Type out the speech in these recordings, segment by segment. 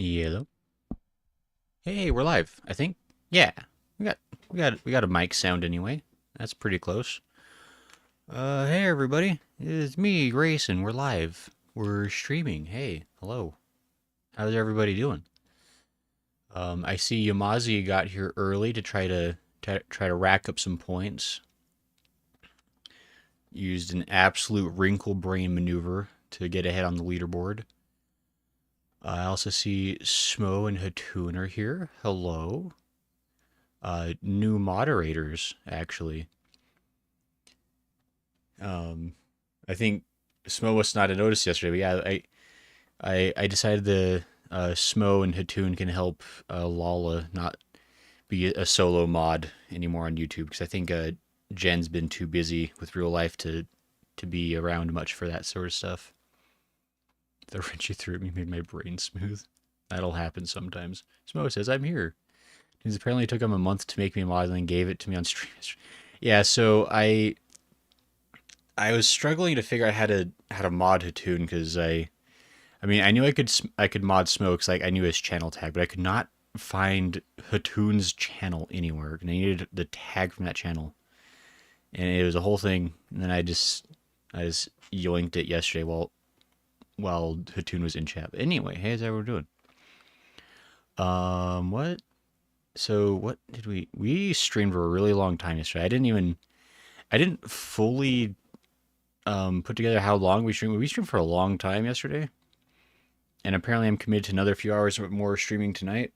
Yellow. Hey, we're live. I think. Yeah, we got we got a mic sound anyway. That's pretty close. Hey everybody, it's me, Grayson. We're live. We're streaming. Hey, hello. How's everybody doing? I see Yamazi got here early to try to rack up some points. Used an absolute wrinkle brain maneuver to get ahead on the leaderboard. I also see Smo and Hatun are here. Hello. New moderators, actually. I think Smo must not have noticed yesterday, but yeah, I decided the Smo and Hatun can help Lala not be a solo mod anymore on YouTube because I think Jen's been too busy with real life to be around much for that sort of stuff. The wrench you threw at me made my brain smooth. That'll happen sometimes. Smo says, I'm here. It apparently took him a month to make me a mod and then gave it to me on stream. Yeah, so I was struggling to figure out how to mod Hatun because I mean I knew I could mod Smoke because like I knew his channel tag, but I could not find Hatun's channel anywhere, and I needed the tag from that channel, and it was a whole thing. And then I just yoinked it yesterday while Hatun was in chat. But anyway, hey, how's everyone doing? What? So what did we streamed for a really long time yesterday. I didn't fully put together how long we streamed. We streamed for a long time yesterday, and apparently I'm committed to another few hours more streaming tonight.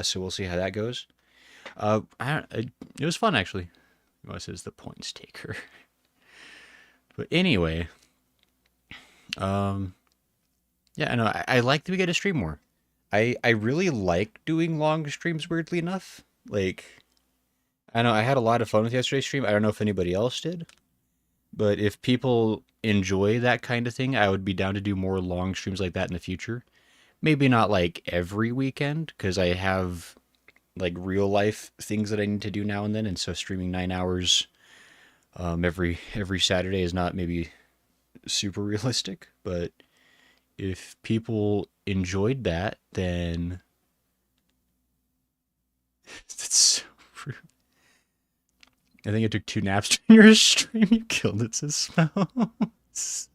So we'll see how that goes. It was fun actually. What says the points taker? But anyway, yeah, I know I like that we get to stream more. I really like doing long streams. Weirdly enough, like I know I had a lot of fun with yesterday's stream. I don't know if anybody else did. But if people enjoy that kind of thing, I would be down to do more long streams like that in the future. Maybe not like every weekend, because I have like real life things that I need to do now and then, and so streaming 9 hours every Saturday is not maybe super realistic. But if people enjoyed that, then that's so rude. I think I took 2 naps during your stream. You killed it, says Smells.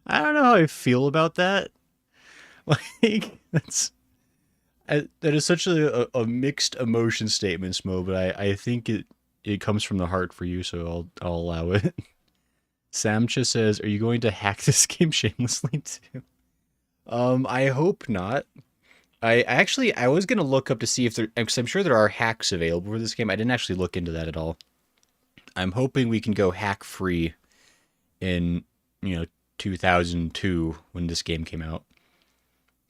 I don't know how I feel about that. Like that is such a mixed emotion statement, Smo. But I think it comes from the heart for you, so I'll allow it. Samcha says, "Are you going to hack this game shamelessly too?" I hope not. I was gonna look up to see if there, because I'm sure there are hacks available for this game. I didn't actually look into that at all. I'm hoping we can go hack free in 2002 when this game came out.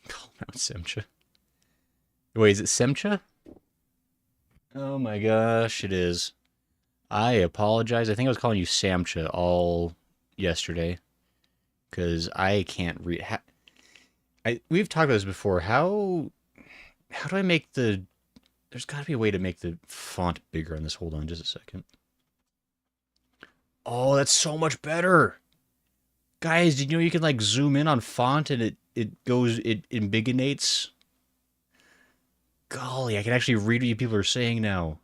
Call him out Semcha. Wait, is it Semcha? Oh my gosh, it is. I apologize. I think I was calling you Samcha all yesterday because I can't read. We've talked about this before. How do I make the? There's got to be a way to make the font bigger on this. Hold on, just a second. Oh, that's so much better. Guys, did you know you can like zoom in on font and it embiggenates? Golly, I can actually read what you people are saying now.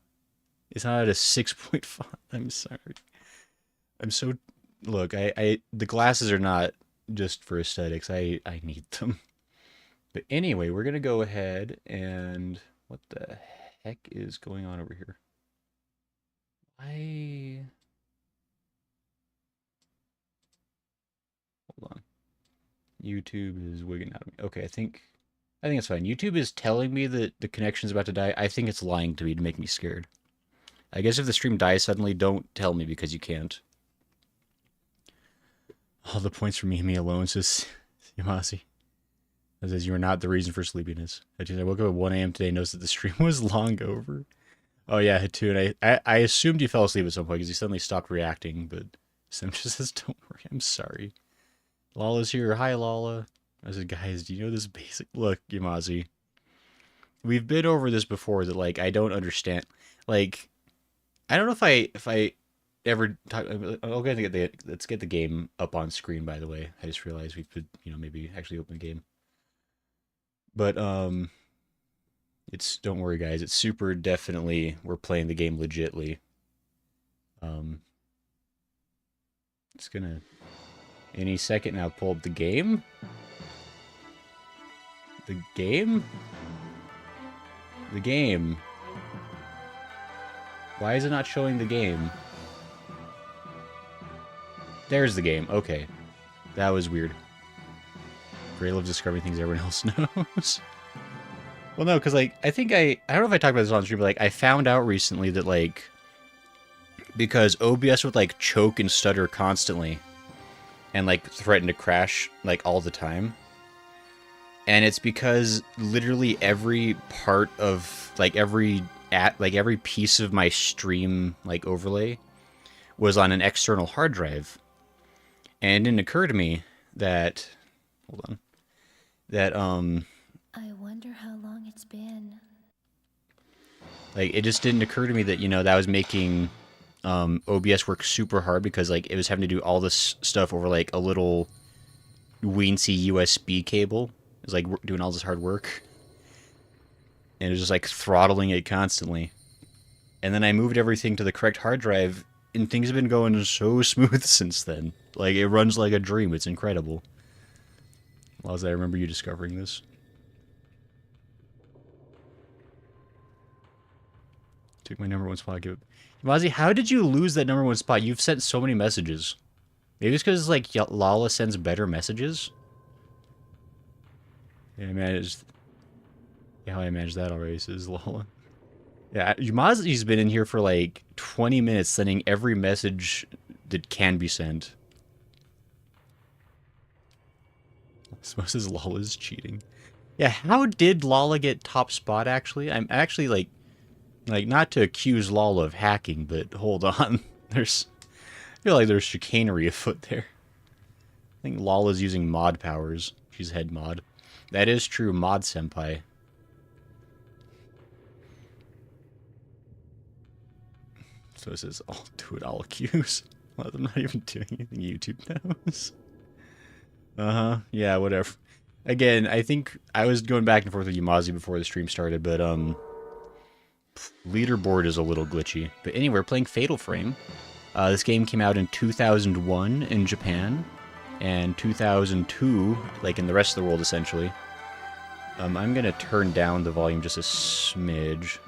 It's not at a 6-point font. I'm sorry. I'm so look, I the glasses are not just for aesthetics. I need them. But anyway, we're gonna go ahead and what the heck is going on over here? Hold on. YouTube is wigging out of me. Okay, I think it's fine. YouTube is telling me that the connection's about to die. I think it's lying to me to make me scared. I guess if the stream dies suddenly, don't tell me because you can't. All the points for me alone, says Yamasi. That says you are not the reason for sleepiness. I woke up at 1 a.m. today and noticed that the stream was long over. Oh yeah, Hatun. I assumed you fell asleep at some point because you suddenly stopped reacting, but Sim just says, don't worry, I'm sorry. Lala's here. Hi, Lala. I said, guys, do you know this basic? Look, Yamazi. We've been over this before that, like, I don't understand. Like, I don't know if I ever talk. Okay, let's get the game up on screen, by the way. I just realized we could, maybe actually open the game. But don't worry guys, it's super definitely we're playing the game legitly. Um it's gonna any second now pull up the game. The game? The game. Why is it not showing the game? There's the game. Okay. That was weird. Gray loves discovering things everyone else knows. Well, no, because, like, I don't know if I talked about this on stream, but, like, I found out recently that, like, because OBS would, like, choke and stutter constantly and, like, threaten to crash, like, all the time. And it's because literally every part of, like, every piece of my stream, like, overlay was on an external hard drive. And it didn't occur to me that, hold on, that, I wonder how long it's been. like, it just didn't occur to me that, that was making OBS work super hard because, like, it was having to do all this stuff over, like, a little weensy USB cable. It was, like, doing all this hard work. And it was just, like, throttling it constantly. And then I moved everything to the correct hard drive, and things have been going so smooth since then. Like, it runs like a dream. It's incredible. Well, as I remember you discovering this. Took my number one spot. Mozzie, how did you lose that number one spot? You've sent so many messages. Maybe it's because, like, Lala sends better messages? Yeah, I managed... Yeah, I managed that already, says Lala. Yeah, Mozzi's been in here for, like, 20 minutes sending every message that can be sent. I suppose Lala's cheating. Yeah, how did Lala get top spot, actually? I'm actually, like, not to accuse Lala of hacking, but hold on. I feel like there's chicanery afoot there. I think Lala's using mod powers. She's head mod. That is true, mod senpai. So it says, I'll do it, I'll accuse. Well, I'm not even doing anything YouTube knows. Uh-huh, yeah, whatever. Again, I think I was going back and forth with Yumazi before the stream started, but, leaderboard is a little glitchy. But anyway, we're playing Fatal Frame. This game came out in 2001 in Japan, and 2002, like in the rest of the world, essentially. I'm gonna turn down the volume just a smidge.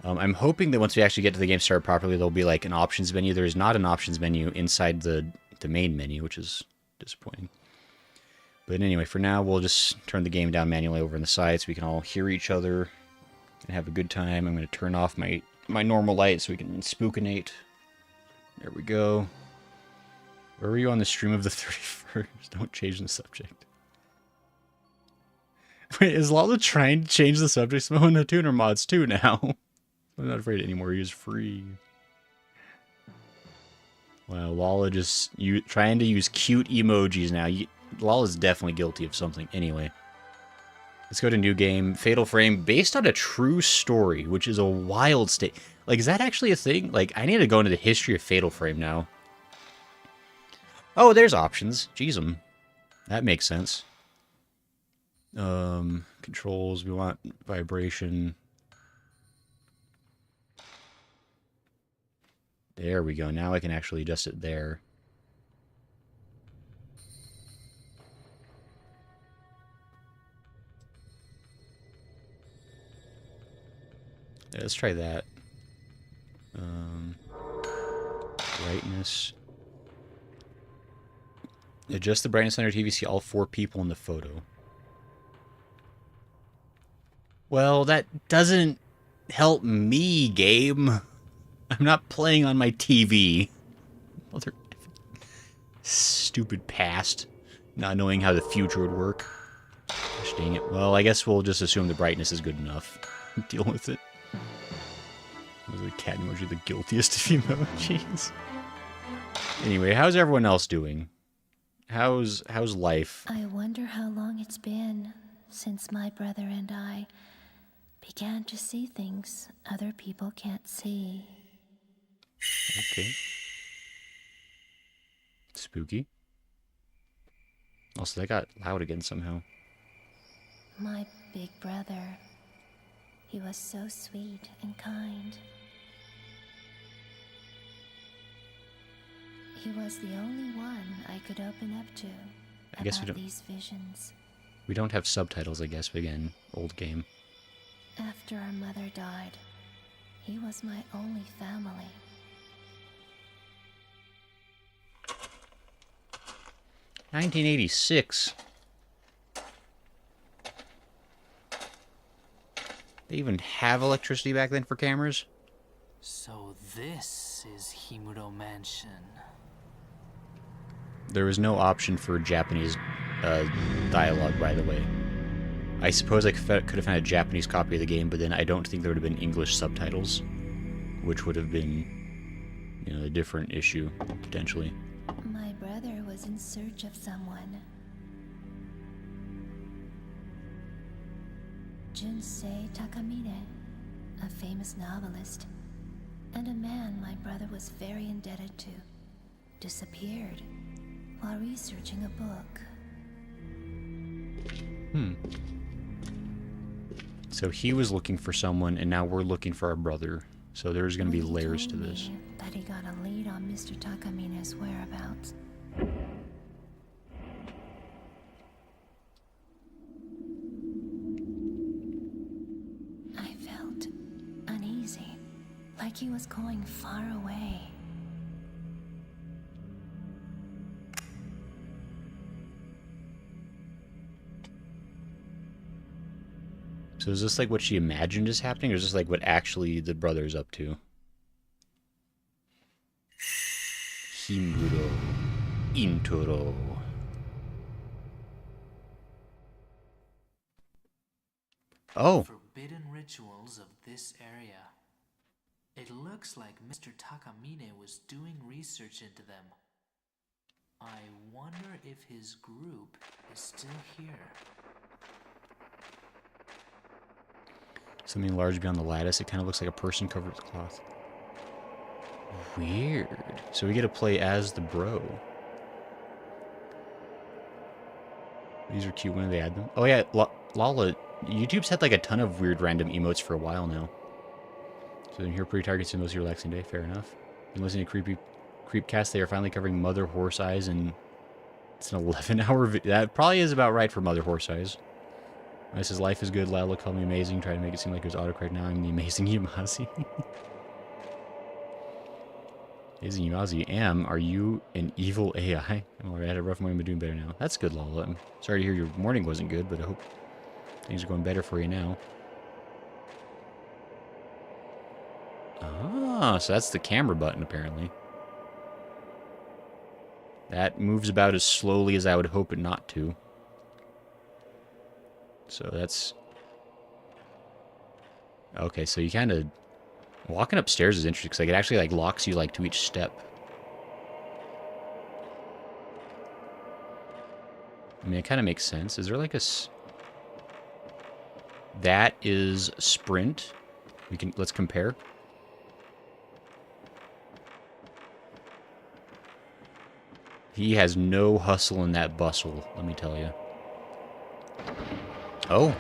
I'm hoping that once we actually get to the game started properly, there'll be like an options menu. There is not an options menu inside the main menu, which is disappointing. But anyway, for now, we'll just turn the game down manually over on the side so we can all hear each other and have a good time. I'm going to turn off my normal light so we can spookinate. There we go. Where were you on the stream of the 31st? Don't change the subject. Wait, is Lala trying to change the subject? Smoking the tuner mods too now. I'm not afraid anymore. He is free. Wow, Lala just trying to use cute emojis now. Lala's definitely guilty of something. Anyway. Let's go to new game. Fatal Frame, based on a true story, which is a wild state. Like, is that actually a thing? Like, I need to go into the history of Fatal Frame now. Oh, there's options. Jeez, that makes sense. Controls, we want vibration. There we go. Now I can actually adjust it there. Yeah, let's try that. Brightness. Adjust the brightness on your TV, see all 4 people in the photo. Well, that doesn't help me, game. I'm not playing on my TV. Mother... Stupid past. Not knowing how the future would work. Gosh dang it. Well, I guess we'll just assume the brightness is good enough. Deal with it. Was the cat emoji the guiltiest of emojis? Anyway, how's everyone else doing? How's life? I wonder how long it's been since my brother and I began to see things other people can't see. Okay. Spooky. Also, that got loud again somehow. My big brother. He was so sweet and kind. He was the only one I could open up to I guess about these visions. we don't have subtitles, I guess, but again, old game. After our mother died, he was my only family. $1986. They even have electricity back then for cameras? So this is Himuro Mansion. There was no option for Japanese dialogue, by the way. I suppose I could have found a Japanese copy of the game, but then I don't think there would have been English subtitles, which would have been, you know, a different issue, potentially. My brother was in search of someone. Junsei Takamine, a famous novelist, and a man my brother was very indebted to, disappeared while researching a book. So he was looking for someone, and now we're looking for our brother. So there's going to be He layers told to this. me that he got a lead on Mr. Takamine's whereabouts. I felt uneasy, like he was going far away. So is this like what she imagined is happening, or is this like what actually the brother's up to? Himuro Intoro. Oh, Forbidden rituals of this area. It looks like Mr. Takamine was doing research into them. I wonder if his group is still here. something large beyond the lattice. It kind of looks like a person covered with cloth. Weird. So we get to play as the bro. These are cute. When did they add them? Oh yeah, Lala. YouTube's had like a ton of weird random emotes for a while now. So then here, pretty targets in most relaxing day. Fair enough. Been listening to Creepcast. They are finally covering Mother Horse Eyes, and it's an 11-hour video. That probably is about right for Mother Horse Eyes. This says life is good. Lala called me amazing. Try to make it seem like it was autocorrect. Now I'm the amazing Yamazi. Amazing Yamazi. Are you an evil AI? I'm alright. I had a rough morning, but doing better now. That's good, Lala. I'm sorry to hear your morning wasn't good, but I hope things are going better for you now. Ah, so that's the camera button, apparently. That moves about as slowly as I would hope it not to. So that's... Okay, so you kind of... Walking upstairs is interesting, because like, it actually like locks you like to each step. I mean, it kind of makes sense. Is there like a... That is sprint. Let's compare. He has no hustle in that bustle, let me tell you. Oh.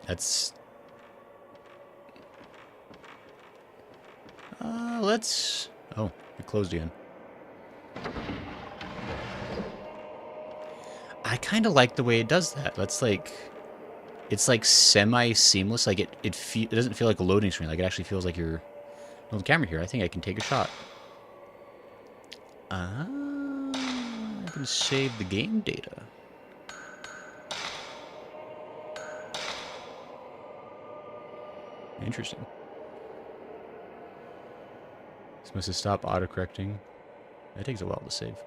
That's... let's... Oh, it closed again. I kind of like the way it does that. That's like... It's like semi-seamless. Like it doesn't feel like a loading screen. Like it actually feels like you're... Oh, the camera here. I think I can take a shot. I can save the game data. Interesting. This must have stopped autocorrecting. That takes a while to save.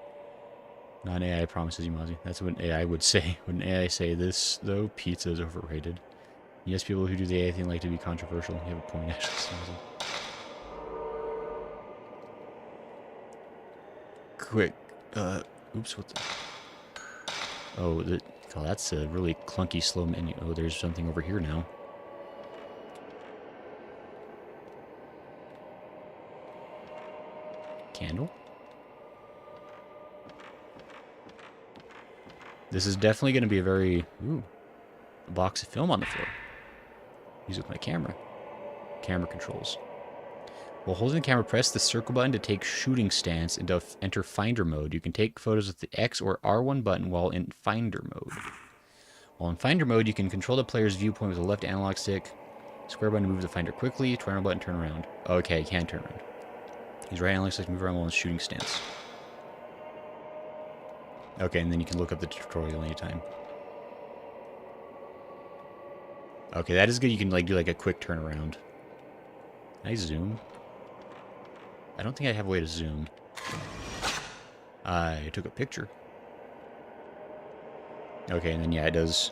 Non-AI promises you, Mozzie. That's what AI would say. Wouldn't AI say this, though? Pizza is overrated. Yes, people who do the AI thing like to be controversial. You have a point, actually, Mozzie. Quick. Oops, what the... Oh, that's a really clunky, slow menu. Oh, there's something over here now. candle. This is definitely going to be a very... Ooh. A box of film on the floor. Use it with my camera. Camera controls. While holding the camera, press the circle button to take shooting stance and to enter finder mode. You can take photos with the X or R1 button while in finder mode. While in finder mode, you can control the player's viewpoint with the left analog stick. Square button to move the finder quickly. Triangle button turn around. Okay, you can turn around. Use right analog stick to move around while in shooting stance. Okay, and then you can look up the tutorial anytime. Okay, that is good. You can like do like a quick turnaround. Can I zoom? I don't think I have a way to zoom. I took a picture. Okay, and then yeah, it does.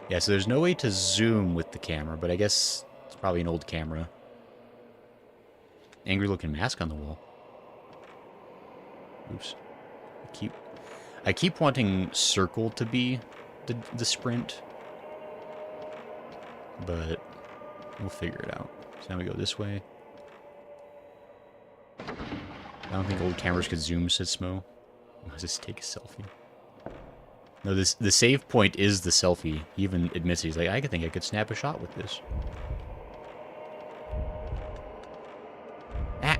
Yeah, so there's no way to zoom with the camera, but I guess it's probably an old camera. Angry looking mask on the wall. Oops. I keep wanting circle to be the sprint. But we'll figure it out. So now we go this way. I don't think old cameras could zoom, said Smo. Let's just take a selfie. No, the save point is the selfie. He even admits it. He's like, I think I could snap a shot with this. Ah.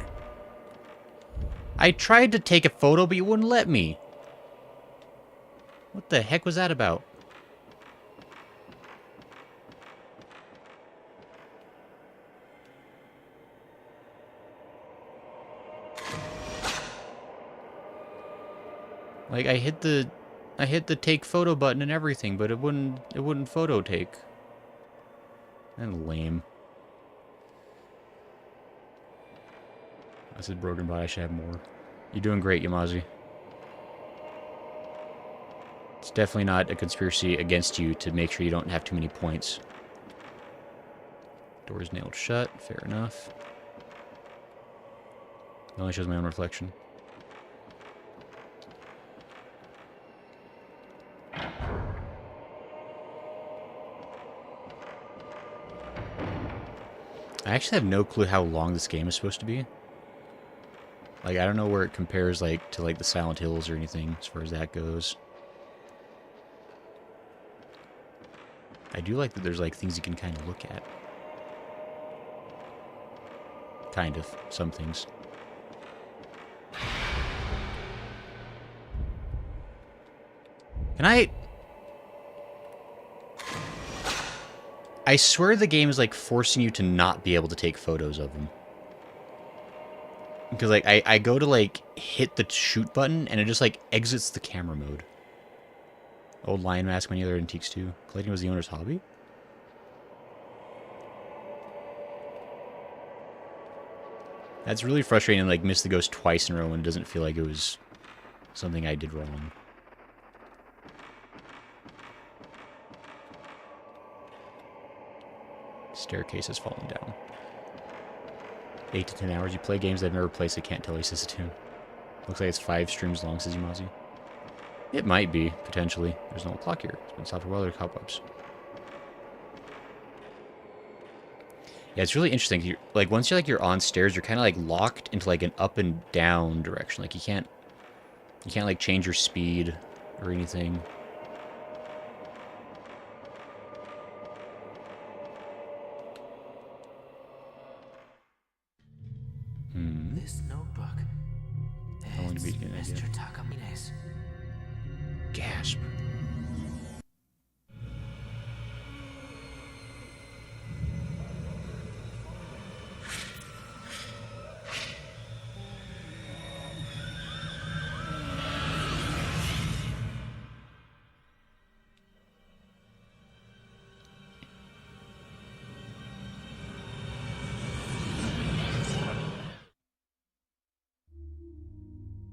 I tried to take a photo, but you wouldn't let me. What the heck was that about? Like I hit the take photo button and everything, but it wouldn't photo take. And lame. I said broken bot, I should have more. You're doing great, Yamazi. It's definitely not a conspiracy against you to make sure you don't have too many points. Door's nailed shut, fair enough. It only shows my own reflection. I actually have no clue how long this game is supposed to be. Like, I don't know where it compares, like, to, like, the Silent Hills or anything, as far as that goes. I do like that there's, like, things you can kind of look at. Kind of. Some things. Can I swear the game is, like, forcing you to not be able to take photos of them. Because, like, I go to, like, hit the shoot button, and it just, like, exits the camera mode. Old lion mask, many other antiques, too. Collecting was the owner's hobby? That's really frustrating, like, miss the ghost twice in a row when it doesn't feel like it was something I did wrong. Staircase has fallen down. 8 to 10 hours. You play games I've never played, so I can't tell you, says a tune. Looks like it's 5 streams long, says Yumazi. It might be, potentially. There's no clock here. It's been stopped for a while. There are cobwebs. Yeah, it's really interesting. Like, once you're on stairs, you're kind of, like, locked into, like, an up and down direction. Like, you can't, like, change your speed or anything. This notebook. How long to It's be an idea? Mr. Takamine's. Gasp.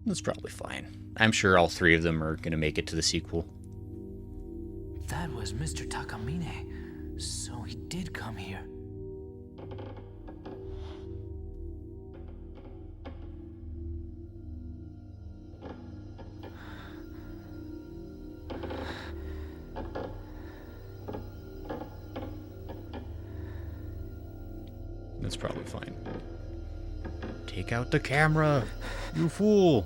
That's probably fine. I'm sure all 3 of them are going to make it to the sequel. That was Mr. Takamine. So he did come here. That's probably fine. Take out the camera, you fool.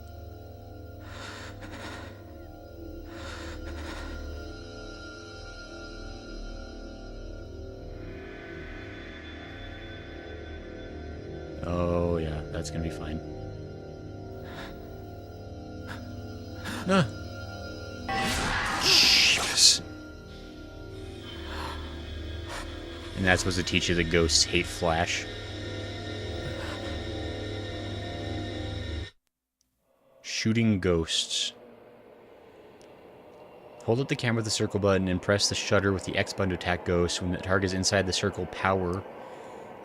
Oh, yeah, that's gonna be fine. Ah. Jeez. And that's supposed to teach you the ghosts hate flash. Shooting ghosts. Hold up the camera with the circle button and press the shutter with the X button to attack ghosts. When the target is inside the circle, power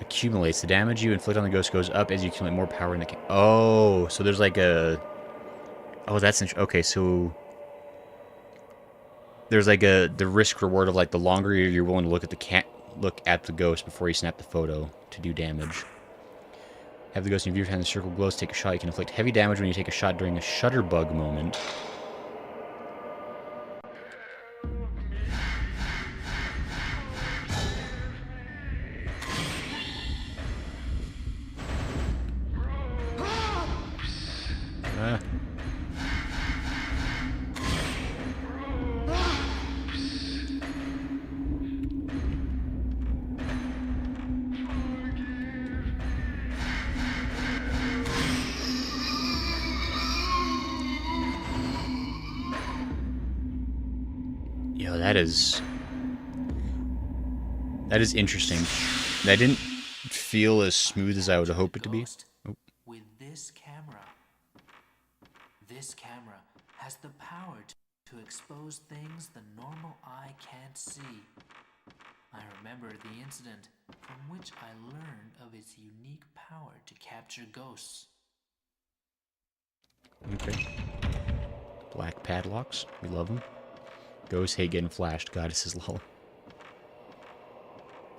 accumulates. The damage you inflict on the ghost goes up as you accumulate more power in the camera. Oh, so there's like a... Oh, that's interesting. Okay, so... There's like the risk reward of like the longer you're willing to look at the ghost before you snap the photo to do damage. Have the ghost in your view behind the circle glows. Take a shot. You can inflict heavy damage when you take a shot during a shutterbug moment. Yo, that is interesting. That didn't feel as smooth as I would hope it to be. Oh. With this camera has the power to expose things the normal eye can't see. I remember the incident from which I learned of its unique power to capture ghosts. Okay. Black padlocks. We love them. Ghosts hate getting flashed. Goddesses lol.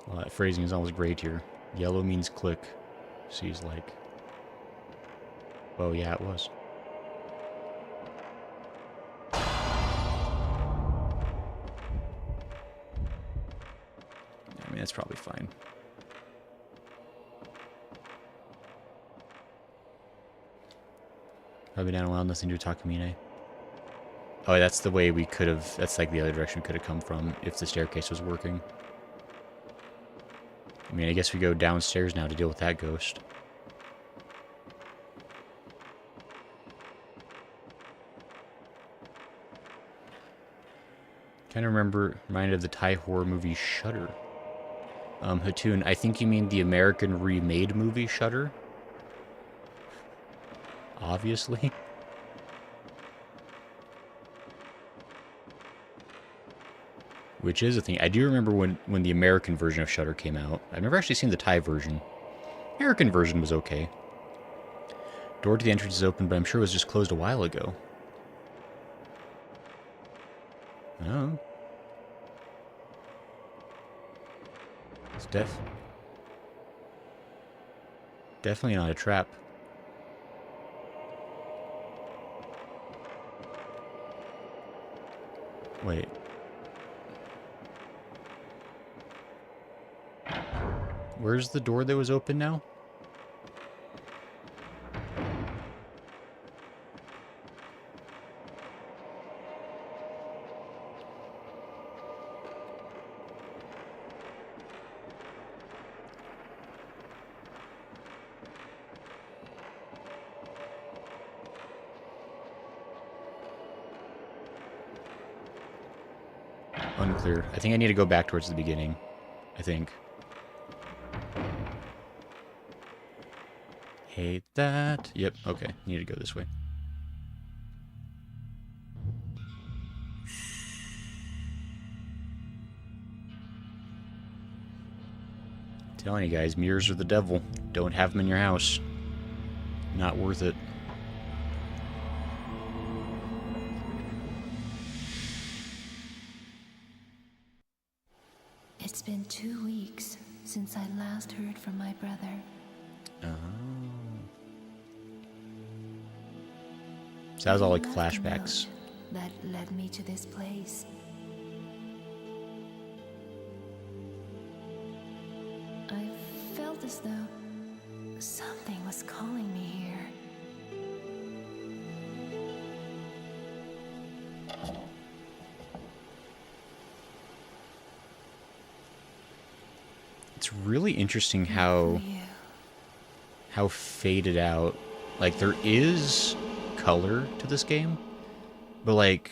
Well, that phrasing is almost great here. Yellow means click. C's like. Oh, yeah, it was. I mean, that's probably fine. I've been down a while, nothing to Takamine. Oh, that's the way we could have... That's like the other direction we could have come from if the staircase was working. I mean, I guess we go downstairs now to deal with that ghost. Kind of reminded of the Thai horror movie Shudder. Hatun, I think you mean the American remade movie Shudder? Obviously. Which is a thing. I do remember when the American version of Shudder came out. I've never actually seen the Thai version. American version was okay. Door to the entrance is open, but I'm sure it was just closed a while ago. Oh. It's definitely not a trap. Wait. Where's the door that was open now? Unclear. I think I need to go back towards the beginning. I think. Hate that. Yep, okay. Need to go this way. Telling you guys, mirrors are the devil. Don't have them in your house. Not worth it. It's been 2 weeks since I last heard from my brother. Oh. So that was all like He left a flashbacks. note that led me to this place. I felt as though something was calling me here. It's really interesting For how you. faded out. Like, there is color to this game, but like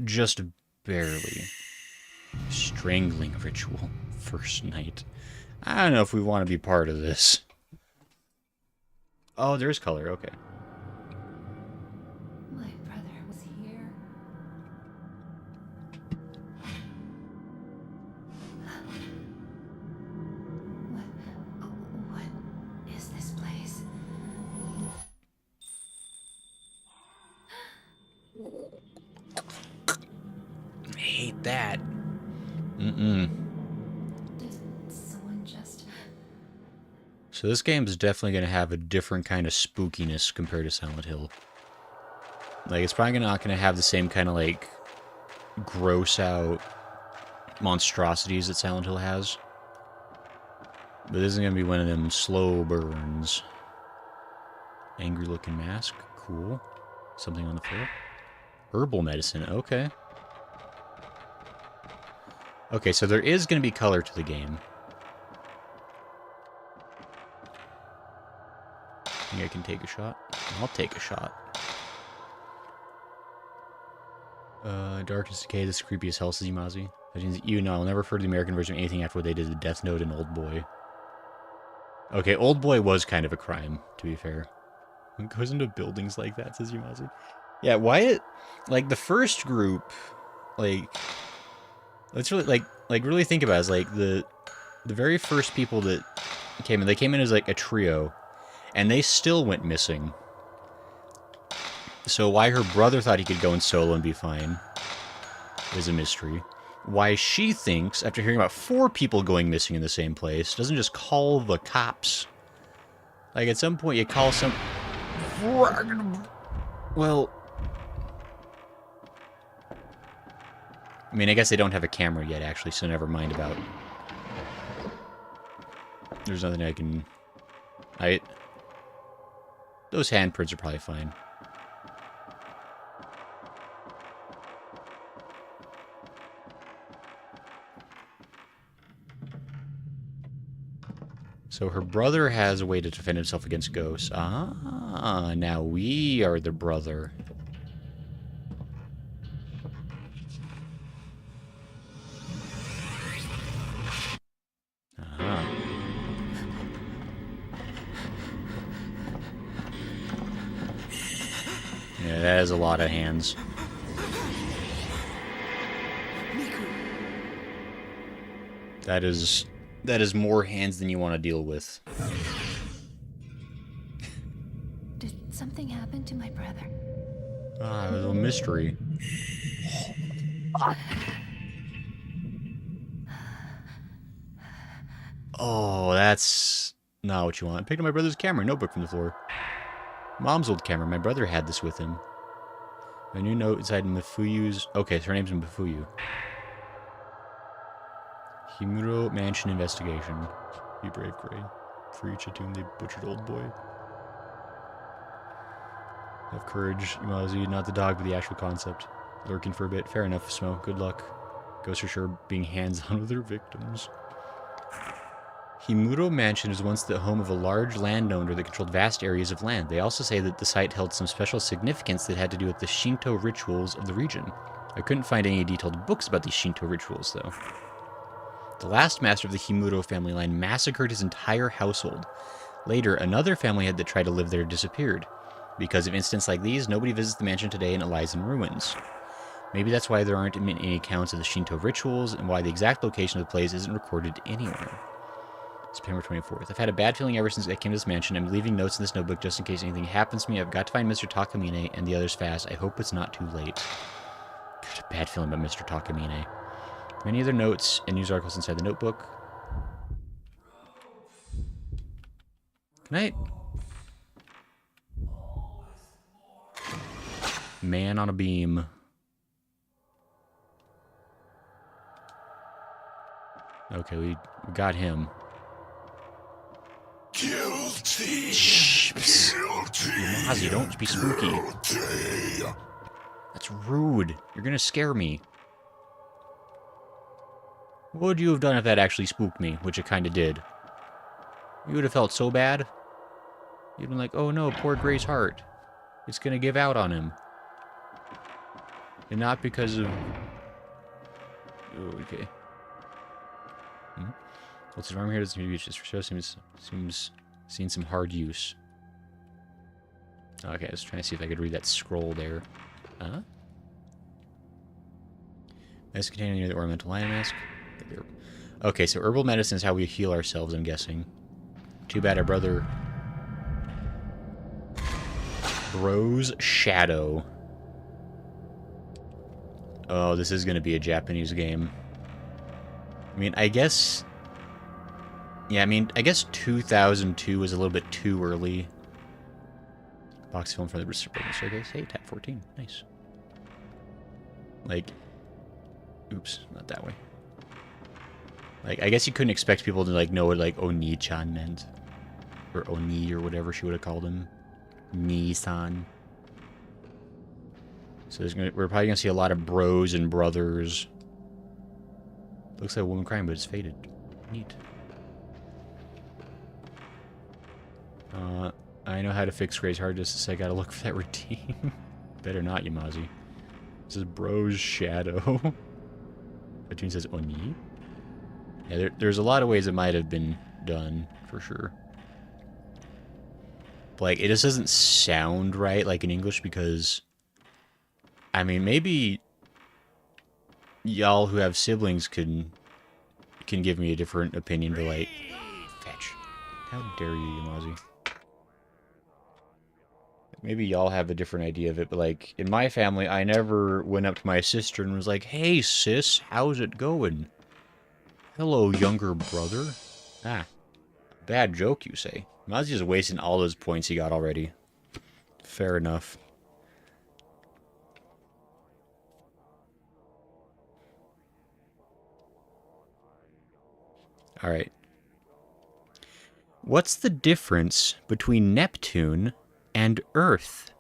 just barely. Strangling ritual. First night. I don't know if we want to be part of this. Oh, there's color. Okay. My brother was here. What is this place? I hate that. Mm-mm. Did someone just... So this game is definitely going to have a different kind of spookiness compared to Silent Hill. Like, it's probably not going to have the same kind of, like, gross out monstrosities that Silent Hill has. But this is going to be one of them slow burns. Angry looking mask. Cool. Something on the floor. Herbal medicine. Okay. Okay, so there is going to be color to the game. Think I can take a shot? I'll take a shot. Darkness Decay, this is creepy as hell, says Imazi. You know, I'll never refer to the American version of anything after what they did to Death Note and Old Boy. Okay, Old Boy was kind of a crime, to be fair. It goes into buildings like that, says Imazi. Yeah, Wyatt, like, the first group, like, let's really, like really think about it, is, like, the very first people that came in, they came in as, like, a trio, and they still went missing. So why her brother thought he could go in solo and be fine is a mystery. Why she thinks, after hearing about 4 people going missing in the same place, doesn't just call the cops. Like, at some point you call some... Well... I mean, I guess they don't have a camera yet, actually, so never mind about... There's nothing I can... Those handprints are probably fine. So her brother has a way to defend himself against ghosts. Ah, now we are the brother. Ah. Yeah, that is a lot of hands. That is more hands than you want to deal with. Did something happen to my brother? Ah, it was a mystery. Oh, that's not what you want. I picked up my brother's camera, notebook from the floor. Mom's old camera. My brother had this with him. A new note inside Mifuyu's... Okay, so her name's Mifuyu. Himuro Mansion investigation. Be brave, Gray. For each tomb they butchered Old Boy. Have courage, Imazi. Not the dog, but the actual concept. Lurking for a bit. Fair enough, Smo. Good luck. Ghosts are sure being hands-on with their victims. Himuro Mansion was once the home of a large landowner that controlled vast areas of land. They also say that the site held some special significance that had to do with the Shinto rituals of the region. I couldn't find any detailed books about these Shinto rituals, though. The last master of the Himuro family line massacred his entire household. Later, another family head that tried to live there disappeared. Because of incidents like these, nobody visits the mansion today and it lies in ruins. Maybe that's why there aren't any accounts of the Shinto rituals and why the exact location of the place isn't recorded anywhere. September 24th. I've had a bad feeling ever since I came to this mansion. I'm leaving notes in this notebook just in case anything happens to me. I've got to find Mr. Takamine and the others fast. I hope it's not too late. Got a bad feeling about Mr. Takamine. Many other notes and news articles inside the notebook. Good night. Man on a beam. Okay, we got him. Guilty. Shh. Ozzy, don't be spooky. That's rude. You're gonna scare me. What would you have done if that actually spooked me? Which it kind of did. You would have felt so bad. You'd been like, oh no, poor Gray's heart. It's gonna give out on him. And not because of... Oh, okay. What's his arm here? Doesn't reach just for show. Seems seen some hard use. Okay, I was trying to see if I could read that scroll there. Huh? Medicine container near the ornamental lion mask. Okay, so herbal medicine is how we heal ourselves, I'm guessing. Too bad our brother... Bro's Shadow. Oh, this is going to be a Japanese game. I mean, I guess... Yeah, I mean, I guess 2002 was a little bit too early. Box film for the staircase. Hey, tab 14. Nice. Like... Oops, not that way. Like, I guess you couldn't expect people to, like, know what, like, Oni-chan meant. Or Oni, or whatever she would have called him. Ni-san. So we're probably going to see a lot of bros and brothers. Looks like a woman crying, but it's faded. Neat. I know how to fix Gray's heart, just to say I gotta look for that routine. Better not, Yamazi. This is Bro's Shadow. Cartoon says Oni. Yeah, there's a lot of ways it might have been done, for sure. But, like, it just doesn't sound right, like, in English, because... I mean, maybe... y'all who have siblings can give me a different opinion, but, like... Fetch. How dare you, Yamazi. Maybe y'all have a different idea of it, but, like, in my family, I never went up to my sister and was like, hey, sis, how's it going? Hello, younger brother. Ah, bad joke, you say. Mazi's just wasting all those points he got already. Fair enough. Alright. What's the difference between Neptune and Earth?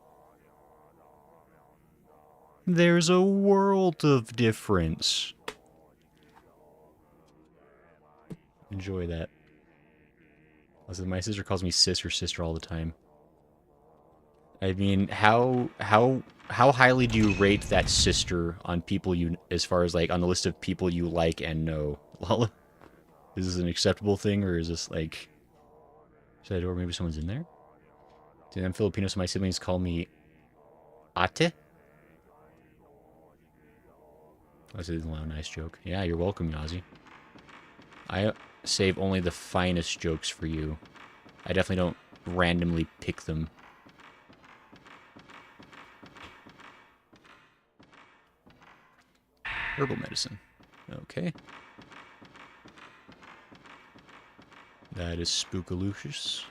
There's a world of difference. Enjoy that. Listen, my sister calls me sis or sister all the time. I mean, how highly do you rate that sister on people you, as far as like on the list of people you like and know? Well, is this an acceptable thing, or is this like, should I door? Maybe someone's in there. Dude, I'm Filipino, so my siblings call me ate. This isn't a nice joke. Yeah, you're welcome, Yazi. I save only the finest jokes for you. I definitely don't randomly pick them. Herbal medicine. Okay. That is spookalicious.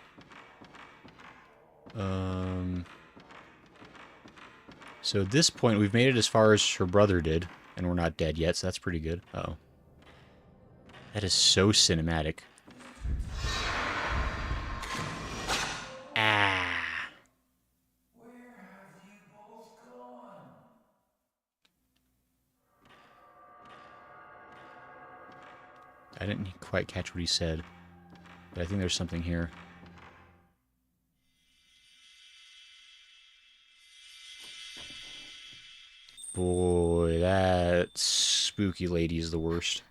So at this point, we've made it as far as her brother did, and we're not dead yet, so that's pretty good. Uh-oh. That is so cinematic. Ah. Where have you both gone? I didn't quite catch what he said, but I think there's something here. Boy, that spooky lady is the worst.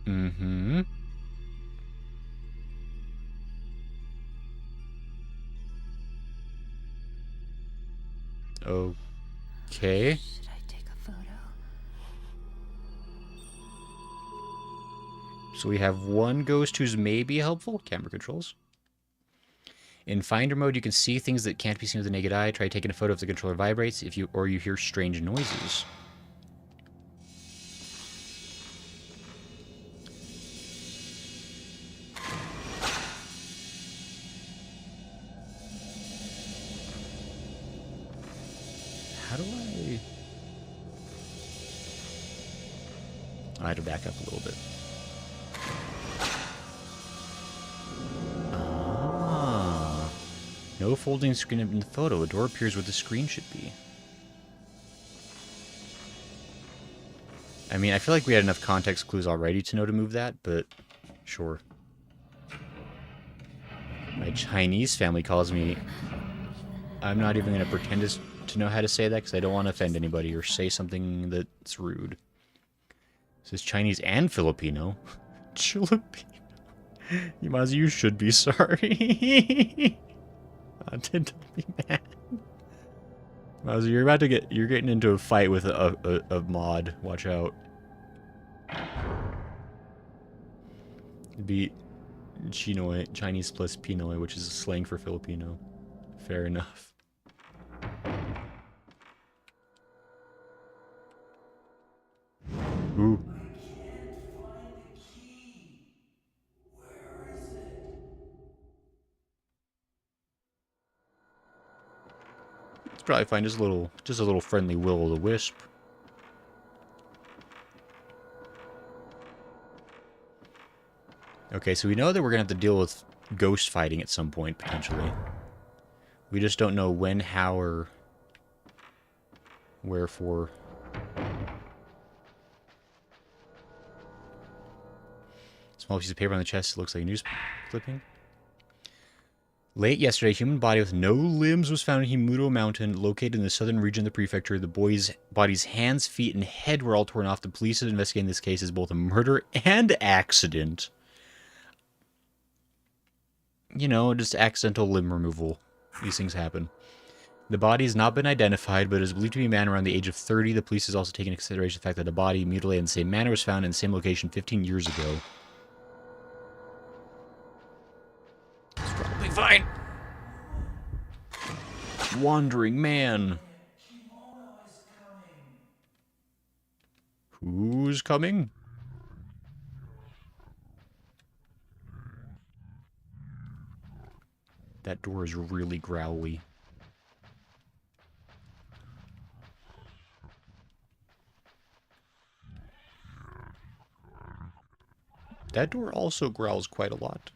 Mm-hmm. Okay. Should I take a photo? So we have one ghost who's maybe helpful. Camera controls. In Finder mode, you can see things that can't be seen with the naked eye. Try taking a photo if the controller vibrates, or you hear strange noises. had to back up a little bit. Ah. No folding screen in the photo. A door appears where the screen should be. I mean, I feel like we had enough context clues already to know to move that, but sure. My Chinese family calls me... I'm not even going to pretend to know how to say that because I don't want to offend anybody or say something that's rude. It says Chinese and Filipino. Filipino. Yamazi, you should be sorry. Don't be mad. Yamazi, you're getting into a fight with a mod. Watch out. It'd be Chinoy, Chinese plus Pinoy, which is slang for Filipino. Fair enough. Ooh. I can't find the key. Where is it? It's probably fine. Just a little friendly will-o'-the-wisp. Okay, so we know that we're gonna have to deal with ghost fighting at some point potentially. We just don't know when, how, or wherefore. Small piece of paper on the chest. It looks like a news clipping. Late yesterday, a human body with no limbs was found in Himuro Mountain, located in the southern region of the prefecture. The boy's body's hands, feet, and head were all torn off. The police are investigating this case as both a murder and accident. You know, just accidental limb removal. These things happen. The body has not been identified, but is believed to be a man around the age of 30. The police has also taken into consideration the fact that a body mutilated in the same manner was found in the same location 15 years ago. It's probably fine. Wandering man. Kimono is coming. Who's coming? That door is really growly. That door also growls quite a lot.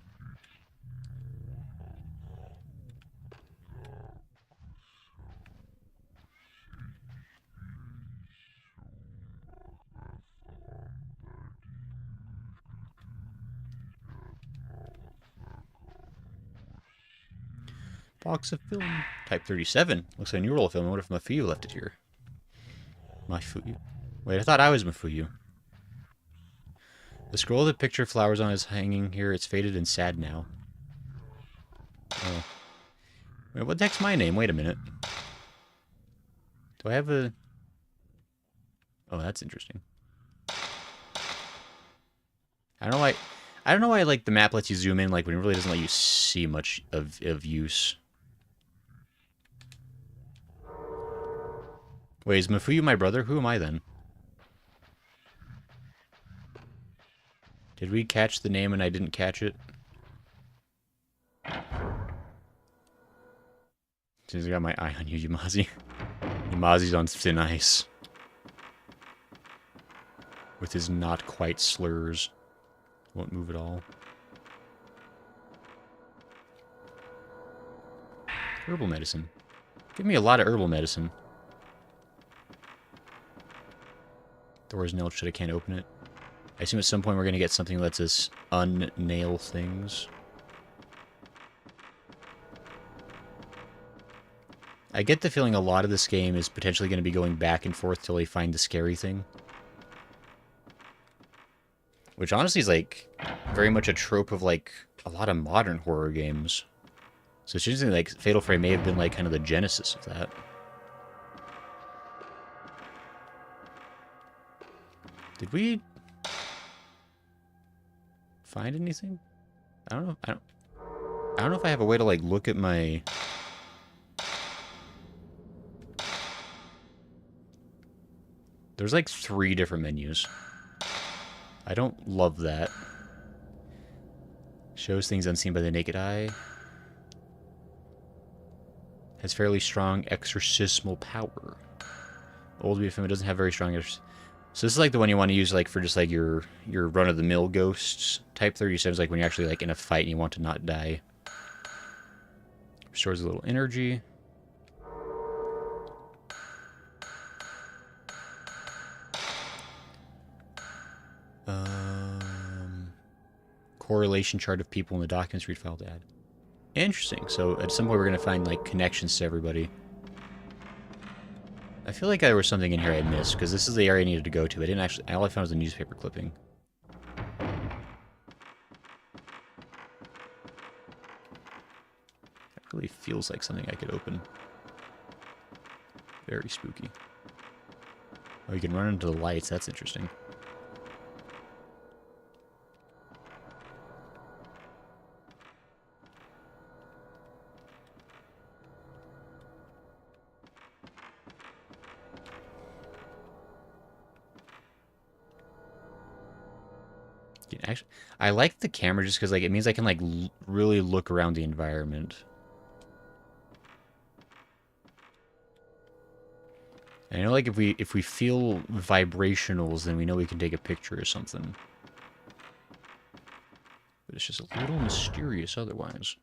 Box of film. Type 37. Looks like a new roll of film. I wonder if Mafuyu left it here. Mafuyu? Wait, I thought I was Mafuyu. The scroll of the picture flowers on is hanging here. It's faded and sad now. Oh. Wait, what the heck's my name? Wait a minute. Do I have a... Oh, that's interesting. I don't know why like the map lets you zoom in like when it really doesn't let you see much of use. Wait, is Mafuyu my brother? Who am I then? Did we catch the name and I didn't catch it? Since I got my eye on you, Yamazi. Yamazi's on thin ice. With his not quite slurs. Won't move at all. Herbal medicine. Give me a lot of herbal medicine. Door is nailed shut. I can't open it. I assume at some point we're going to get something that lets us unnail things. I get the feeling a lot of this game is potentially going to be going back and forth till they find the scary thing. Which honestly is like very much a trope of like a lot of modern horror games. So it's interesting like Fatal Frame may have been like kind of the genesis of that. Did we find anything? I don't know. I don't know if I have a way to like look at my... There's like 3 different menus. I don't love that. Shows things unseen by the naked eye. Has fairly strong exorcismal power. Old BFM, it doesn't have very strong So this is like the one you want to use like for just like your run-of-the-mill ghosts type 37s, like when you're actually like in a fight and you want to not die. Restores a little energy. Correlation chart of people in the documents read file to add. Interesting. So at some point we're going to find like connections to everybody. I feel like there was something in here I missed, because this is the area I needed to go to. I didn't actually... All I found was a newspaper clipping. It really feels like something I could open. Very spooky. Oh, you can run into the lights. That's interesting. Actually, I like the camera just because like it means I can like really look around the environment. And I know like if we feel vibrationals, then we know we can take a picture or something. But it's just a little mysterious otherwise.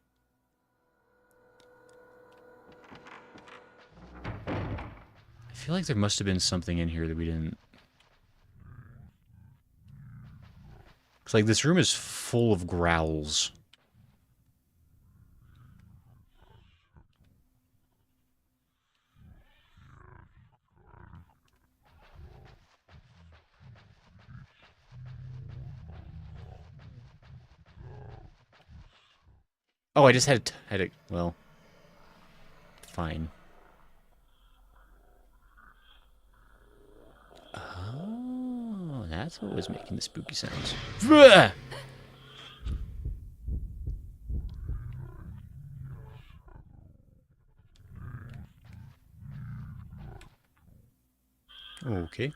I feel like there must have been something in here that we didn't... It's like this room is full of growls. Oh, I just had a... Well... Fine. Oh, that's what was making the spooky sounds. Okay.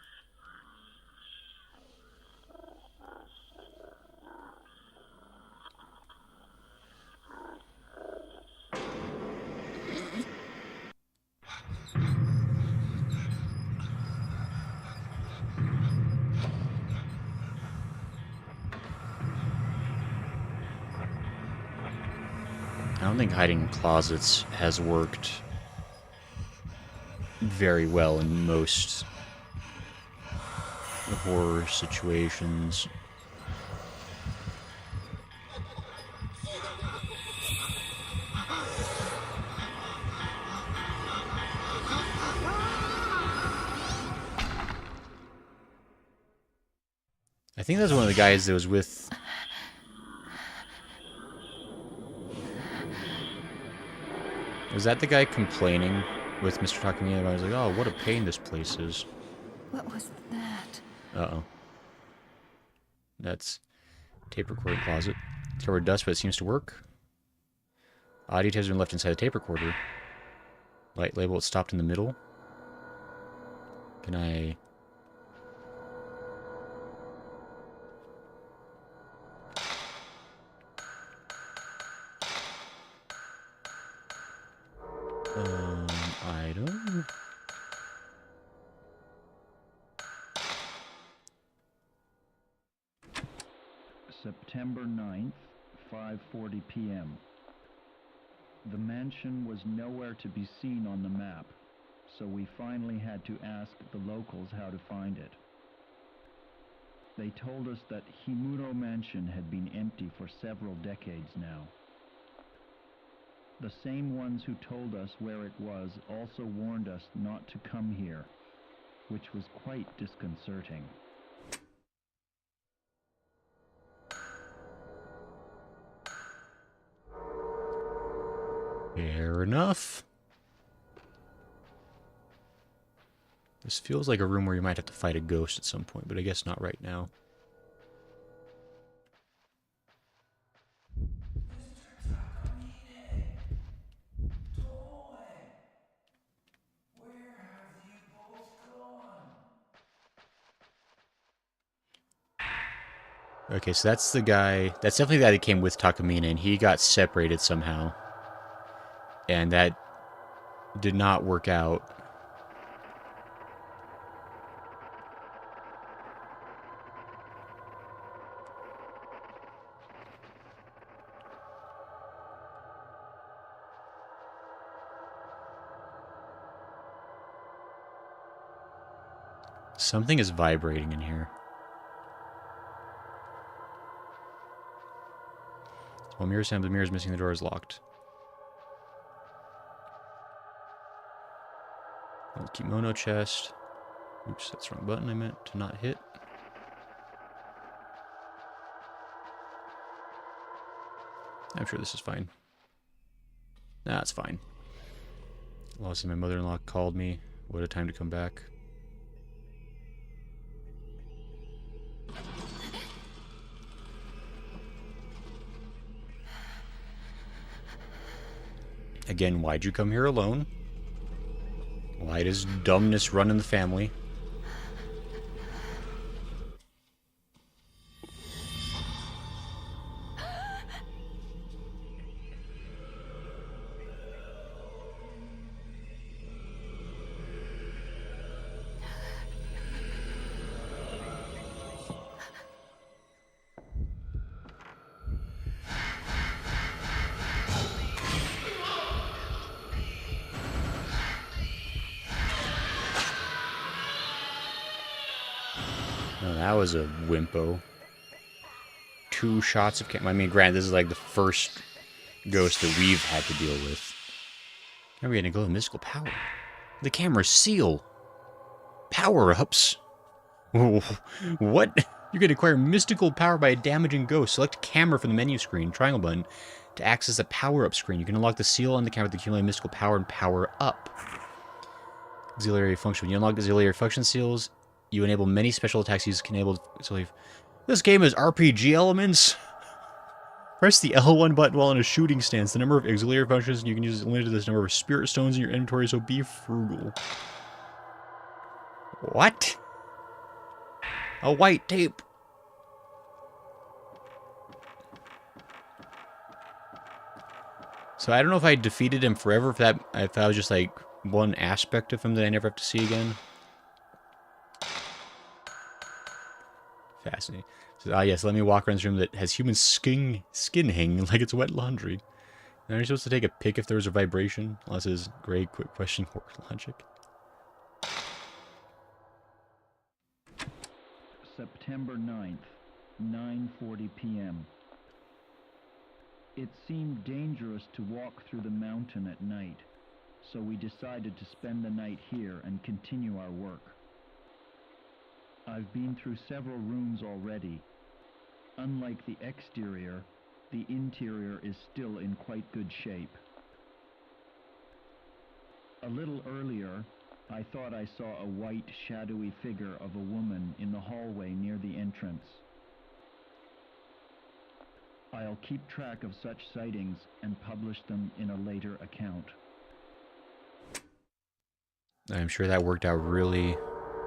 I don't think hiding in closets has worked very well in most horror situations. I think that's one of the guys that was with... Was that the guy complaining with Mr. Takamiya? I was like, oh, what a pain this place is. What was that? Uh-oh. That's tape recorder closet. It's covered dust, but it seems to work. Audio tape has been left inside the tape recorder. Light label, it's stopped in the middle. Can I... item? September 9th, 5:40 p.m. The mansion was nowhere to be seen on the map, so we finally had to ask the locals how to find it. They told us that Himuro Mansion had been empty for several decades now. The same ones who told us where it was also warned us not to come here, which was quite disconcerting. Fair enough. This feels like a room where you might have to fight a ghost at some point, but I guess not right now. Mr. Takamine! Toy! Where have you both gone? Okay, so that's the guy... That's definitely the guy that came with Takamine, and he got separated somehow. And that did not work out. Something is vibrating in here. Well, mirror sound, the mirror is missing, the door is locked. Old kimono chest. Oops, that's the wrong button I meant to not hit. I'm sure this is fine. Nah, it's fine. Lost my mother-in-law called me. What a time to come back. Again, why'd you come here alone? Why does dumbness run in the family? Oh, that was a wimpo. 2 shots of camera. I mean, granted, this is like the first ghost that we've had to deal with. Now we're gonna go with mystical power. The camera's seal. Power-ups. What? You can acquire mystical power by a damaging ghost. Select camera from the menu screen, triangle button, to access a power-up screen. You can unlock the seal on the camera to accumulate mystical power and power up. Auxiliary function. When you unlock auxiliary function seals, you enable many special attacks. Use can enable. This game has RPG elements. Press the L1 button while in a shooting stance. The number of auxiliary functions you can use is limited to this number of spirit stones in your inventory, so be frugal. What? A white tape. So I don't know if I defeated him forever, if that was just like one aspect of him that I never have to see again. Fascinating. So, yes, let me walk around this room that has human skin hanging like it's wet laundry. Now, are you supposed to take a pic if there was a vibration? Unless it's great, quick question, or logic. September 9th, 9:40 p.m. It seemed dangerous to walk through the mountain at night, so we decided to spend the night here and continue our work. I've been through several rooms already. Unlike the exterior, the interior is still in quite good shape. A little earlier, I thought I saw a white, shadowy figure of a woman in the hallway near the entrance. I'll keep track of such sightings and publish them in a later account. I'm sure that worked out really,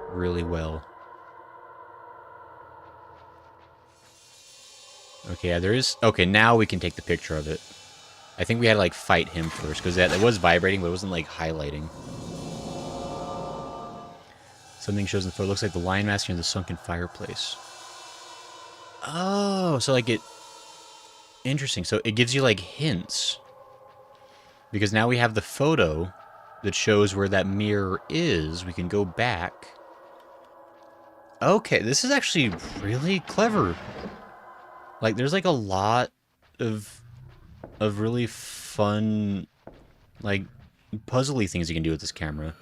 really well. Okay, yeah, there is... Okay, now we can take the picture of it. I think we had to, like, fight him first, because it was vibrating, but it wasn't, like, highlighting. Something shows in the photo. It looks like the lion mask near the sunken fireplace. Oh, so, like, it... Interesting. So it gives you, like, hints. Because now we have the photo that shows where that mirror is. We can go back. Okay, this is actually really clever. Like, there's, like, a lot of really fun, like, puzzly things you can do with this camera.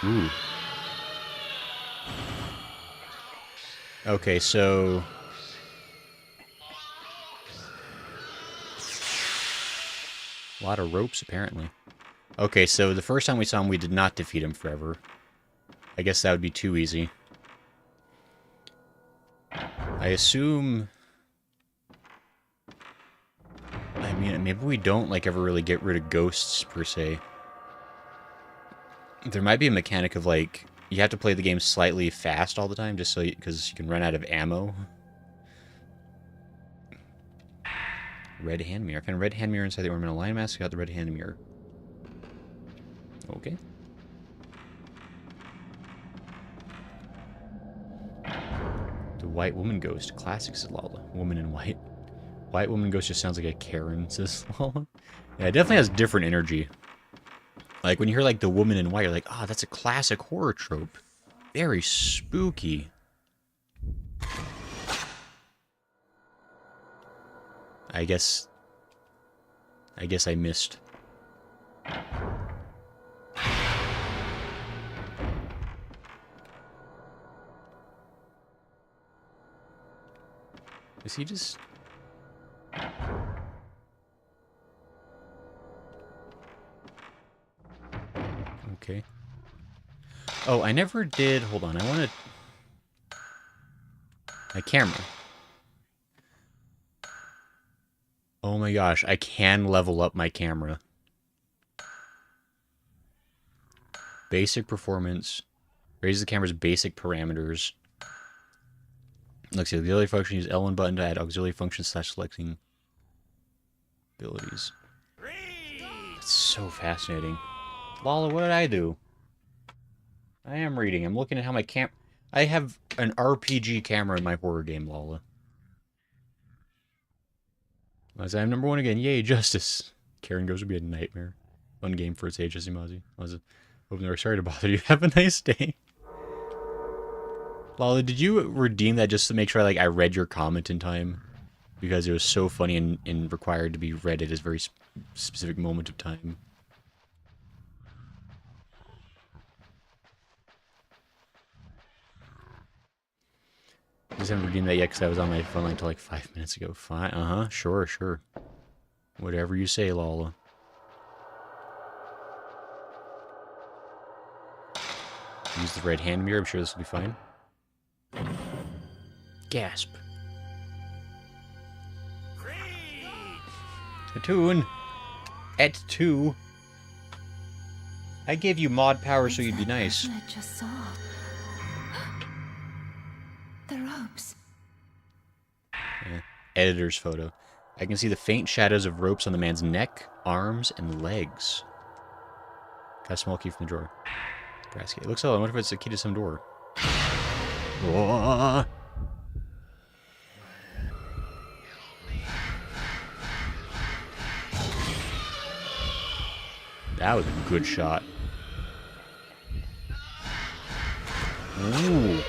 Ooh. Okay, so... A lot of ropes, apparently. Okay, so the first time we saw him, we did not defeat him forever. I guess that would be too easy. I assume... I mean, maybe we don't, like, ever really get rid of ghosts, per se. There might be a mechanic of, like, you have to play the game slightly fast all the time, just so because you can run out of ammo. Red hand mirror. I found a red hand mirror inside the ornamental lion mask. Got the red hand mirror. Okay. The white woman ghost. Classic, said Lala. Woman in white. White woman ghost just sounds like a Karen, says Lala. Yeah, it definitely has different energy. Like, when you hear, like, the woman in white, you're like, oh, that's a classic horror trope. Very spooky. I guess I missed. Is he just... Okay. Oh, I never did... Hold on, I want to... My camera. Oh my gosh, I can level up my camera. Basic performance. Raise the camera's basic parameters. Let's see, auxiliary function, use L1 button to add auxiliary function / selecting abilities. It's so fascinating. Lala, what did I do? I am reading. I'm looking at how my I have an RPG camera in my horror game, Lala. As I'm number 1 again. Yay, justice. Karen Goes would be a nightmare. Fun game for its age, Mazi. I was hoping they were sorry to bother you. Have a nice day. Lala, did you redeem that just to make sure I read your comment in time? Because it was so funny and required to be read at this very specific moment of time. I just haven't redeemed that yet because I was on my phone line until 5 minutes ago. Fine. Sure. Whatever you say, Lala. Use the red hand mirror. I'm sure this will be fine. Gasp. Atoon. Et 2. I gave you mod power so you'd be nice. I just saw. The ropes. Yeah. Editor's photo. I can see the faint shadows of ropes on the man's neck, arms, and legs. Got a small key from the drawer. Brass key. It looks old. I wonder if it's a key to some door. Oh. That was a good shot. Ooh.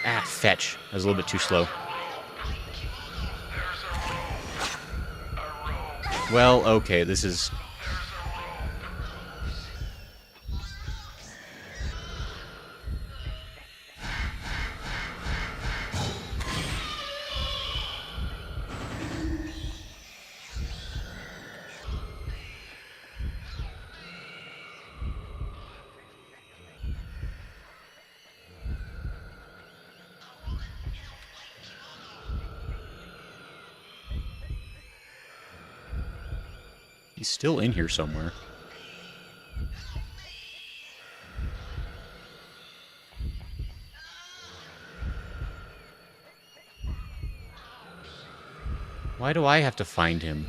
Ah, fetch. That was a little bit too slow. Well, okay, this is... He's still in here somewhere. Why do I have to find him?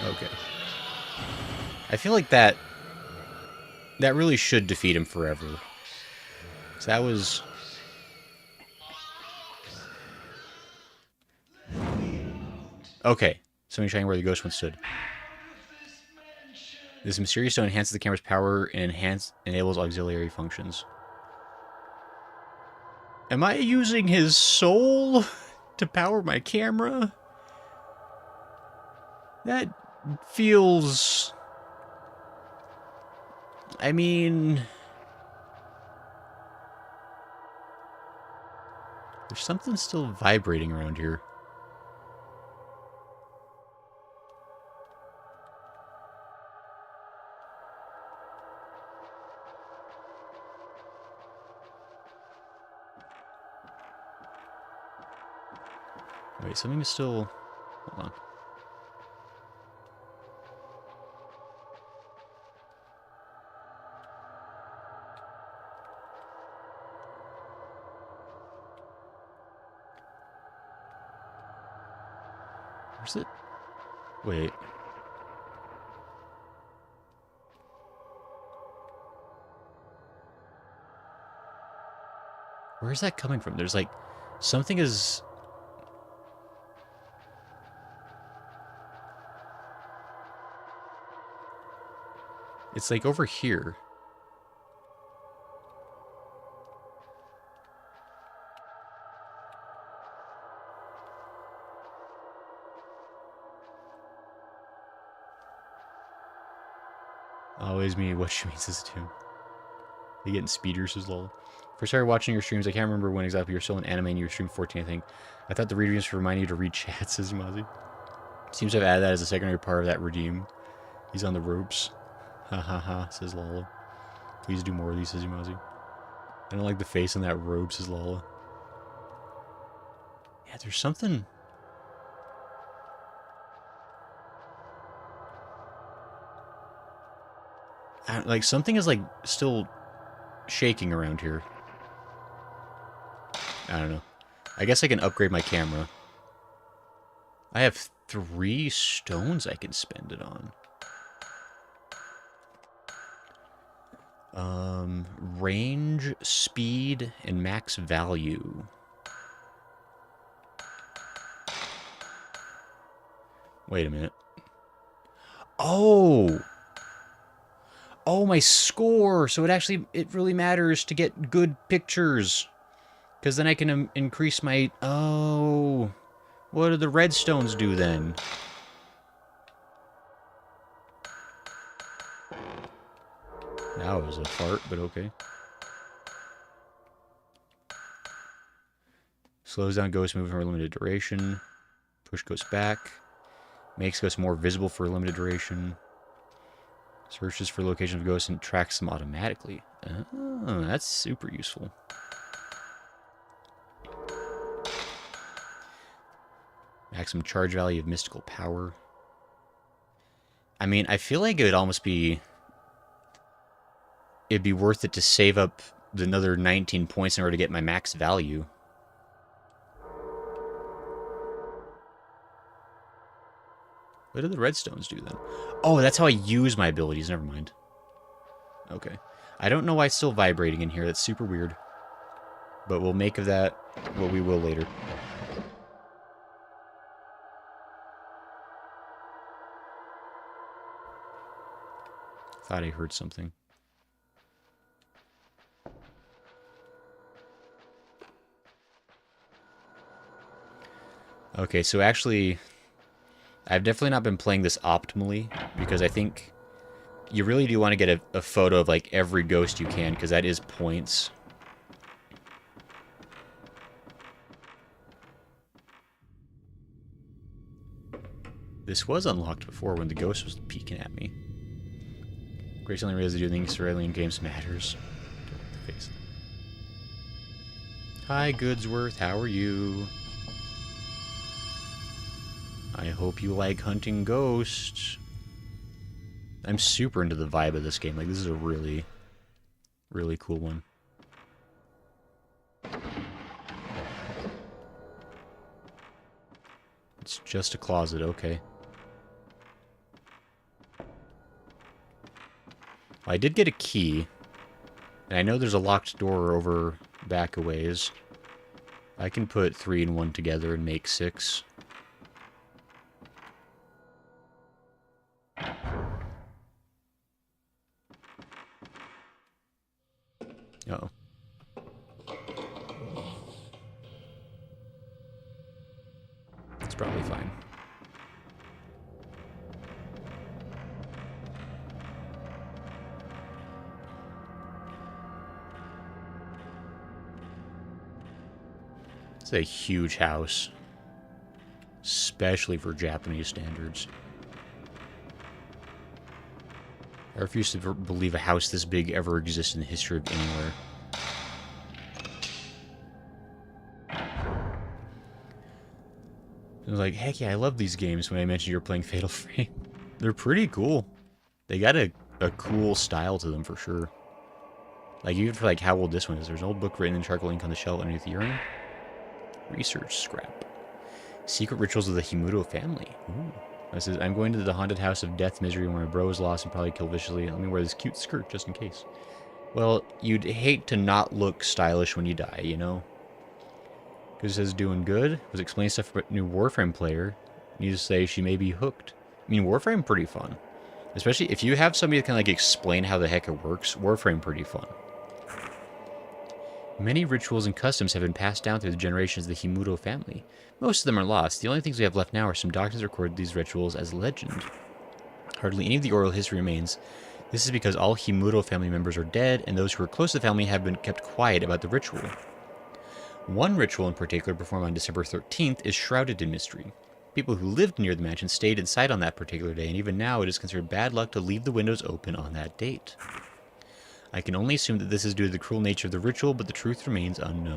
Okay. I feel like that really should defeat him forever. So that was... Okay, somebody showing where the ghost once stood. This mysterious stone enhances the camera's power and enables auxiliary functions. Am I using his soul to power my camera? That feels... I mean... There's something still vibrating around here. Wait, something is still... Hold on. Where's it? Wait. Where is that coming from? There's like... Something is... It's like over here. Always me, what she means is too. They getting speeders as lol. First started watching your streams, I can't remember when exactly. You're still in anime and you were stream 14, I think. I thought the read rooms remind you to read chat, says Mazi. Seems to have added that as a secondary part of that redeem. He's on the ropes. Ha ha ha, says Lala. Please do more of these, says Umazi. I don't like the face on that robe, says Lala. Yeah, there's something... like, something is, like, still shaking around here. I don't know. I guess I can upgrade my camera. I have 3 stones I can spend it on. Range, speed, and max value. Wait a minute. Oh! Oh, my score! So it really matters to get good pictures. Because then I can increase my... Oh! What do the redstones do then? That was a fart, but okay. Slows down ghost movement for a limited duration. Push ghosts back. Makes ghosts more visible for a limited duration. Searches for location of ghosts and tracks them automatically. Oh, that's super useful. Maximum charge value of mystical power. I mean, I feel like it would almost be... It'd be worth it to save up another 19 points in order to get my max value. What do the redstones do then? Oh, that's how I use my abilities. Never mind. Okay. I don't know why it's still vibrating in here. That's super weird. But we'll make of that what we will later. Thought I heard something. Okay, so actually, I've definitely not been playing this optimally, because I think you really do want to get a photo of, like, every ghost you can, because that is points. This was unlocked before when the ghost was peeking at me. Grace only realized to do things Australian games matters. Face. Hi, Goodsworth, how are you? I hope you like hunting ghosts. I'm super into the vibe of this game. Like, this is a really, really cool one. It's just a closet, okay. I did get a key. And I know there's a locked door over back a ways. I can put 3 and 1 together and make 6. Uh-oh. It's probably fine. It's a huge house. Especially for Japanese standards. I refuse to believe a house this big ever exists in the history of anywhere. I was like, heck yeah, I love these games when I mentioned you were playing Fatal Frame. They're pretty cool. They got a cool style to them for sure. Like, even for like how old this one is. There's an old book written in charcoal ink on the shelf underneath the urn. Research scrap. Secret rituals of the Himuro family. Ooh. This says, I'm going to the haunted house of death misery where my bro is lost and probably killed viciously. Let me wear this cute skirt just in case. Well, you'd hate to not look stylish when you die, you know? Because it says doing good. Was explaining stuff about new Warframe player. Needs to say she may be hooked. I mean, Warframe pretty fun. Especially if you have somebody that can like explain how the heck it works. Warframe pretty fun. Many rituals and customs have been passed down through the generations of the Himuro family. Most of them are lost. The only things we have left now are some documents that record these rituals as legend. Hardly any of the oral history remains. This is because all Himuro family members are dead, and those who are close to the family have been kept quiet about the ritual. One ritual in particular, performed on December 13th, is shrouded in mystery. People who lived near the mansion stayed inside on that particular day, and even now it is considered bad luck to leave the windows open on that date. I can only assume that this is due to the cruel nature of the ritual, but the truth remains unknown.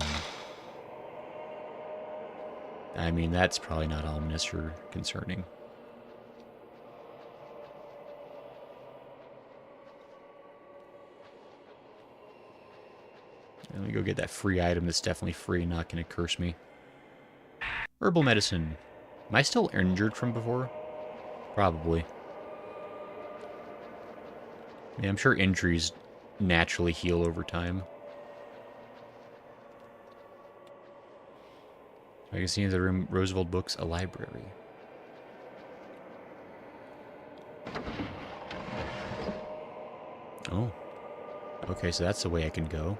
I mean, that's probably not ominous or concerning. Let me go get that free item that's definitely free and not going to curse me. Herbal medicine. Am I still injured from before? Probably. Yeah, I'm sure injuries naturally heal over time. I can see in the room, Roosevelt Books, a library. Oh. Okay, so that's the way I can go.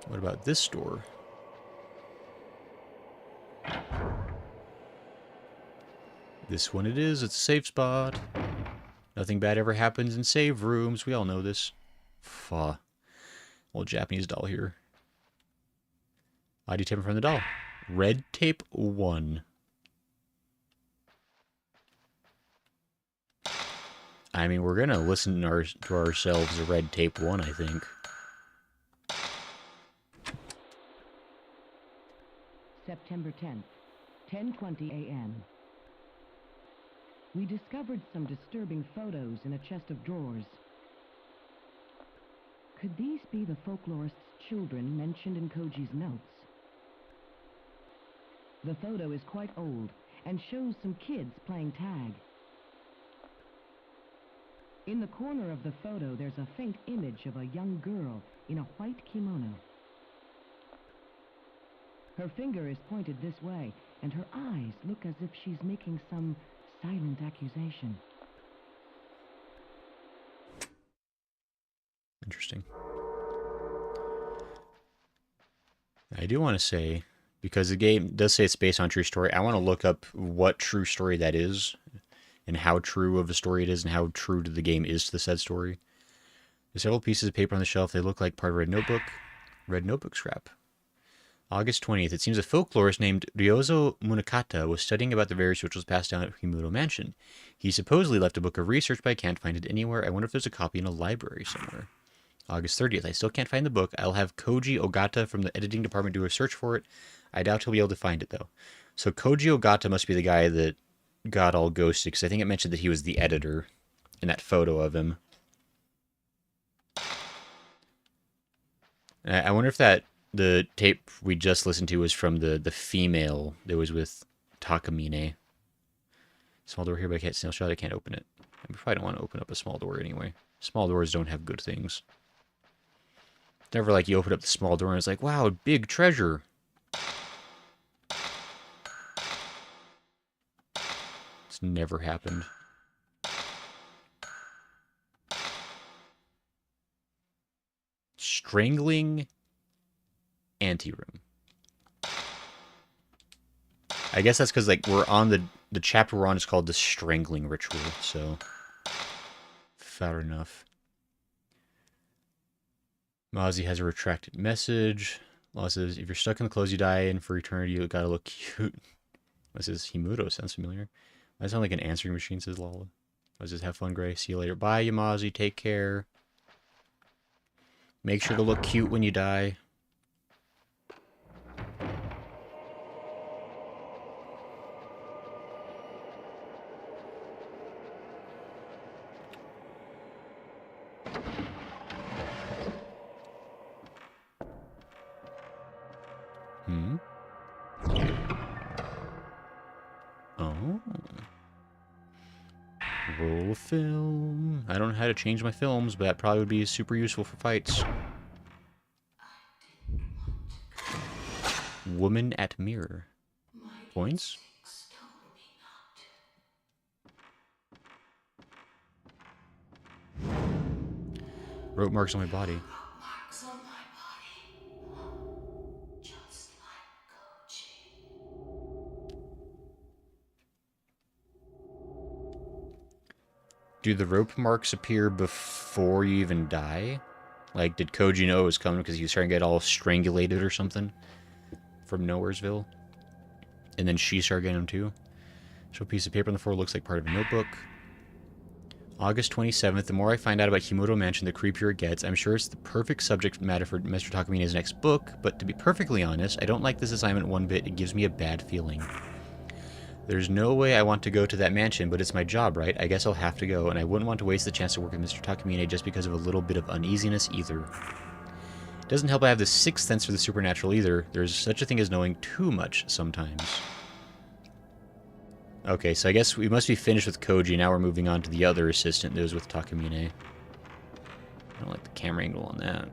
What about this door? This one it is. It's a safe spot. Nothing bad ever happens in save rooms. We all know this. Fuh. Old Japanese doll here. ID tape from the doll. Red tape 1. I mean, we're gonna listen to ourselves a red tape 1, I think. September 10th, 10:20 a.m. We discovered some disturbing photos in a chest of drawers. Could these be the folklorist's children mentioned in Koji's notes? The photo is quite old and shows some kids playing tag. In the corner of the photo, there's a faint image of a young girl in a white kimono. Her finger is pointed this way, and her eyes look as if she's making some silent accusation. Interesting. I do want to say, because the game does say it's based on a true story, I want to look up what true story that is, and how true of a story it is, and how true to the game is to the said story. There's several pieces of paper on the shelf. They look like part of a red notebook. Red notebook scrap. August 20th. It seems a folklorist named Ryozo Munakata was studying about the various rituals passed down at Himuro Mansion. He supposedly left a book of research, but I can't find it anywhere. I wonder if there's a copy in a library somewhere. August 30th. I still can't find the book. I'll have Koji Ogata from the editing department do a search for it. I doubt he'll be able to find it, though. So Koji Ogata must be the guy that got all ghosted, because I think it mentioned that he was the editor in that photo of him. I wonder if the tape we just listened to was from the female that was with Takamine. Small door here, but I can't snapshot. I can't open it. I probably don't want to open up a small door anyway. Small doors don't have good things. It's never like you open up the small door and it's like, wow, big treasure. It's never happened. Strangling anteroom. I guess that's because like we're on the chapter we're on is called the strangling ritual, so fair enough. Mozzie has a retracted message. Law says, if you're stuck in the clothes you die in for eternity, you gotta look cute. This is Himuro, sounds familiar. I sound like an answering machine, says Lala. I says, have fun, Gray. See you later. Bye, Yamazi. Take care. Make sure to look cute when you die. Hmm? Oh. Roll film. I don't know how to change my films, but that probably would be super useful for fights. Woman at mirror. Points? Rope marks on my body. Marks on my body. Just like Koji. Do the rope marks appear before you even die? Like, did Koji know it was coming because he was starting to get all strangulated or something from Nowheresville? And then she started getting him too? So a piece of paper on the floor looks like part of a notebook. August 27th, the more I find out about Himuro Mansion, the creepier it gets. I'm sure it's the perfect subject matter for Mr. Takamine's next book, but to be perfectly honest, I don't like this assignment one bit. It gives me a bad feeling. There's no way I want to go to that mansion, but it's my job, right? I guess I'll have to go, and I wouldn't want to waste the chance to work with Mr. Takamine just because of a little bit of uneasiness either. It doesn't help I have the sixth sense for the supernatural either. There's such a thing as knowing too much sometimes. Okay, so I guess we must be finished with Koji. Now we're moving on to the other assistant that was with Takamine. I don't like the camera angle on that.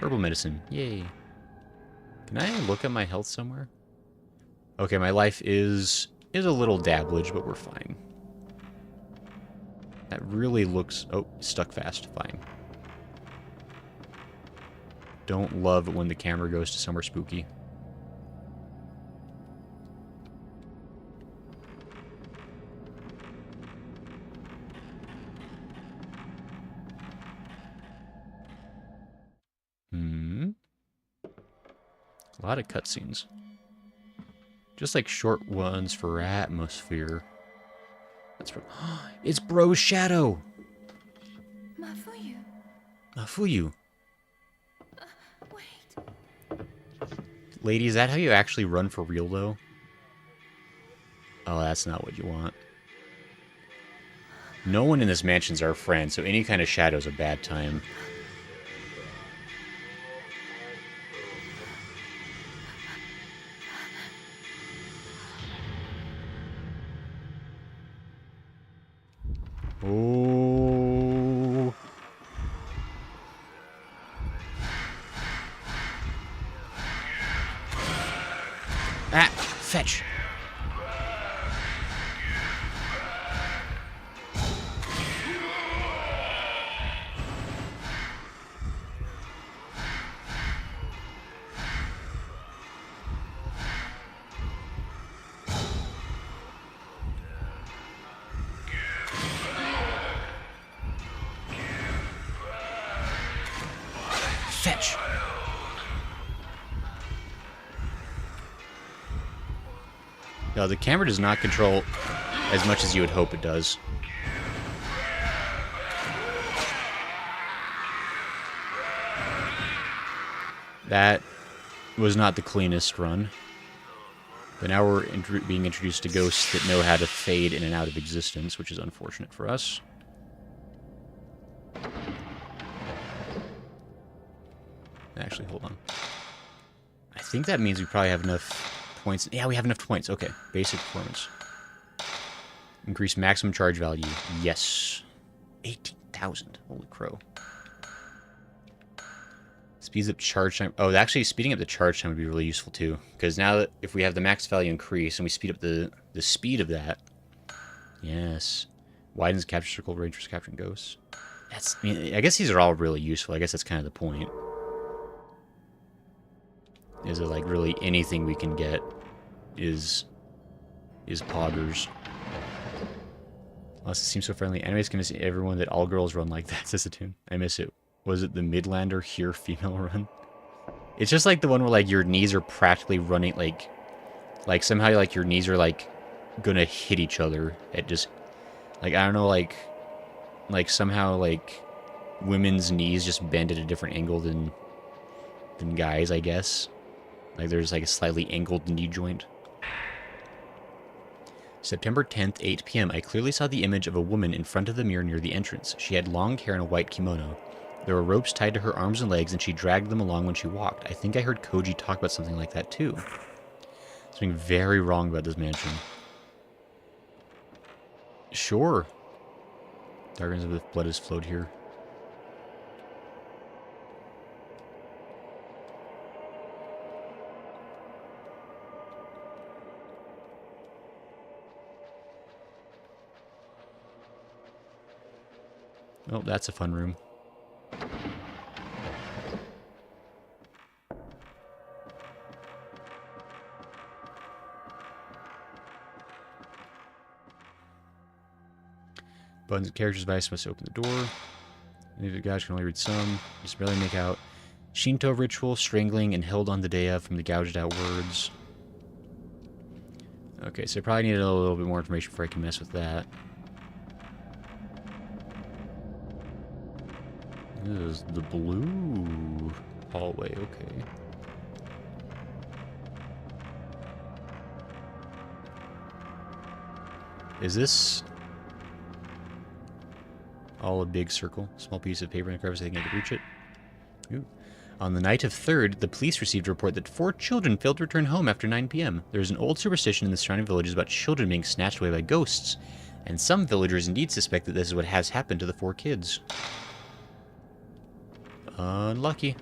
Herbal medicine. Yay. Can I look at my health somewhere? Okay, my life is a little dabblage, but we're fine. That really looks... Oh, stuck fast. Fine. Don't love it when the camera goes to somewhere spooky. A lot of cutscenes. Just like short ones for atmosphere. That's it's Bro's shadow! Mafuyu. Mafuyu. Wait. Lady, is that how you actually run for real, though? Oh, that's not what you want. No one in this mansion's our friend, so any kind of shadow's a bad time. Oh. Ah, fetch. Fetch. No, the camera does not control as much as you would hope it does. That was not the cleanest run. But now we're being introduced to ghosts that know how to fade in and out of existence, which is unfortunate for us. Actually, hold on. I think that means we probably have enough points. Yeah, we have enough points. Okay, basic performance. Increase maximum charge value. Yes. 18,000. Holy crow. Speeds up charge time. Oh, actually, speeding up the charge time would be really useful, too. Because now that if we have the max value increase and we speed up the speed of that. Yes. Widens capture circle range for capturing ghosts. That's, I mean, I guess these are all really useful. I guess that's kind of the point. Is it like really anything we can get is poggers. Unless it seems so friendly. Anime's convincing everyone that all girls run like that, says the tune. I miss it. Was it the Midlander here female run? It's just like the one where like your knees are practically running like somehow like your knees are like gonna hit each other. It just like I don't know like somehow like women's knees just bend at a different angle than guys, I guess. Like there's like a slightly angled knee joint. September 10th, 8 p.m. I clearly saw the image of a woman in front of the mirror near the entrance. She had long hair and a white kimono. There were ropes tied to her arms and legs, and she dragged them along when she walked. I think I heard Koji talk about something like that, too. Something very wrong about this mansion. Sure. Darkness of the blood has flowed here. Oh, that's a fun room. Buttons and characters device must open the door. Maybe the guys can only read some. Just barely make out. Shinto ritual, strangling, and held on the day of from the gouged out words. Okay, so I probably need a little bit more information before I can mess with that. This is the blue hallway, okay. Is this all a big circle? Small piece of paper in the crevice, I think I can reach it. Ooh. On the night of 3rd, the police received a report that 4 children failed to return home after 9 p.m. There is an old superstition in the surrounding villages about children being snatched away by ghosts, and some villagers indeed suspect that this is what has happened to the 4 kids. Unlucky.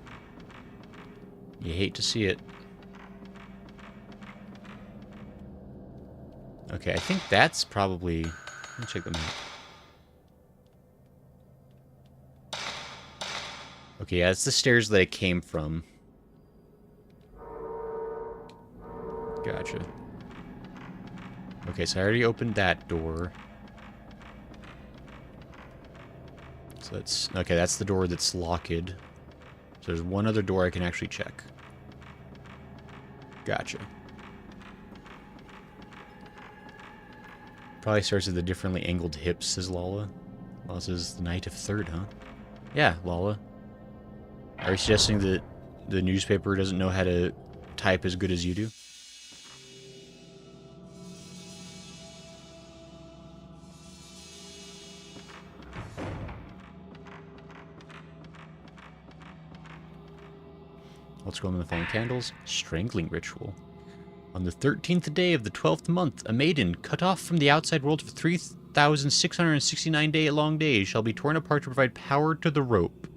You hate to see it. Okay, I think that's probably... Let me check the map. Okay, yeah, it's the stairs that I came from. Gotcha. Okay, so I already opened that door. So that's... Okay, that's the door that's locked. So there's one other door I can actually check. Gotcha. Probably starts with the differently angled hips, says Lala. Lala says the night of 3rd, huh? Yeah, Lala. Are you suggesting that the newspaper doesn't know how to type as good as you do? Let's go on the following candles. Strangling ritual. On the 13th day of the 12th month, a maiden, cut off from the outside world for 3,669 long days, shall be torn apart to provide power to the rope.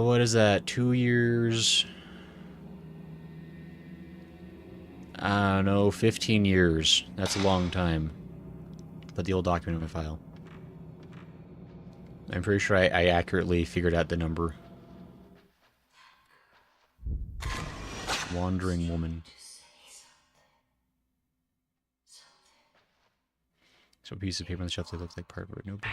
What is that? 2 years? I don't know, 15 years. That's a long time. Put the old document in my file. I'm pretty sure I accurately figured out the number. Wandering woman. So a piece of paper on the shelf that looked like part of a notebook.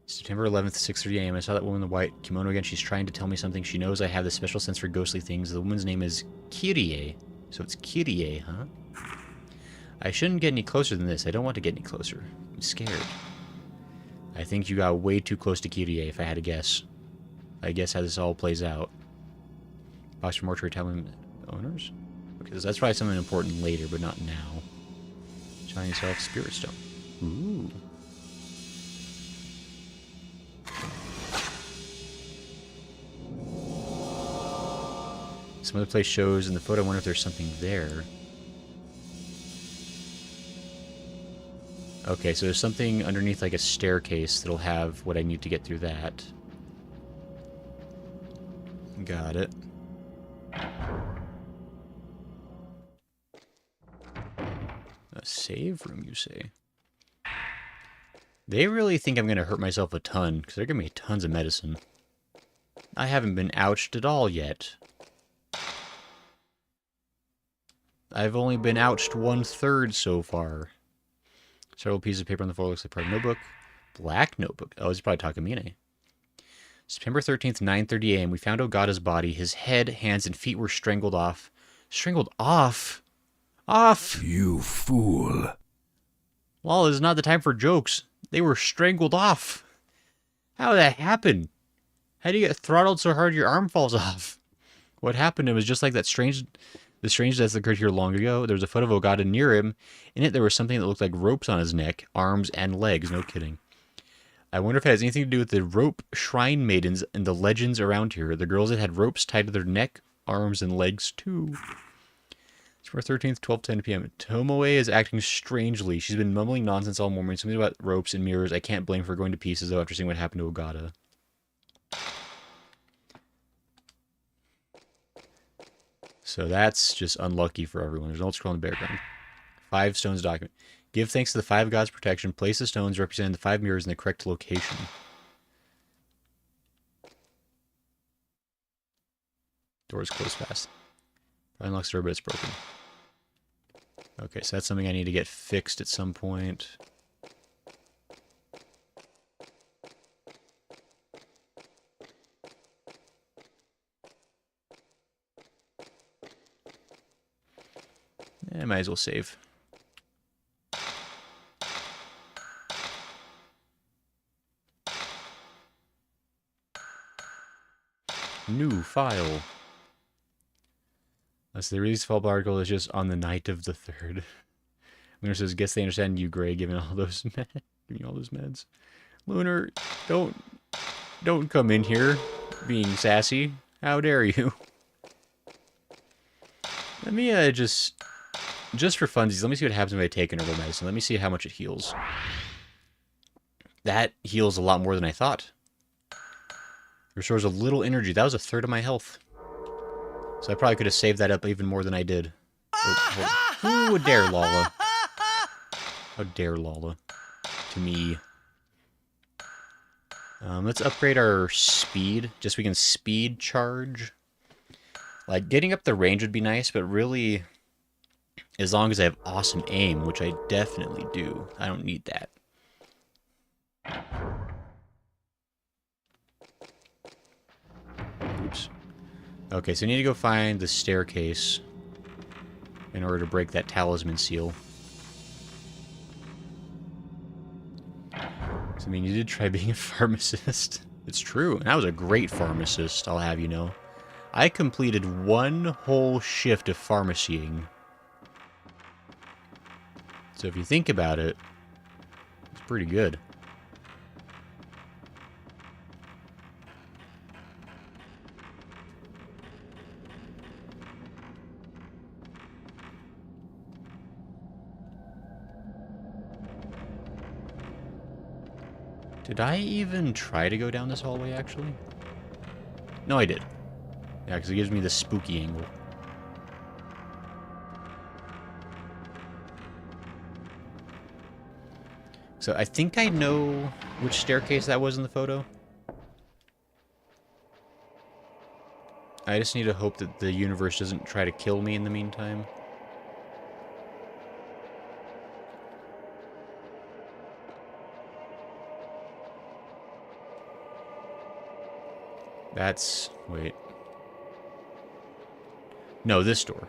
September 11th, 6:30 a.m. I saw that woman in the white kimono again. She's trying to tell me something. She knows I have this special sense for ghostly things. The woman's name is Kirie. So it's Kirie, huh? I shouldn't get any closer than this. I don't want to get any closer. I'm scared. I think you got way too close to Kirie, if I had to guess. I guess how this all plays out. Box for mortuary telling owners? Okay, so that's probably something important later, but not now. Telling yourself Spirit Stone. Ooh. Some other place shows in the photo. I wonder if there's something there. Okay, so there's something underneath like a staircase that'll have what I need to get through that. Got it. A save room, you say? They really think I'm going to hurt myself a ton, because they're giving me tons of medicine. I haven't been ouched at all yet. I've only been ouched 1/3 so far. Several pieces of paper on the floor looks like part of a notebook. Black notebook. Oh, it's probably Takamine. September 13th, 9:30 a.m. We found Ogata's body. His head, hands, and feet were strangled off. Strangled off? Off! You fool. Well, it's not the time for jokes. They were strangled off. How did that happen? How do you get throttled so hard your arm falls off? What happened to him is just like the strange death that occurred here long ago. There was a photo of Ogata near him. In it, there was something that looked like ropes on his neck, arms, and legs. No kidding. I wonder if it has anything to do with the rope shrine maidens and the legends around here. The girls that had ropes tied to their neck, arms, and legs, too. September 13th, 12:10 p.m. Tomoe is acting strangely. She's been mumbling nonsense all morning. Something about ropes and mirrors. I can't blame her for going to pieces, though, after seeing what happened to Ogata. So that's just unlucky for everyone. There's no scroll in the background. 5 stones document. Give thanks to the 5 gods' protection. Place the stones representing the 5 mirrors in the correct location. Door's closed fast. Unlocks the door, but it's broken. Okay, so that's something I need to get fixed at some point. I might as well save. New file. That's the release fall article is just on the night of the 3rd. Lunar says, "Guess they understand you, Gray, giving all those meds." Lunar, don't come in here being sassy. How dare you? Let me just for funsies, let me see what happens when I take an herbal medicine. Let me see how much it heals. That heals a lot more than I thought. Restores a little energy. That was a 1/3 of my health. So I probably could have saved that up even more than I did. Oh, who dare Lala? How dare Lala? To me. Let's upgrade our speed, just so we can speed charge. Like, getting up the range would be nice, but really, as long as I have awesome aim, which I definitely do, I don't need that. Oops. Okay, so I need to go find the staircase in order to break that talisman seal. So, I mean, you did try being a pharmacist. It's true, and I was a great pharmacist, I'll have you know. I completed 1 whole shift of pharmacying. So if you think about it, it's pretty good. Did I even try to go down this hallway, actually? No, I did. Yeah, because it gives me the spooky angle. So I think I know which staircase that was in the photo. I just need to hope that the universe doesn't try to kill me in the meantime. That's... wait. No, this door.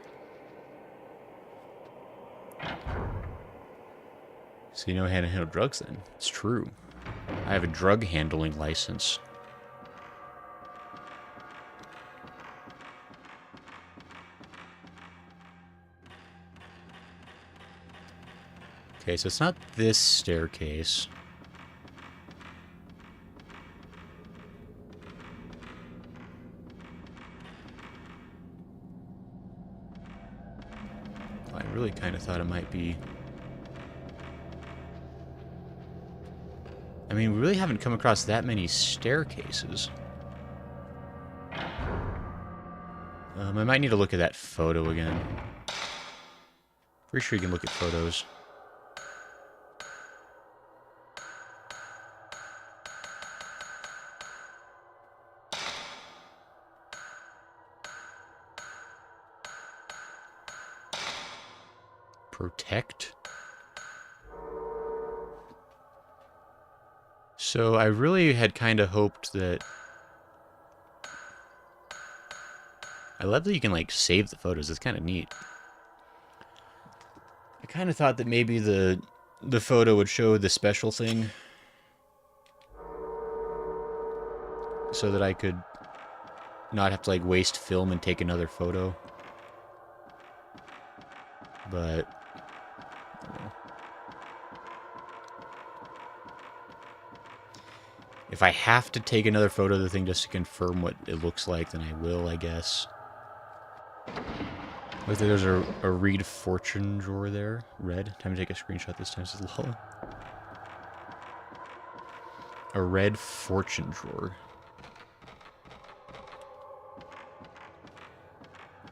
So you know how to handle drugs then? It's true. I have a drug handling license. Okay, so it's not this staircase. I really kind of thought it might be... I mean, we really haven't come across that many staircases. I might need to look at that photo again. Pretty sure you can look at photos. Protect? So I really had kind of hoped that... I love that you can, like, save the photos. It's kind of neat. I kind of thought that maybe the photo would show the special thing. So that I could not have to like waste film and take another photo. But if I have to take another photo of the thing just to confirm what it looks like, then I will, I guess. Looks like there's a read fortune drawer there. Red. Time to take a screenshot this time, says lol. A red fortune drawer.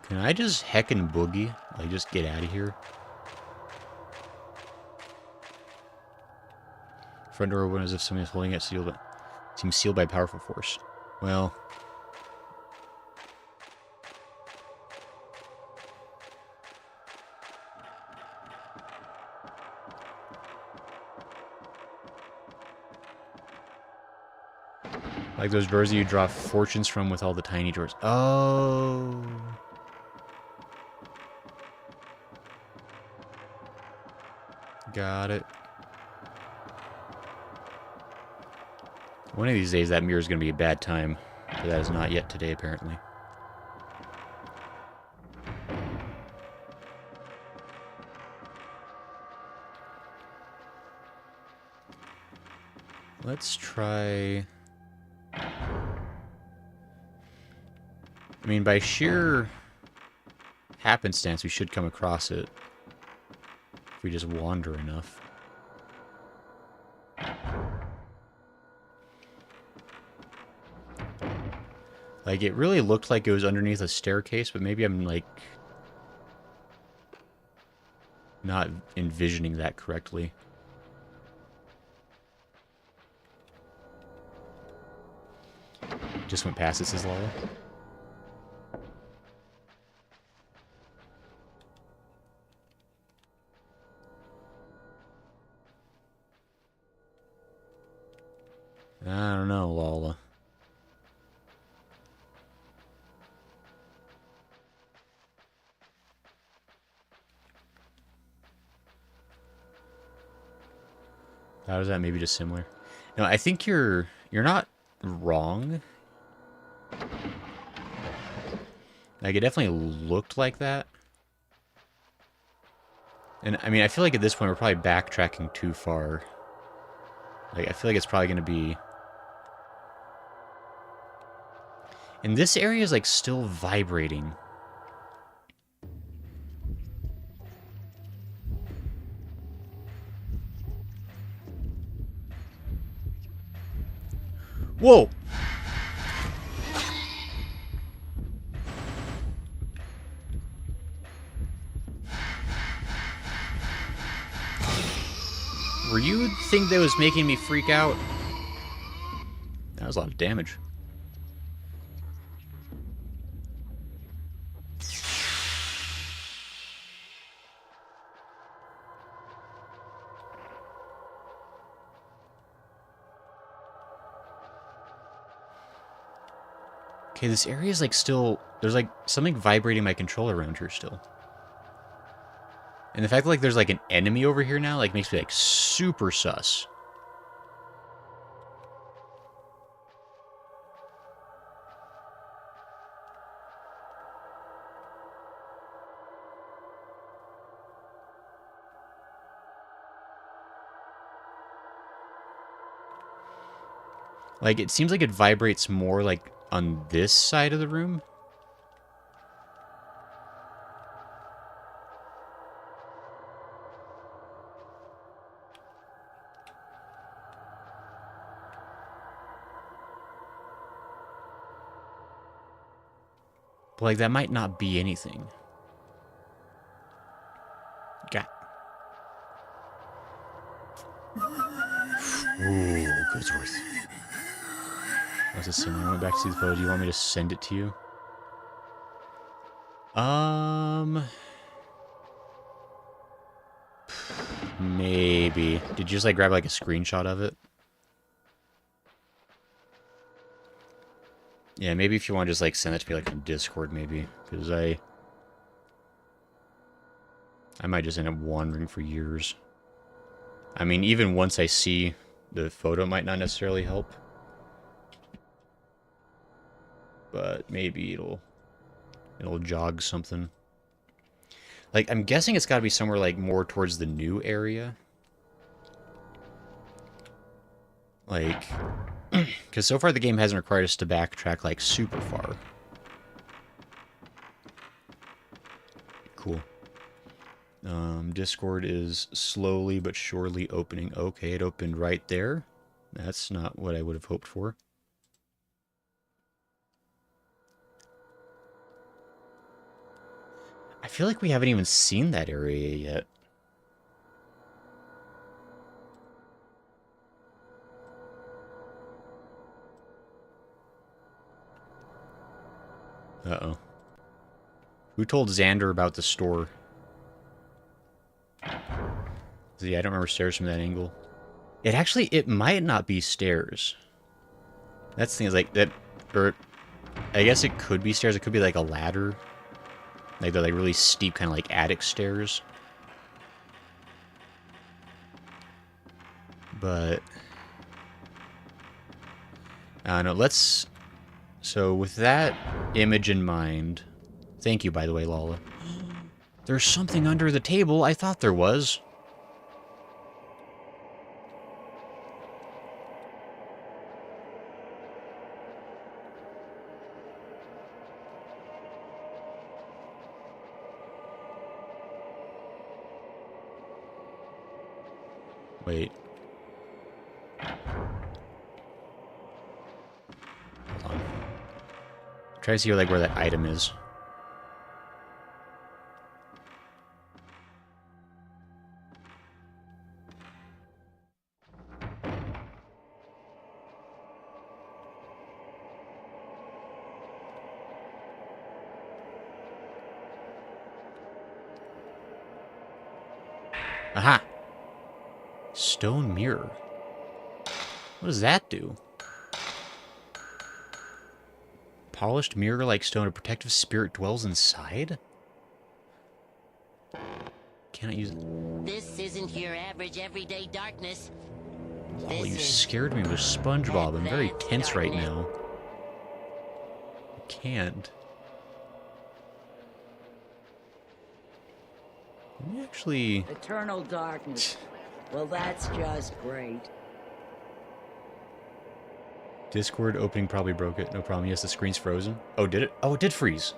Can I just heckin' boogie? Like, just get out of here? Front door open as if somebody's holding it sealed, but seems sealed by powerful force. Well. Like those drawers that you draw fortunes from with all the tiny drawers. Oh. Got it. One of these days that mirror is going to be a bad time. But that is not yet today, apparently. Let's try... I mean, by sheer happenstance, we should come across it. If we just wander enough. Like, it really looked like it was underneath a staircase, but maybe I'm, like, not envisioning that correctly. Just went past it, says Lala. I don't know, Lala. How is that maybe just similar? No, I think you're not wrong. Like, it definitely looked like that. And, I mean, I feel like at this point we're probably backtracking too far. Like, I feel like it's probably going to be... And this area is, like, still vibrating. Whoa! Were you the thing that was making me freak out? That was a lot of damage. Okay, this area is like still... There's like something vibrating my controller around here still. And the fact that like there's like an enemy over here now like makes me like super sus. Like it seems like it vibrates more like on this side of the room. But like that might not be anything. God. Ooh, good worth. That's a similar. I went back to see the photo. Do you want me to send it to you? Maybe. Did you just like grab like a screenshot of it? Yeah, maybe if you want to just like send it to me like on Discord, maybe, because I might just end up wandering for years. I mean, even once I see the photo, it might not necessarily help. but maybe it'll jog something. Like, I'm guessing it's got to be somewhere, like, more towards the new area. Like, because so far the game hasn't required us to backtrack, like, super far. Cool. Discord is slowly but surely opening. Okay, it opened right there. That's not what I would have hoped for. I feel like we haven't even seen that area yet. Uh-oh. Who told Xander about the store? See, I don't remember stairs from that angle. It might not be stairs. That's the thing, is like, that, or, I guess it could be stairs, it could be like a ladder. Like, they're like really steep, kind of like attic stairs. But, I don't know, let's, so with that image in mind, thank you, by the way, Lala. There's something under the table, I thought there was. Wait. Hold on. Try to see like where that item is. Aha! Stone mirror. What does that do? Polished mirror like stone, a protective spirit dwells inside? Cannot use it. This isn't your average everyday darkness. Oh, This you is scared me with SpongeBob. I'm very advanced tense right darkness. now. I can't. Let me actually... Eternal darkness. Well, that's just great. Discord opening probably broke it. No problem. Yes, the screen's frozen. Oh, did it? Oh, it did freeze.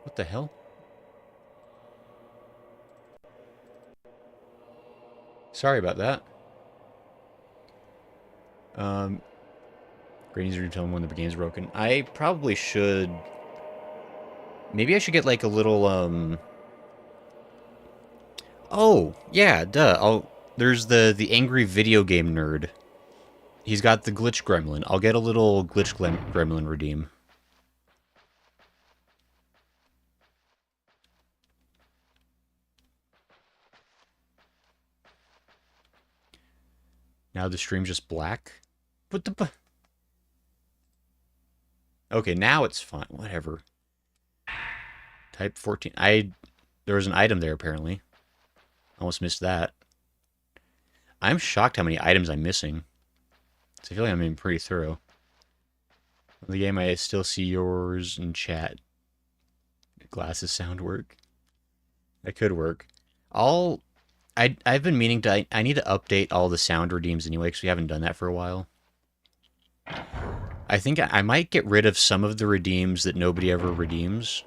What the hell? Sorry about that. Great easier to tell when the game's broken. I probably should... Maybe I should get like a little, Oh, yeah, duh. There's the angry video game nerd. He's got the glitch gremlin. I'll get a little glitch gremlin redeem. Now the stream's just black? What the... Okay, now it's fine. Whatever. Type 14. There was an item there, apparently. Almost missed that. I'm shocked how many items I'm missing. So I feel like I'm being pretty thorough. The game, I still see yours in chat. Glasses sound work. That could work. I've been meaning to... I need to update all the sound redeems anyway, because we haven't done that for a while. I think I might get rid of some of the redeems that nobody ever redeems.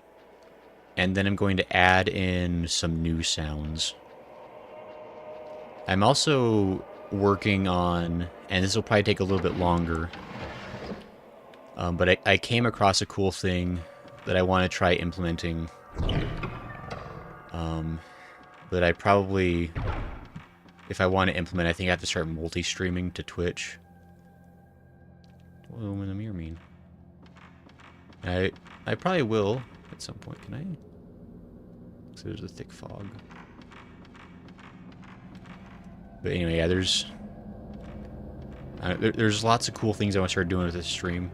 And then I'm going to add in some new sounds. I'm also working on, and this will probably take a little bit longer, but I came across a cool thing that I want to try implementing. But I probably, if I want to implement, I think I have to start multi-streaming to Twitch. What does the mirror mean? I probably will at some point. Can I? So there's a thick fog. But anyway, yeah, there's lots of cool things I want to start doing with this stream.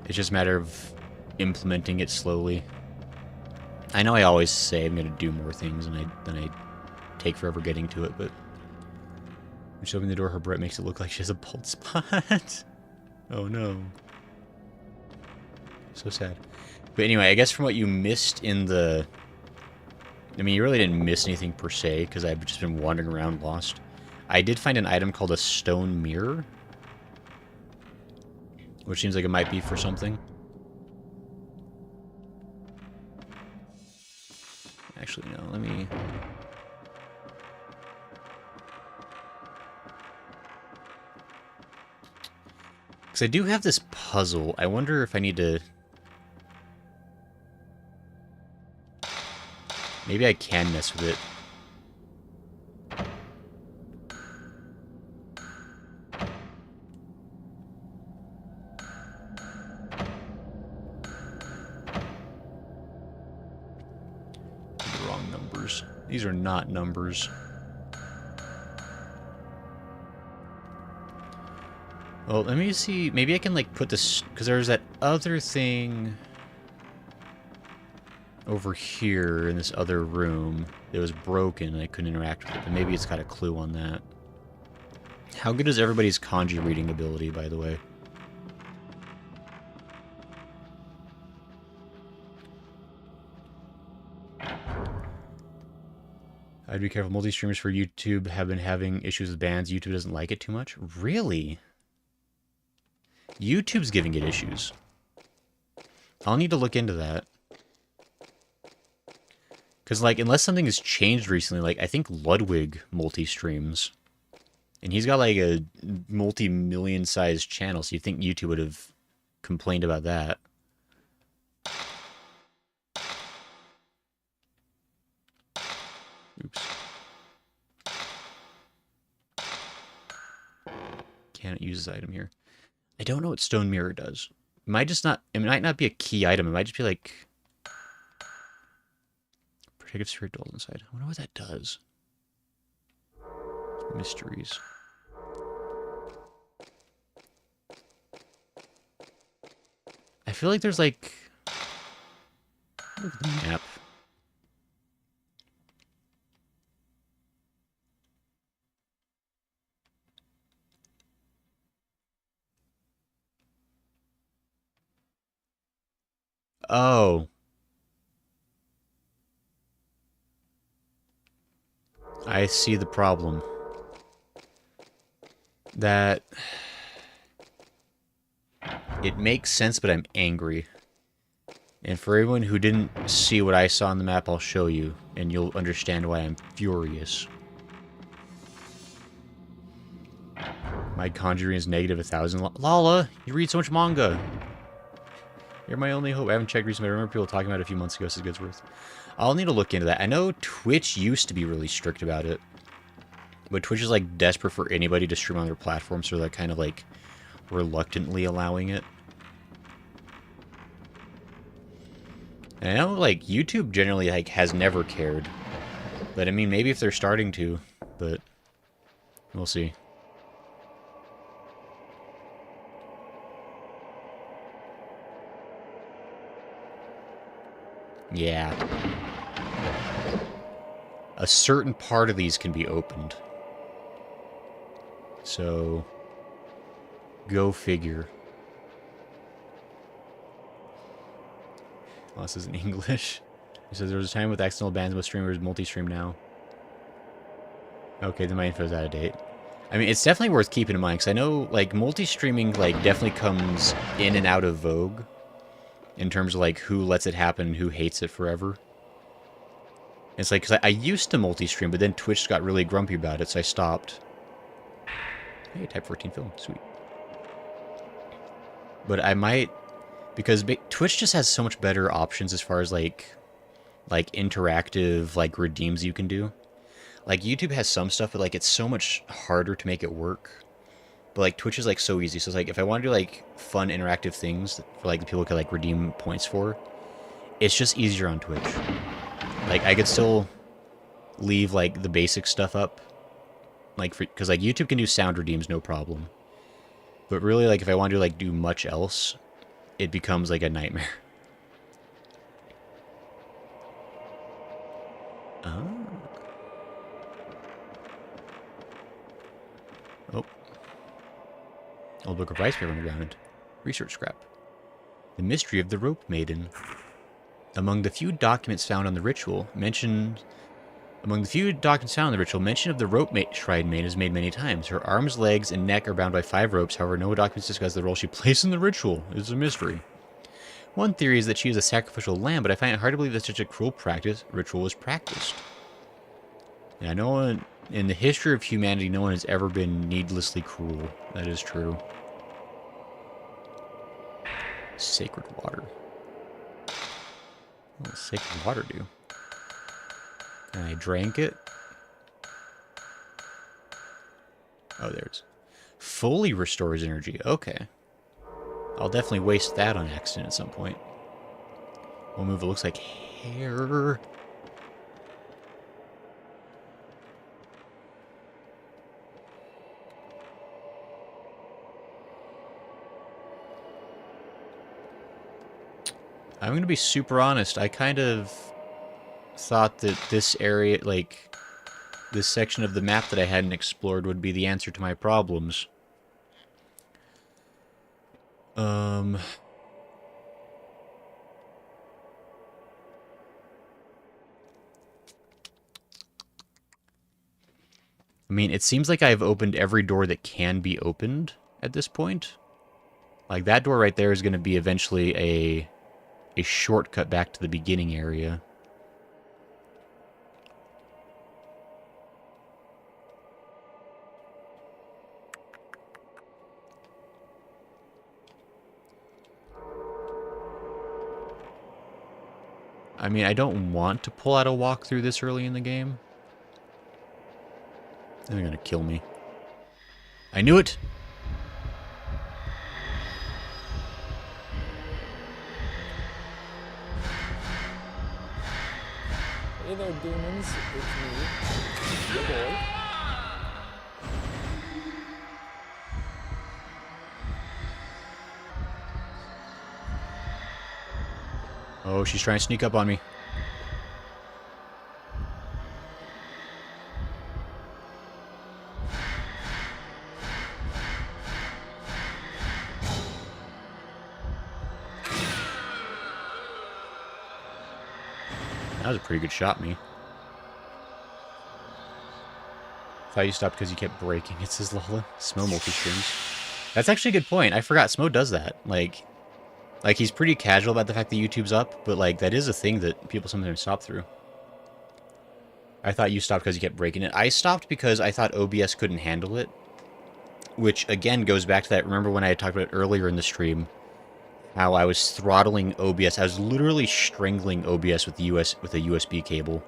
It's just a matter of implementing it slowly. I know I always say I'm going to do more things, and then I take forever getting to it, but... When she opened the door, her breath makes it look like she has a bald spot. Oh no. So sad. But anyway, I guess from what you missed in the... I mean, you really didn't miss anything per se, because I've just been wandering around lost. I did find an item called a stone mirror, which seems like it might be for something. Actually, no, let me... Because I do have this puzzle. I wonder if I need to... Maybe I can mess with it. The wrong numbers. These are not numbers. Well, let me see. Maybe I can, like, put this... Because there's that other thing... over here in this other room that was broken and I couldn't interact with it, but maybe it's got a clue on that. How good is everybody's kanji reading ability, by the way? I'd be careful. Multi-streamers for YouTube have been having issues with bans. YouTube doesn't like it too much. Really? YouTube's giving it issues. I'll need to look into that. Because, like, unless something has changed recently, like, I think Ludwig multi-streams. And he's got, like, a multi-million sized channel, so you'd think YouTube would have complained about that. Oops. Can't use this item here. I don't know what Stone Mirror does. It might just not... It might not be a key item. It might just be, like... Protective spirit dwells inside. I wonder what that does. Mysteries. I feel like there's like... Look at the map. Oh. I see the problem. That... It makes sense, but I'm angry. And for everyone who didn't see what I saw on the map, I'll show you, and you'll understand why I'm furious. My conjuring is negative 1,000. Lala, you read so much manga. You're my only hope. I haven't checked recently. I remember people talking about it a few months ago, says it's worth. I'll need to look into that. I know Twitch used to be really strict about it. But Twitch is, like, desperate for anybody to stream on their platform, so they're, like, kind of, like, reluctantly allowing it. And I know, like, YouTube generally, like, has never cared. But, I mean, maybe if they're starting to, but we'll see. Yeah. A certain part of these can be opened. So, go figure. Oh, this is in English. He says there was a time with accidental bans, but streamers multi-stream now. Okay, then my info's out of date. I mean, it's definitely worth keeping in mind, because I know, like, multi-streaming, like, definitely comes in and out of vogue. In terms of, like, who lets it happen and who hates it forever. It's like, because I used to multi-stream, but then Twitch got really grumpy about it, so I stopped. Hey, Type 14 film. Sweet. But I might... Because Twitch just has so much better options as far as, like interactive, like, redeems you can do. Like, YouTube has some stuff, but, like, it's so much harder to make it work. But, like, Twitch is, like, so easy. So, it's like, if I want to do, like, fun, interactive things for, like, people can, like, redeem points for, it's just easier on Twitch. Like, I could still leave, like, the basic stuff up. Like, because, like, YouTube can do sound redeems, no problem. But really, like, if I want to, like, do much else, it becomes, like, a nightmare. Oh. Oh. Old book of rice paper underground. Research scrap. The mystery of the rope maiden. Among the few documents found on the ritual, mention of the rope shrine maiden is made many times. Her arms, legs, and neck are bound by 5 ropes. However, no documents discuss the role she plays in the ritual. It is a mystery. One theory is that she is a sacrificial lamb, but I find it hard to believe that such a cruel ritual was practiced. Yeah, no one in the history of humanity, no one has ever been needlessly cruel. That is true. Sacred water. What does sacred water do? And I drank it. Oh, there's. Fully restores energy. Okay. I'll definitely waste that on accident at some point. One move, it looks like hair. I'm going to be super honest. I kind of thought that this area, like, this section of the map that I hadn't explored would be the answer to my problems. I mean, it seems like I've opened every door that can be opened at this point. Like, that door right there is going to be eventually a shortcut back to the beginning area. I mean, I don't want to pull out a walkthrough this early in the game. They're gonna kill me. I knew it! Hey there, demons. It's me, your boy. Oh, she's trying to sneak up on me. That was a pretty good shot, me. Thought you stopped because you kept breaking. It says Lola. Smo multi-streams. That's actually a good point. I forgot Smo does that. Like, he's pretty casual about the fact that YouTube's up, but, like, that is a thing that people sometimes stop through. I thought you stopped because you kept breaking it. I stopped because I thought OBS couldn't handle it. Which, again, goes back to that, remember when I had talked about it earlier in the stream, how I was throttling OBS. I was literally strangling OBS with a USB cable.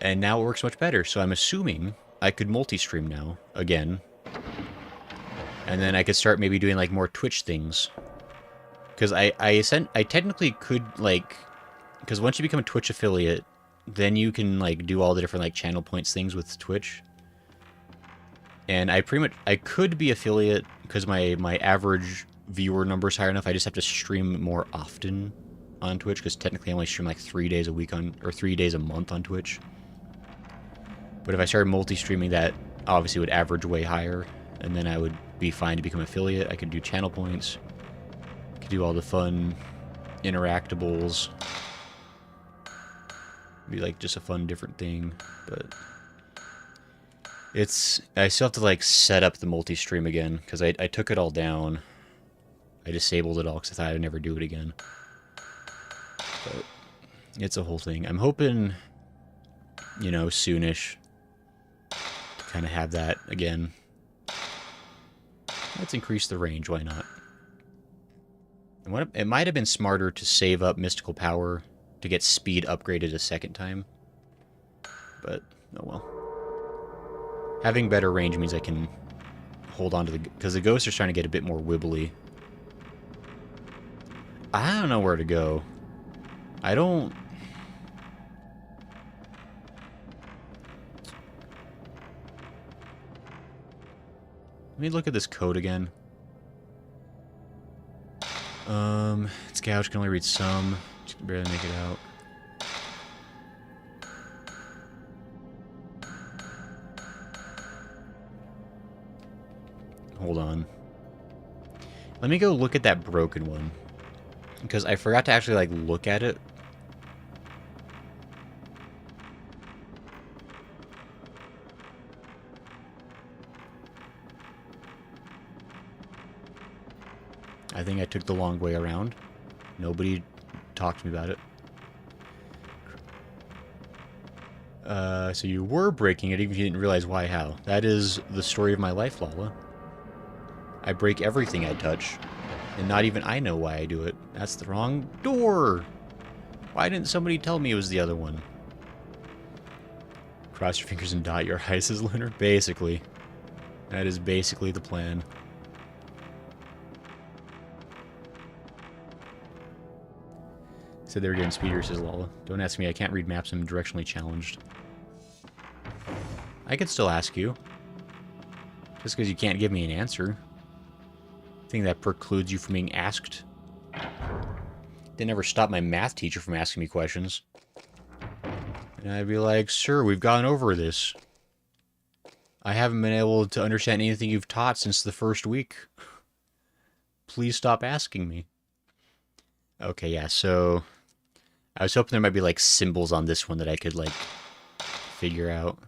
And now it works much better, so I'm assuming I could multi-stream now, again. And then I could start maybe doing, like, more Twitch things. Because I technically could, like... Because once you become a Twitch affiliate, then you can, like, do all the different, like, channel points things with Twitch. And I could be affiliate, because my average viewer number is high enough. I just have to stream more often on Twitch, because technically I only stream, like, 3 days a week or 3 days a month on Twitch. But if I started multi-streaming, that obviously would average way higher, and then I would be fine to become affiliate. I could do channel points. I could do all the fun interactables. Be like just a fun different thing, but I still have to like set up the multi-stream again, because I took it all down. I disabled it all because I thought I'd never do it again. But it's a whole thing. I'm hoping, you know, soonish to kind of have that again. Let's increase the range, why not? And it might have been smarter to save up mystical power to get speed upgraded a second time. But, oh well. Having better range means I can hold on to the... Because the ghosts are starting to get a bit more wibbly. I don't know where to go. I don't... Let me look at this code again. It's Gouge, can only read some. Just can barely make it out. Hold on. Let me go look at that broken one. Because I forgot to actually, like, look at it. I think I took the long way around. Nobody talked to me about it. So you were breaking it even if you didn't realize why, how. That is the story of my life, Lala. I break everything I touch. And not even I know why I do it. That's the wrong door! Why didn't somebody tell me it was the other one? Cross your fingers and dot your eyes, says Lunar. Basically. That is basically the plan. Said they were getting speedier, says Lala. Don't ask me, I can't read maps, I'm directionally challenged. I could still ask you. Just because you can't give me an answer. I think that precludes you from being asked. They never stopped my math teacher from asking me questions. And I'd be like, sir, we've gone over this. I haven't been able to understand anything you've taught since the first week. Please stop asking me. Okay, yeah, so... I was hoping there might be, like, symbols on this one that I could, like, figure out.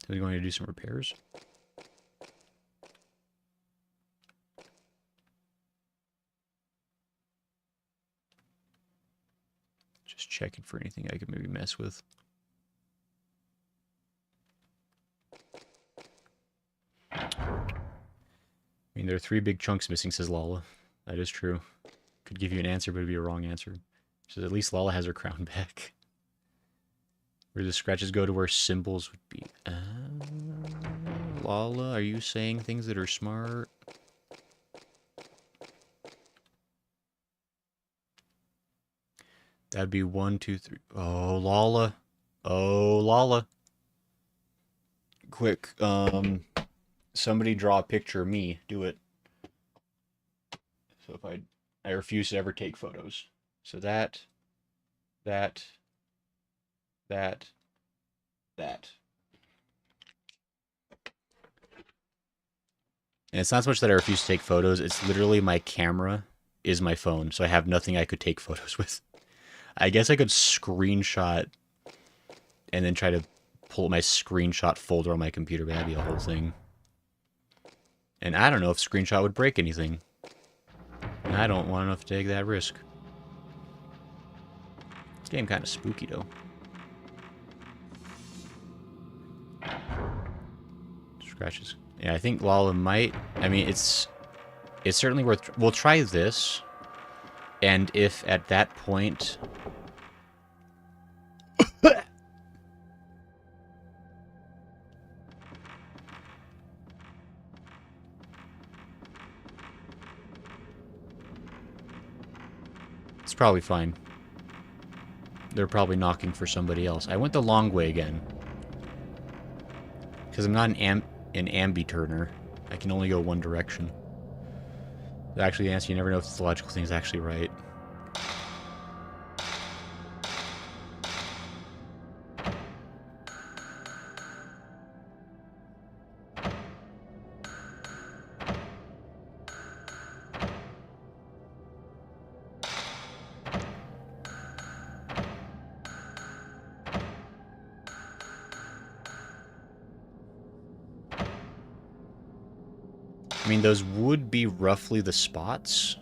So we're going to do some repairs. Just checking for anything I could maybe mess with. I mean, there are 3 big chunks missing, says Lala. That is true. Could give you an answer, but it'd be a wrong answer. So at least Lala has her crown back. Where the scratches go to where symbols would be. Lala, are you saying things that are smart? That'd be 1, 2, 3. Oh, Lala. Oh, Lala. Quick, somebody draw a picture of me. Do it. So if I refuse to ever take photos. So that. And it's not so much that I refuse to take photos, it's literally my camera is my phone, so I have nothing I could take photos with. I guess I could screenshot and then try to pull my screenshot folder on my computer, but that'd be a whole thing. And I don't know if screenshot would break anything. And I don't want enough to take that risk. This game kind of spooky, though. Scratches. Yeah, I think Lala might... I mean, it's certainly worth... We'll try this. And if at that point... It's probably fine. They're probably knocking for somebody else. I went the long way again. Because I'm not an ambi-turner. I can only go one direction. Actually, the answer, you never know if the logical thing is actually right. I mean, those would be roughly the spots.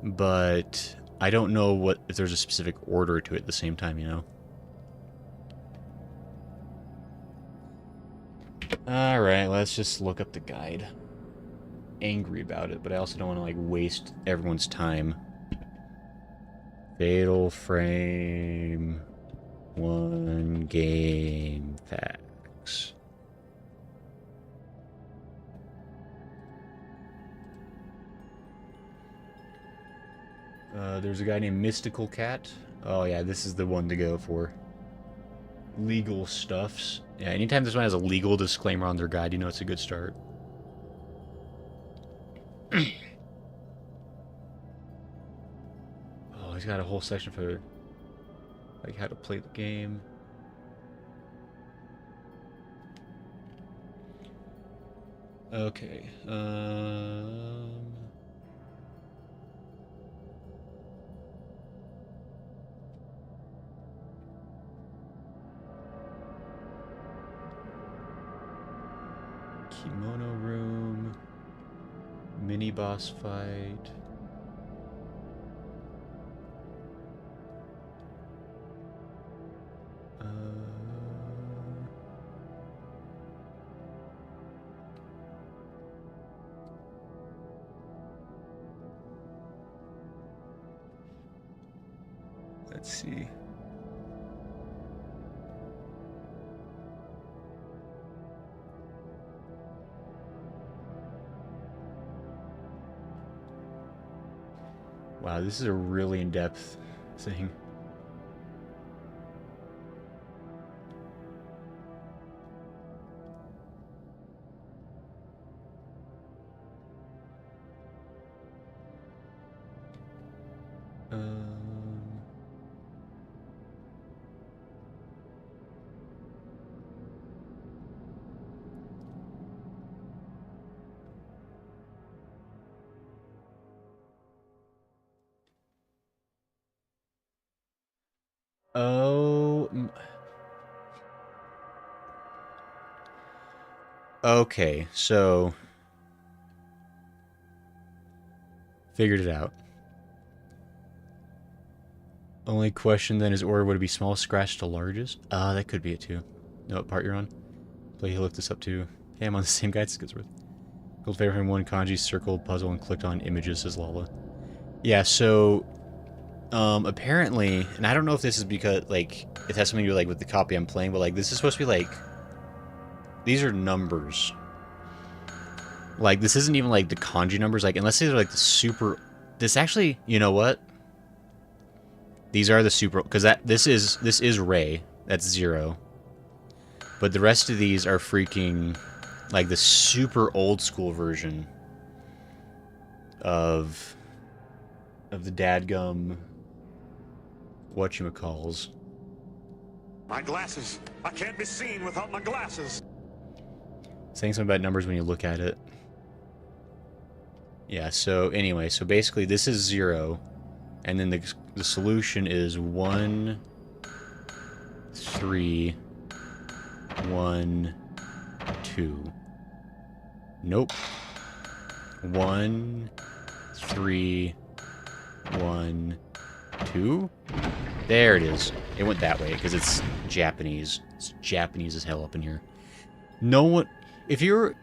But I don't know if there's a specific order to it at the same time, you know? Alright, let's just look up the guide. Angry about it, but I also don't want to, like, waste everyone's time. Fatal Frame... 1 game facts. There's a guy named Mystical Cat. Oh yeah, this is the one to go for. Legal stuffs. Yeah, anytime this one has a legal disclaimer on their guide, you know it's a good start. Oh, he's got a whole section for Like how to play the game. Okay. Kimono room. Mini boss fight. Let's see. Wow, this is a really in-depth thing. Okay, so figured it out. Only question then is order would it be small scratch to largest? That could be it too. Know what part you're on? Play looked this up too. Hey, I'm on the same guide as Goodsworth. Gold favorite from one kanji circled puzzle and clicked on images, says Lala. Yeah, so apparently, and I don't know if this is because like it has something to do like with the copy I'm playing, but like this is supposed to be like these are numbers. Like this isn't even like the kanji numbers, like unless these are like the super this actually, you know what? These are the super because this is Ray. That's 0. But the rest of these are freaking like the super old school version of the dadgum whatchamacalls. My glasses. I can't be seen without my glasses. Saying something about numbers when you look at it. Yeah, so anyway, so basically this is 0. And then the solution is 1, 3, 1, 2. Nope. 1, 3, 1, 2. There it is. It went that way because it's Japanese. It's Japanese as hell up in here. No one. If you're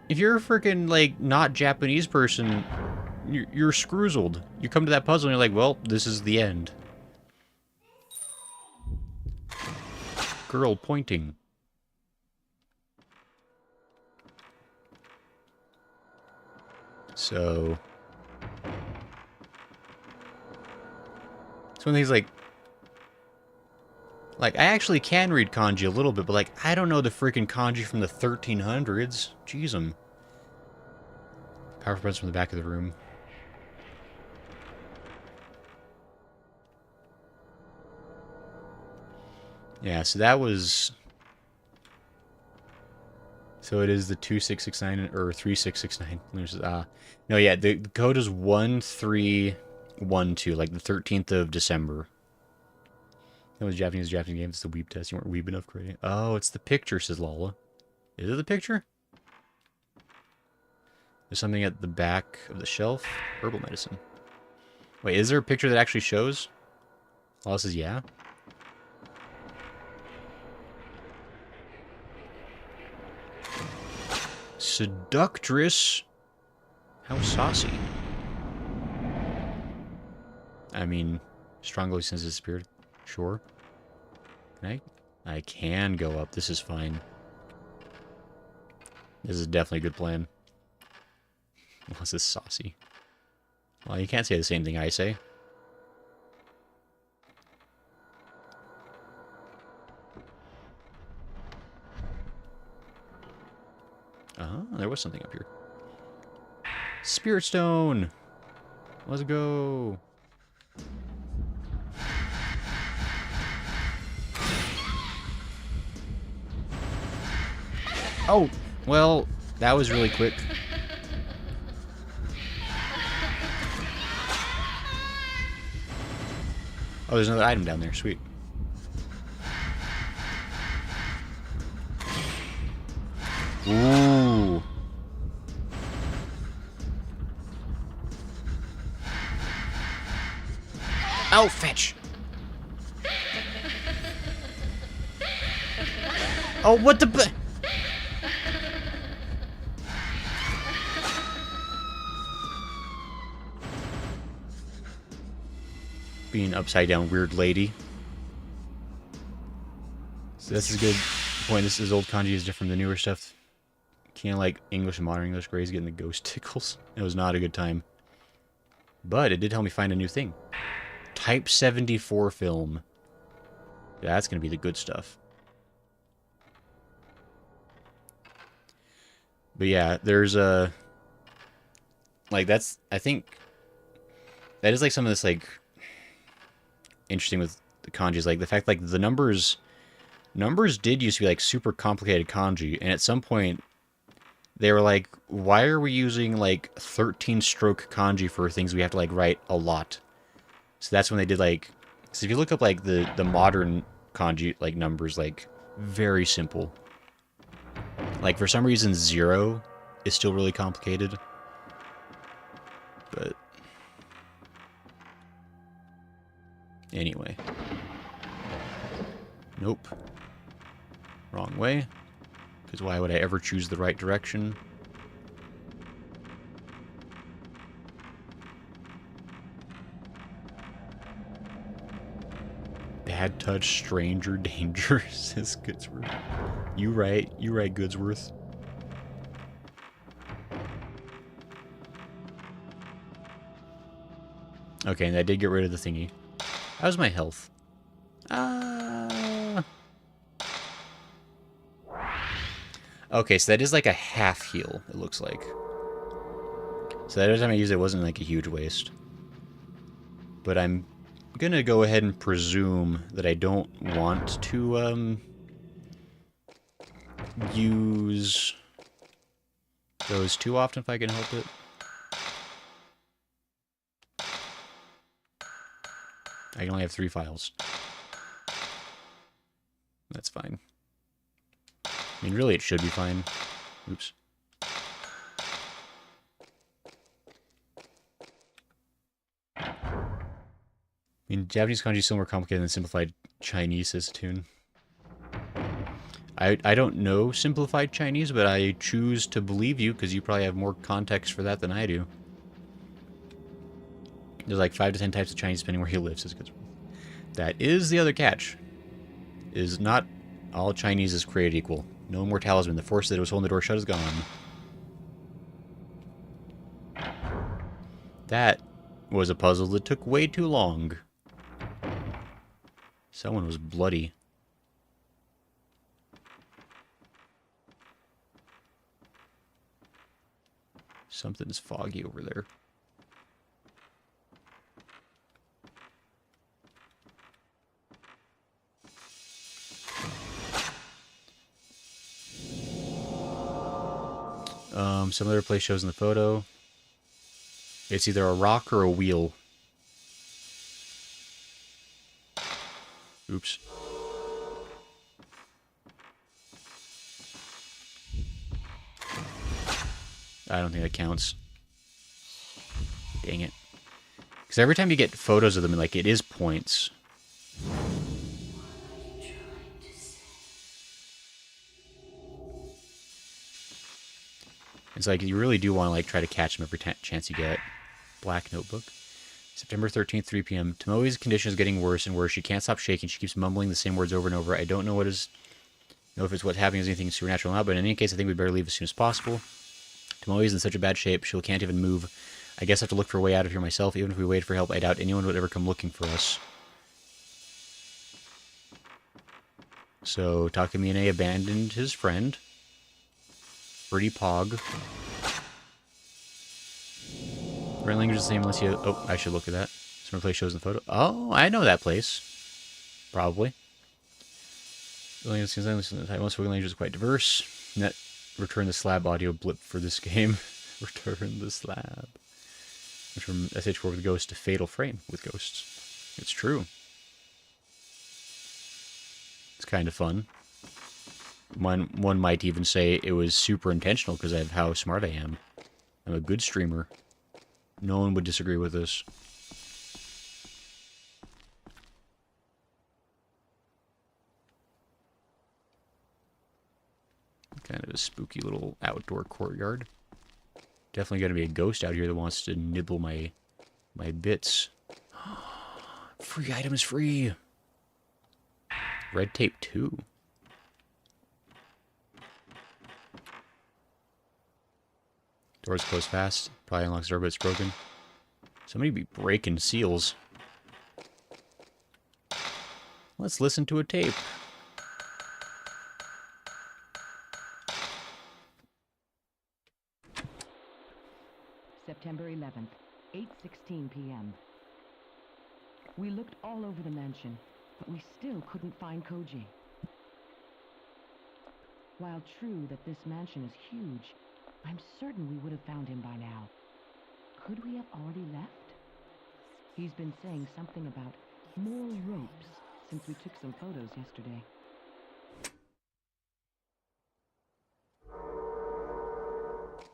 a freaking like not Japanese person, you're scroozled. You come to that puzzle and you're like, well, this is the end. Girl pointing. So it's one of these like I actually can read kanji a little bit, but like I don't know the freaking kanji from the 1300s. Jeez, powerful presence from the back of the room. Yeah, so that was. So it is the 2669 or 3669. There's no, yeah, the code is 1312, like the 13th of December. That was Japanese game. It's the weeb test. You weren't weeb enough, Cray. Oh, it's the picture, says Lala. Is it the picture? There's something at the back of the shelf. Herbal medicine. Wait, is there a picture that actually shows? Lala says yeah. Seductress. How saucy. I mean, strongly since it disappeared. Sure. Can I can go up. This is fine. This is definitely a good plan. What's this saucy? Well, you can't say the same thing I say. There was something up here. Spirit Stone! Let's go! Oh, well, that was really quick. Oh, there's another item down there. Sweet. Ooh. Oh, fetch. Oh, what the... Being upside down weird lady. So that's a good point. This is old kanji is different than newer stuff. Can't like English and modern English. Gray's getting the ghost tickles. It was not a good time. But it did help me find a new thing. Type 74 film. That's going to be the good stuff. But yeah, there's a... Like, that's... I think... That is like some of this, like... Interesting with the kanjis. Like, the fact, like, the numbers... Numbers did used to be, like, super complicated kanji. And at some point, they were like, why are we using, like, 13-stroke kanji for things we have to, like, write a lot? So that's when they did, like... So if you look up, like, the modern kanji, like, numbers, like, very simple. Like, for some reason, 0 is still really complicated. But... Anyway. Nope. Wrong way. Because why would I ever choose the right direction? Bad touch, stranger danger, says Goodsworth. You right, Goodsworth. Okay, and I did get rid of the thingy. How's my health? Okay, so that is like a half heal, it looks like. So that every time I use it, it wasn't like a huge waste. But I'm gonna go ahead and presume that I don't want to use those too often if I can help it. I can only have 3 files. That's fine. I mean, really, it should be fine. Oops. I mean, Japanese kanji is still more complicated than simplified Chinese, says Tune. I don't know simplified Chinese, but I choose to believe you because you probably have more context for that than I do. There's like 5 to 10 types of Chinese depending where he lives. That is the other catch. Is not all Chinese is created equal. No more talisman. The force that was holding the door shut is gone. That was a puzzle that took way too long. Someone was bloody. Something's foggy over there. Some other place shows in the photo. It's either a rock or a wheel. Oops. I don't think that counts. Dang it. Because every time you get photos of them, like, it is points. It's like, you really do want to, like, try to catch them every chance you get. Black notebook. September 13th, 3 p.m. Tomoe's condition is getting worse and worse. She can't stop shaking. She keeps mumbling the same words over and over. I don't know if it's what's happening is anything supernatural or not, but in any case, I think we'd better leave as soon as possible. Tomoe's in such a bad shape, she can't even move. I guess I have to look for a way out of here myself. Even if we waited for help, I doubt anyone would ever come looking for us. So, Takamine abandoned his friend. Pretty pog. Rent language is the same unless you... Oh, I should look at that. Some place shows in the photo. Oh, I know that place. Probably. Most spoken language is quite diverse. Return the slab audio blip for this game. Return the slab. From SH4 with Ghost to Fatal Frame with Ghosts. It's true. It's kind of fun. One might even say it was super intentional because of how smart I am. I'm a good streamer. No one would disagree with this. Kind of a spooky little outdoor courtyard. Definitely going to be a ghost out here that wants to nibble my bits. Free items free. Red tape 2. Doors close fast. Probably unlocks the door, but it's broken. Somebody be breaking seals. Let's listen to a tape. September 11th, 8:16 p.m. We looked all over the mansion, but we still couldn't find Koji. While true that this mansion is huge, I'm certain we would have found him by now. Could we have already left? He's been saying something about more ropes since we took some photos yesterday.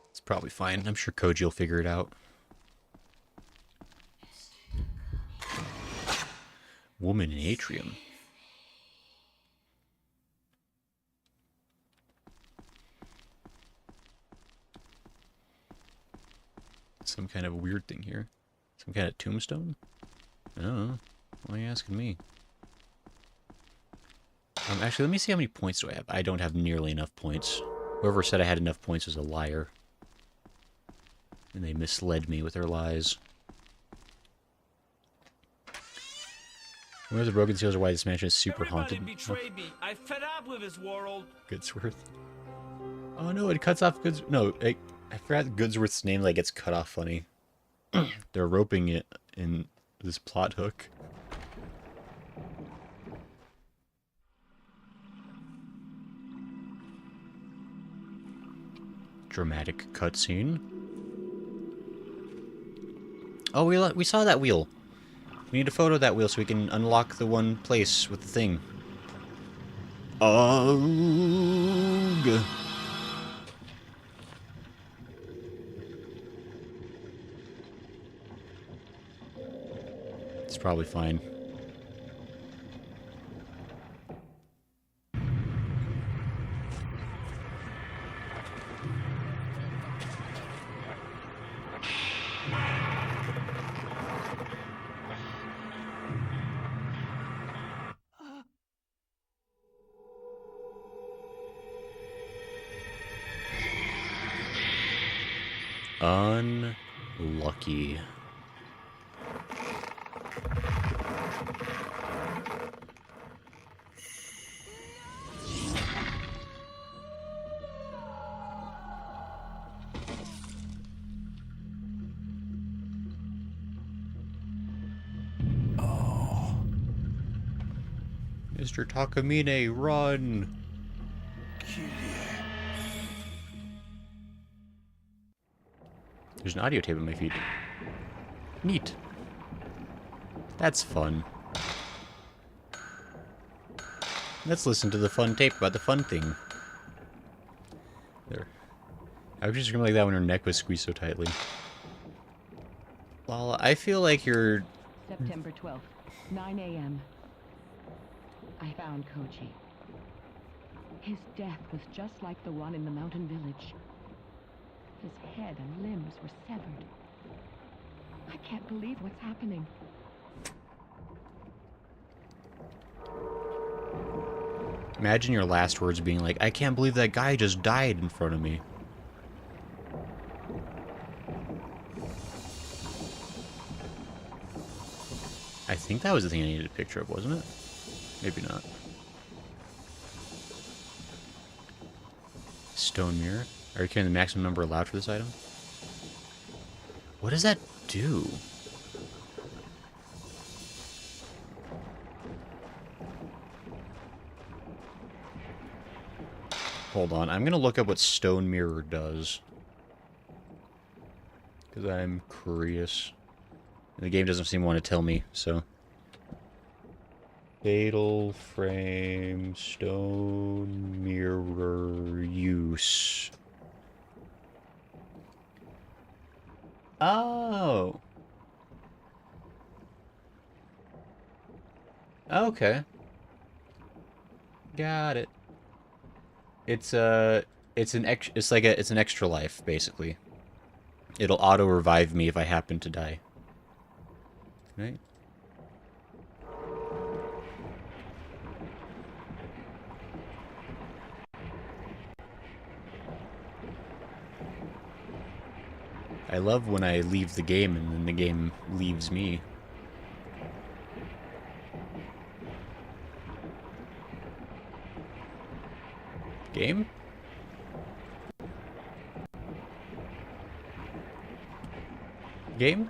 It's probably fine. I'm sure Koji will figure it out. Woman in atrium. Some kind of weird thing here. Some kind of tombstone? I don't know. Why are you asking me? Actually, let me see how many points do I have. I don't have nearly enough points. Whoever said I had enough points was a liar. And they misled me with their lies. Where's the broken seals are why this mansion is super haunted? Betrayed me. I fed up with this world. Goodsworth. Oh no, it cuts off Goods. No, I forgot Goodsworth's name. Like gets cut off funny. They're roping it in this plot hook. Dramatic cutscene. Oh, we saw that wheel. We need a photo of that wheel so we can unlock the one place with the thing. Ugh. It's probably fine. Unlucky. Oh. Mr. Takamine, run! There's an audio tape on my feet. Neat. That's fun. Let's listen to the fun tape about the fun thing. There. I was just screaming like that when her neck was squeezed so tightly. Well, I feel like you're... September 12th, 9 a.m. I found Koji. His death was just like the one in the mountain village. His head and limbs were severed. I can't believe what's happening. Imagine your last words being like, I can't believe that guy just died in front of me. I think that was the thing I needed a picture of, wasn't it? Maybe not. Stone mirror. Are you carrying the maximum number allowed for this item? What does that do? Hold on, I'm gonna look up what Stone Mirror does. Because I'm curious. The game doesn't seem to want to tell me, so... Fatal Frame Stone Mirror use. Oh! Okay. Got it. It's an extra life, basically. It'll auto revive me if I happen to die. Right? I love when I leave the game and then the game leaves me. Game? Game?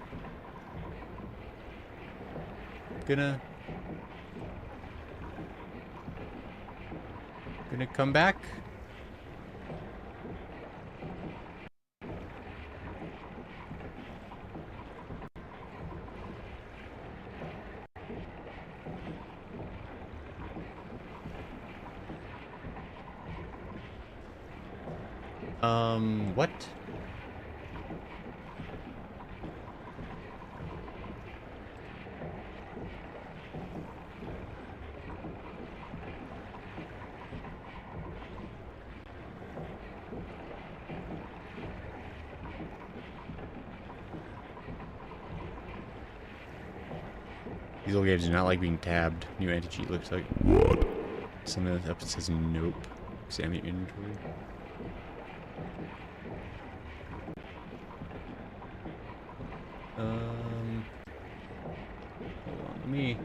Gonna come back? What? These old games do not like being tabbed. New anti-cheat looks like. Some of the up it says nope. Examine your inventory. Hold on, let me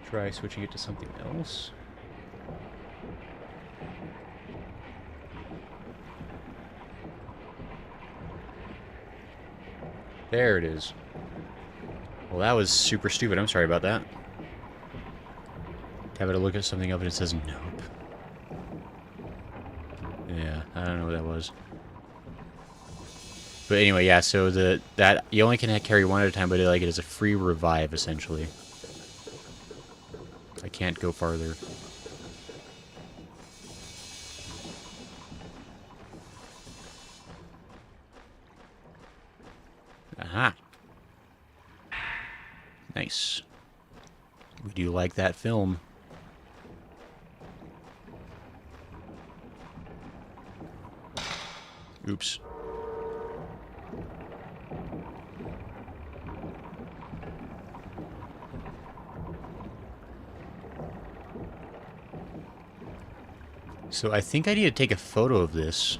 try switching it to something else. There it is. Well, that was super stupid. I'm sorry about that. Have it look at something up and it says nope. Yeah, I don't know what that was. But anyway, yeah, so that you only can carry one at a time, but it is a free revive, essentially. I can't go farther. Aha! Nice. We do like that film. Oops. So I think I need to take a photo of this.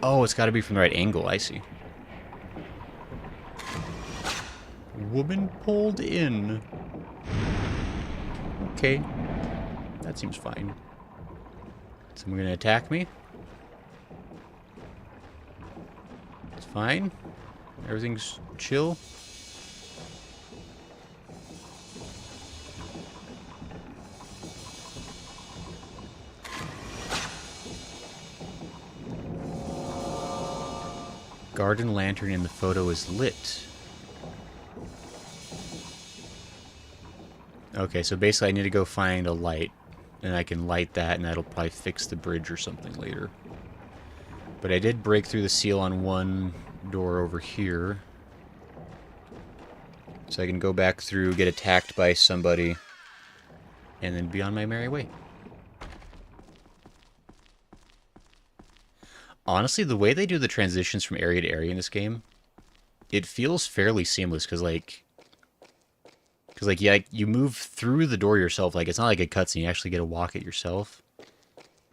Oh, it's got to be from the right angle. I see. Woman pulled in. Okay. That seems fine. Someone gonna attack me? It's fine. Everything's chill. Garden lantern in the photo is lit. Okay, so basically I need to go find a light. And I can light that, and that'll probably fix the bridge or something later. But I did break through the seal on one door over here. So I can go back through, get attacked by somebody, and then be on my merry way. Honestly, the way they do the transitions from area to area in this game, it feels fairly seamless, because, yeah, you move through the door yourself. It's not like a cutscene. You actually get to walk it yourself.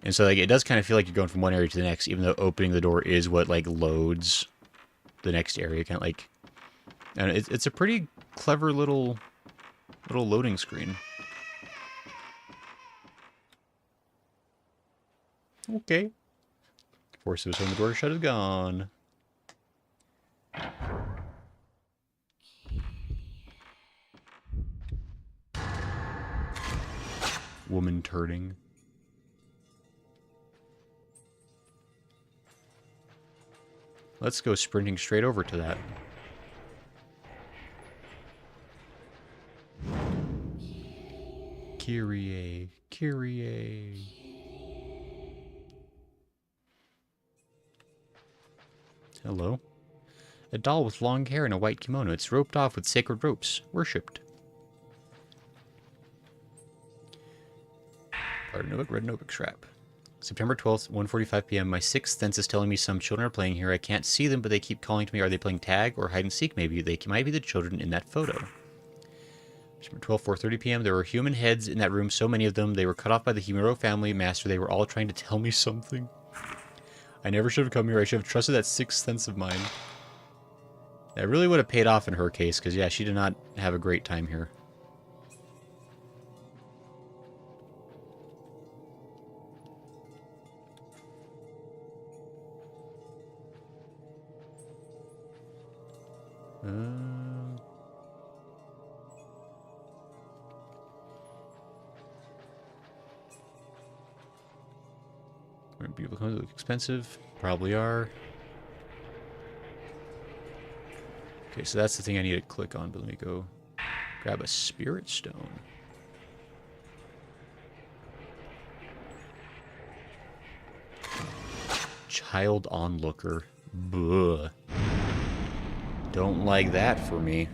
And so, it does kind of feel like you're going from one area to the next, even though opening the door is what, loads the next area. Kind of and it's a pretty clever little loading screen. Okay. Force was when the door shut is gone. woman turning. Let's go sprinting straight over to that. Kyrie, Kyrie. Hello. A doll with long hair and a white kimono. It's roped off with sacred ropes. Worshipped. Red notebook strap. September 12th, 1:45 p.m. My sixth sense is telling me some children are playing here. I can't see them, but they keep calling to me. Are they playing tag or hide and seek? Maybe they might be the children in that photo. September 12th, 4:30 p.m. There were human heads in that room, so many of them. They were cut off by the Himuro family master. They were all trying to tell me something. I never should have come here. I should have trusted that sixth sense of mine. That really would have paid off in her case, because, yeah, she did not have a great time here. People come look expensive. Probably are. Okay, so that's the thing I need to click on, but let me go grab a spirit stone. Child onlooker. Buh. Don't like that for me.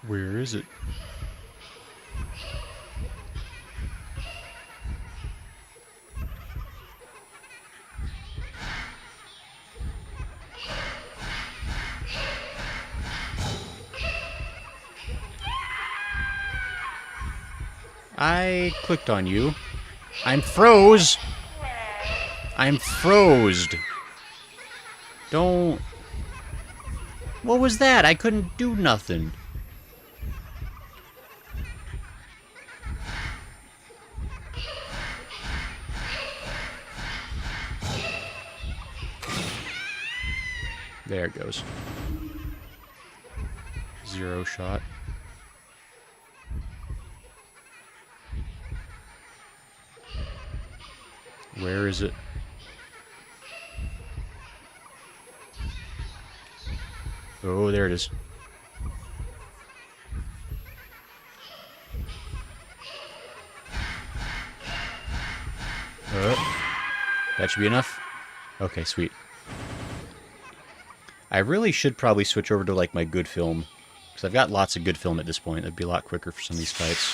Where is it? I clicked on you. I'm froze. I'm frozed. Don't... What was that? I couldn't do nothing. There it goes. Zero shot. Where is it? Oh, there it is. That should be enough. Okay, sweet. I really should probably switch over to, like, my good film. Because I've got lots of good film at this point. It'd be a lot quicker for some of these fights.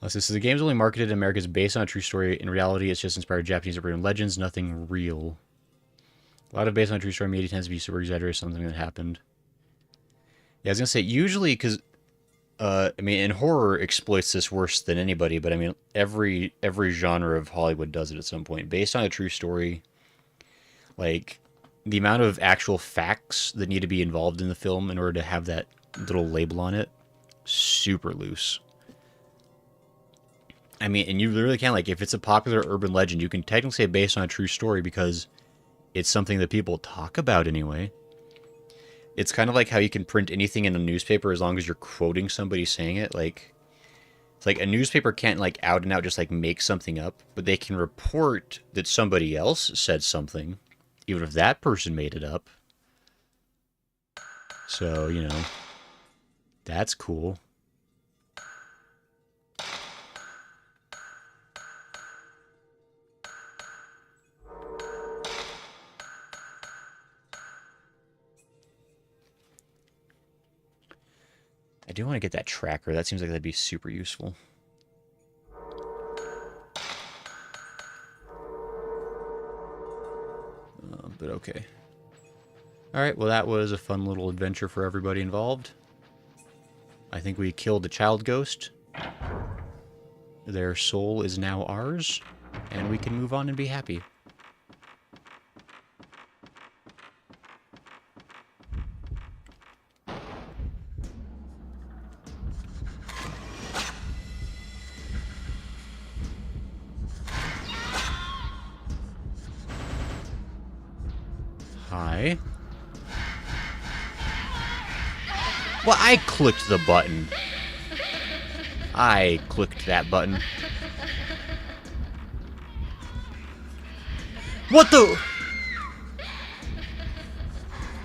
This is the game's only marketed in America is based on a true story. In reality, it's just inspired Japanese urban legends, nothing real. A lot of based on a true story media tends to be super exaggerated, something that happened. Yeah, I was gonna say, usually, because, I mean, and horror exploits this worse than anybody, but I mean, every genre of Hollywood does it at some point. Based on a true story, like, the amount of actual facts that need to be involved in the film in order to have that little label on it, super loose. I mean, and you literally can, like, if it's a popular urban legend, you can technically say based on a true story because it's something that people talk about anyway. It's kind of like how you can print anything in a newspaper as long as you're quoting somebody saying it. Like, it's like a newspaper can't, like, out and out just, like, make something up, but they can report that somebody else said something, even if that person made it up. So, you know, that's cool. I do want to get that tracker. That seems like that'd be super useful. But okay. Alright, well that was a fun little adventure for everybody involved. I think we killed the child ghost. Their soul is now ours, and we can move on and be happy. Hi. Well, I clicked the button. I clicked that button. What the?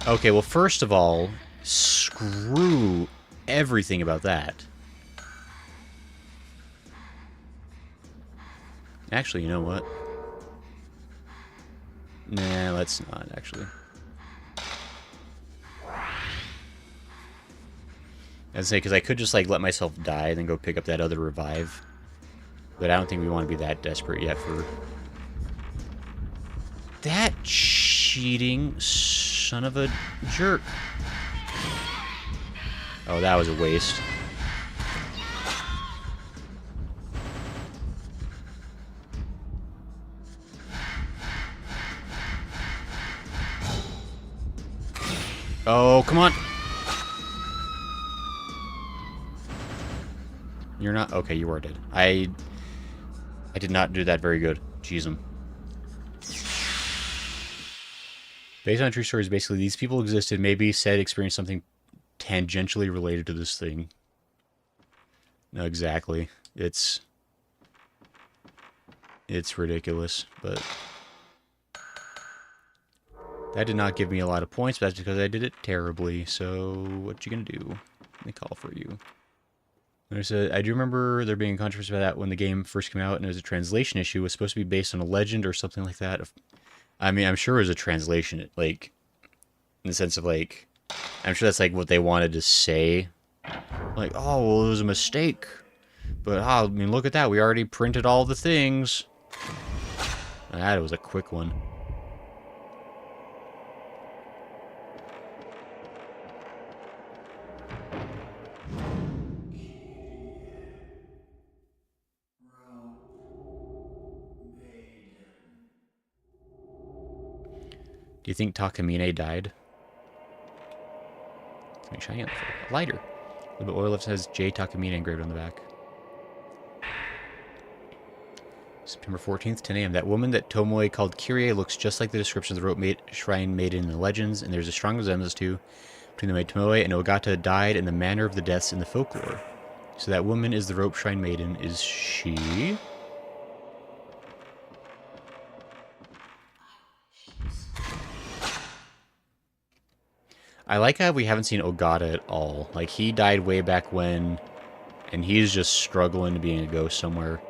Okay, well, first of all, screw everything about that. Actually, you know what? Nah, let's not, actually. I'd say, because I could just, like, let myself die and then go pick up that other revive. But I don't think we want to be that desperate yet for... That cheating son of a jerk. Oh, that was a waste. Oh, come on. You're not... Okay, you are dead. I did not do that very good. Jeez 'em. Based on true stories, basically, these people existed, maybe said experienced something tangentially related to this thing. No, exactly. It's ridiculous, but... That did not give me a lot of points, but that's because I did it terribly, so what you gonna do? Let me call for you. I do remember there being controversy about that when the game first came out, and it was a translation issue. It was supposed to be based on a legend or something like that. I mean, I'm sure it was a translation, like, in the sense of, like, I'm sure that's, like, what they wanted to say. Like, oh, well, it was a mistake. But, I mean, look at that. We already printed all the things. That was a quick one. Do you think Takamine died? Let me shine a lighter. A little bit oil lift has J. Takamine engraved on the back. September 14th, 10 a.m. That woman that Tomoe called Kyrie looks just like the description of the rope shrine made in the legends, and there's a strong resemblance too between the maid Tomoe and Ogata died and the manner of the deaths in the folklore. So that woman is the rope shrine maiden. Is she? I like how we haven't seen Ogata at all. Like, he died way back when, and he's just struggling to being a ghost somewhere.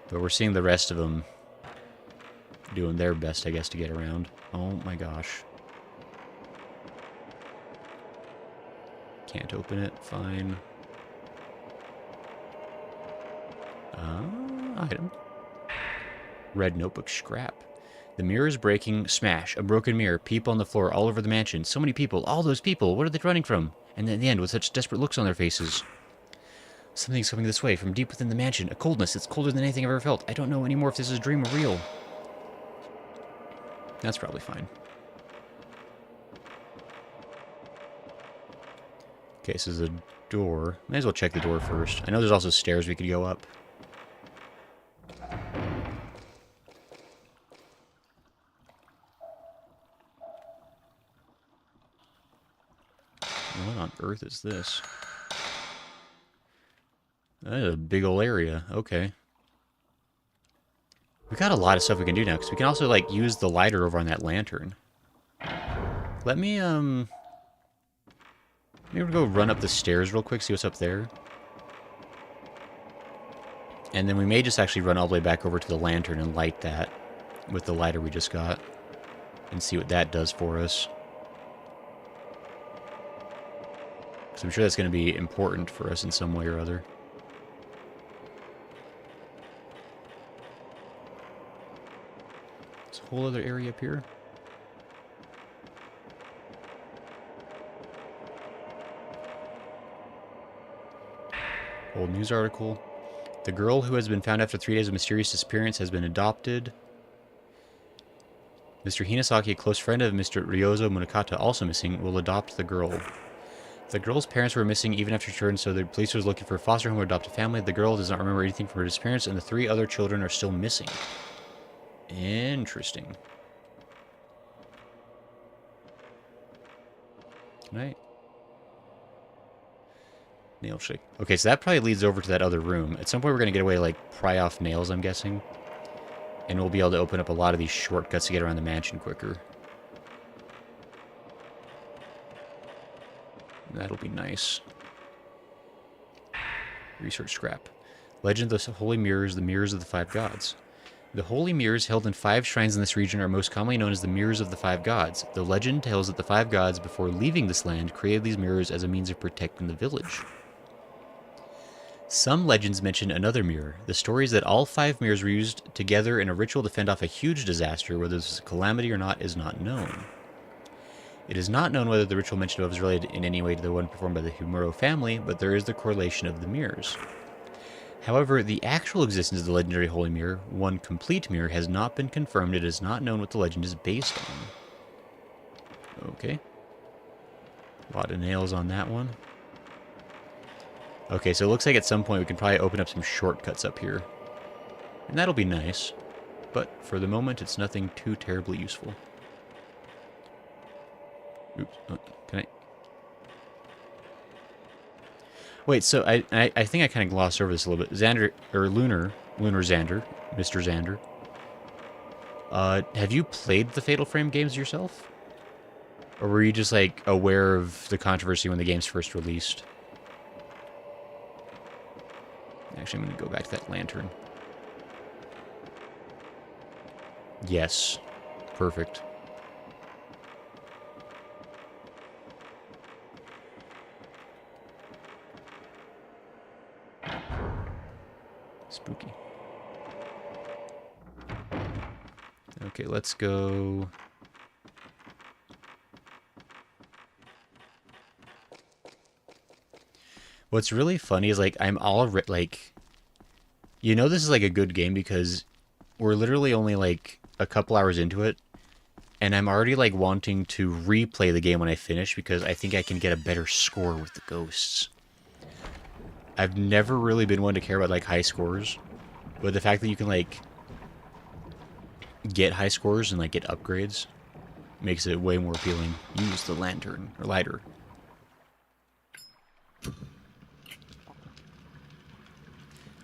But we're seeing the rest of them doing their best, I guess, to get around. Oh my gosh. Can't open it. Fine. Item. Red notebook scrap. The mirror is breaking. Smash. A broken mirror. People on the floor all over the mansion. So many people. All those people. What are they running from? And then at the end, with such desperate looks on their faces. Something's coming this way from deep within the mansion. A coldness. It's colder than anything I've ever felt. I don't know anymore if this is a dream or real. That's probably fine. Okay, this is a door. Might as well check the door first. I know there's also stairs we could go up. What on earth is this? That is a big ol' area. Okay. We got a lot of stuff we can do now, because we can also, like, use the lighter over on that lantern. Let me, maybe we'll go run up the stairs real quick, see what's up there. And then we may just actually run all the way back over to the lantern and light that with the lighter we just got. And see what that does for us. So I'm sure that's going to be important for us in some way or other. There's a whole other area up here. Old news article. The girl who has been found after 3 days of mysterious disappearance has been adopted. Mr. Hinasaki, a close friend of Mr. Ryozo Munakata, also missing, will adopt the girl. The girl's parents were missing even after she returned, so the police was looking for a foster home or adopted family. The girl does not remember anything from her disappearance, and the 3 other children are still missing. Interesting. Good night. Nail shake. Okay, so that probably leads over to that other room. At some point we're going to get away, like, pry off nails, I'm guessing. And we'll be able to open up a lot of these shortcuts to get around the mansion quicker. That'll be nice. Research scrap. Legend of the Holy Mirrors, the Mirrors of the 5 Gods. The holy mirrors held in 5 shrines in this region are most commonly known as the Mirrors of the 5 Gods. The legend tells that the 5 gods, before leaving this land, created these mirrors as a means of protecting the village. Some legends mention another mirror. The story is that all 5 mirrors were used together in a ritual to fend off a huge disaster. Whether this is a calamity or not is not known. It is not known whether the ritual mentioned above is related in any way to the one performed by the Himuro family, but there is the correlation of the mirrors. However, the actual existence of the legendary holy mirror, one complete mirror, has not been confirmed. It is not known what the legend is based on. Okay. A lot of nails on that one. Okay, so it looks like at some point we can probably open up some shortcuts up here. And that'll be nice. But for the moment, it's nothing too terribly useful. Oops. Oh, can I... Wait, so I think I kind of glossed over this a little bit. Xander, or Lunar Xander, Mr. Xander. Have you played the Fatal Frame games yourself? Or were you just, like, aware of the controversy when the games first released? Actually, I'm going to go back to that lantern. Yes. Perfect. Spooky. Okay, let's go... What's really funny is, like, I'm already, like... You know this is, like, a good game because we're literally only, like, a couple hours into it. And I'm already, like, wanting to replay the game when I finish because I think I can get a better score with the ghosts. I've never really been one to care about, like, high scores. But the fact that you can, like, get high scores and, like, get upgrades makes it way more appealing. Use the lantern, or lighter.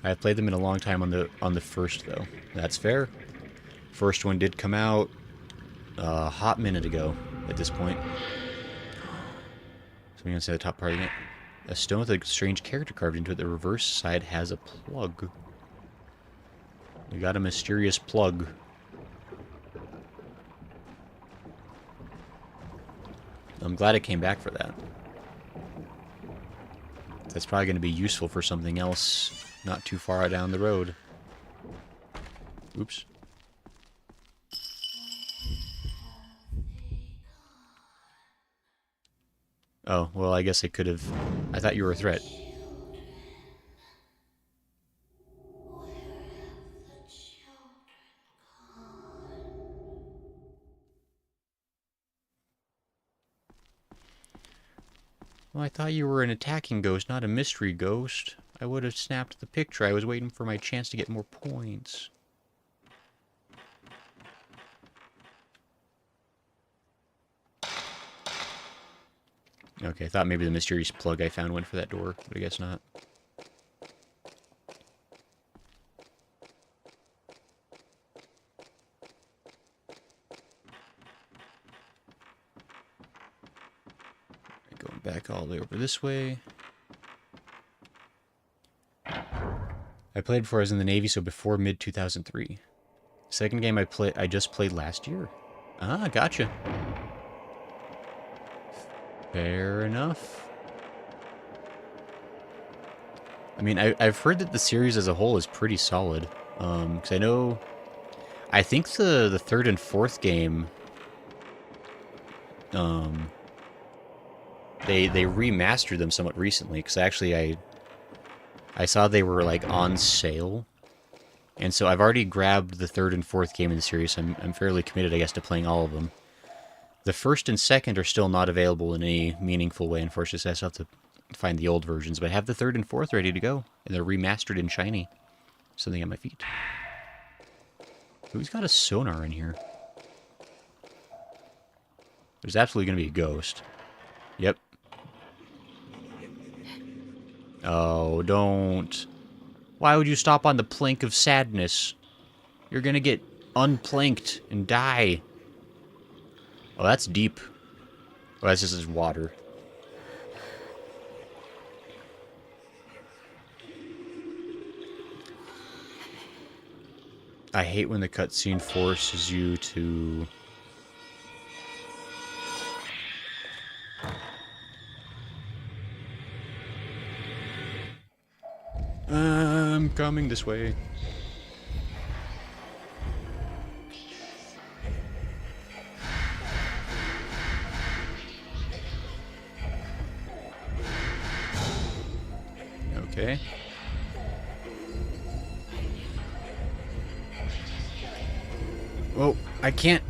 I've played them in a long time on the first, though. That's fair. First one did come out a hot minute ago at this point. So we're going to say the top part again. A stone with a strange character carved into it. The reverse side has a plug. We got a mysterious plug. I'm glad it came back for that. That's probably going to be useful for something else not too far down the road. Oops. Oh, well, I guess I could have... I thought you were a threat. Well, I thought you were an attacking ghost, not a mystery ghost. I would have snapped the picture. I was waiting for my chance to get more points. Okay, I thought maybe the mysterious plug I found went for that door, but I guess not. Going back all the way over this way. I played before I was in the Navy, so before mid-2003. Second game I just played last year. Ah, gotcha. Fair enough. I mean, I've heard that the series as a whole is pretty solid. Because I think the third and fourth game, they remastered them somewhat recently. Because actually, I saw they were like on sale, and so I've already grabbed the third and fourth game in the series. So I'm fairly committed, I guess, to playing all of them. The first and second are still not available in any meaningful way, unfortunately, so I still have to find the old versions. But I have the third and fourth ready to go, and they're remastered and shiny. Something at my feet. Who's got a sonar in here? There's absolutely going to be a ghost. Yep. Oh, don't. Why would you stop on the plank of sadness? You're going to get unplanked and die. Oh, that's deep. Oh, that's just his water. I hate when the cutscene forces you to... I'm coming this way. Okay. Oh, I can't...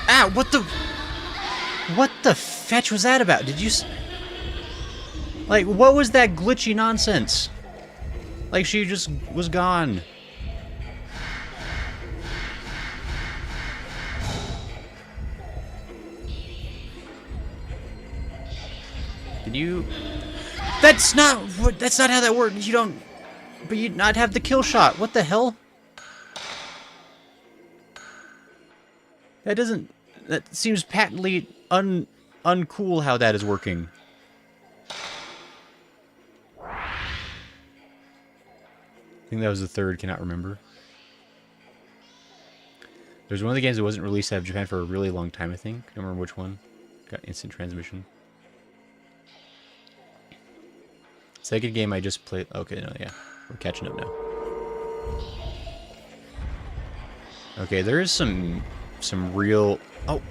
Ah, what the... What the fetch was that about? Did you... Like, what was that glitchy nonsense? Like, she just was gone. Did you... That's not how that works. You don't... But you'd not have the kill shot. What the hell? That doesn't... That seems patently uncool how that is working. I think that was the third, cannot remember. There's one of the games that wasn't released out of Japan for a really long time, I think. I don't remember which one. Got instant transmission. Second game I just played... Okay, no, yeah. We're catching up now. Okay, there is some real... Oh!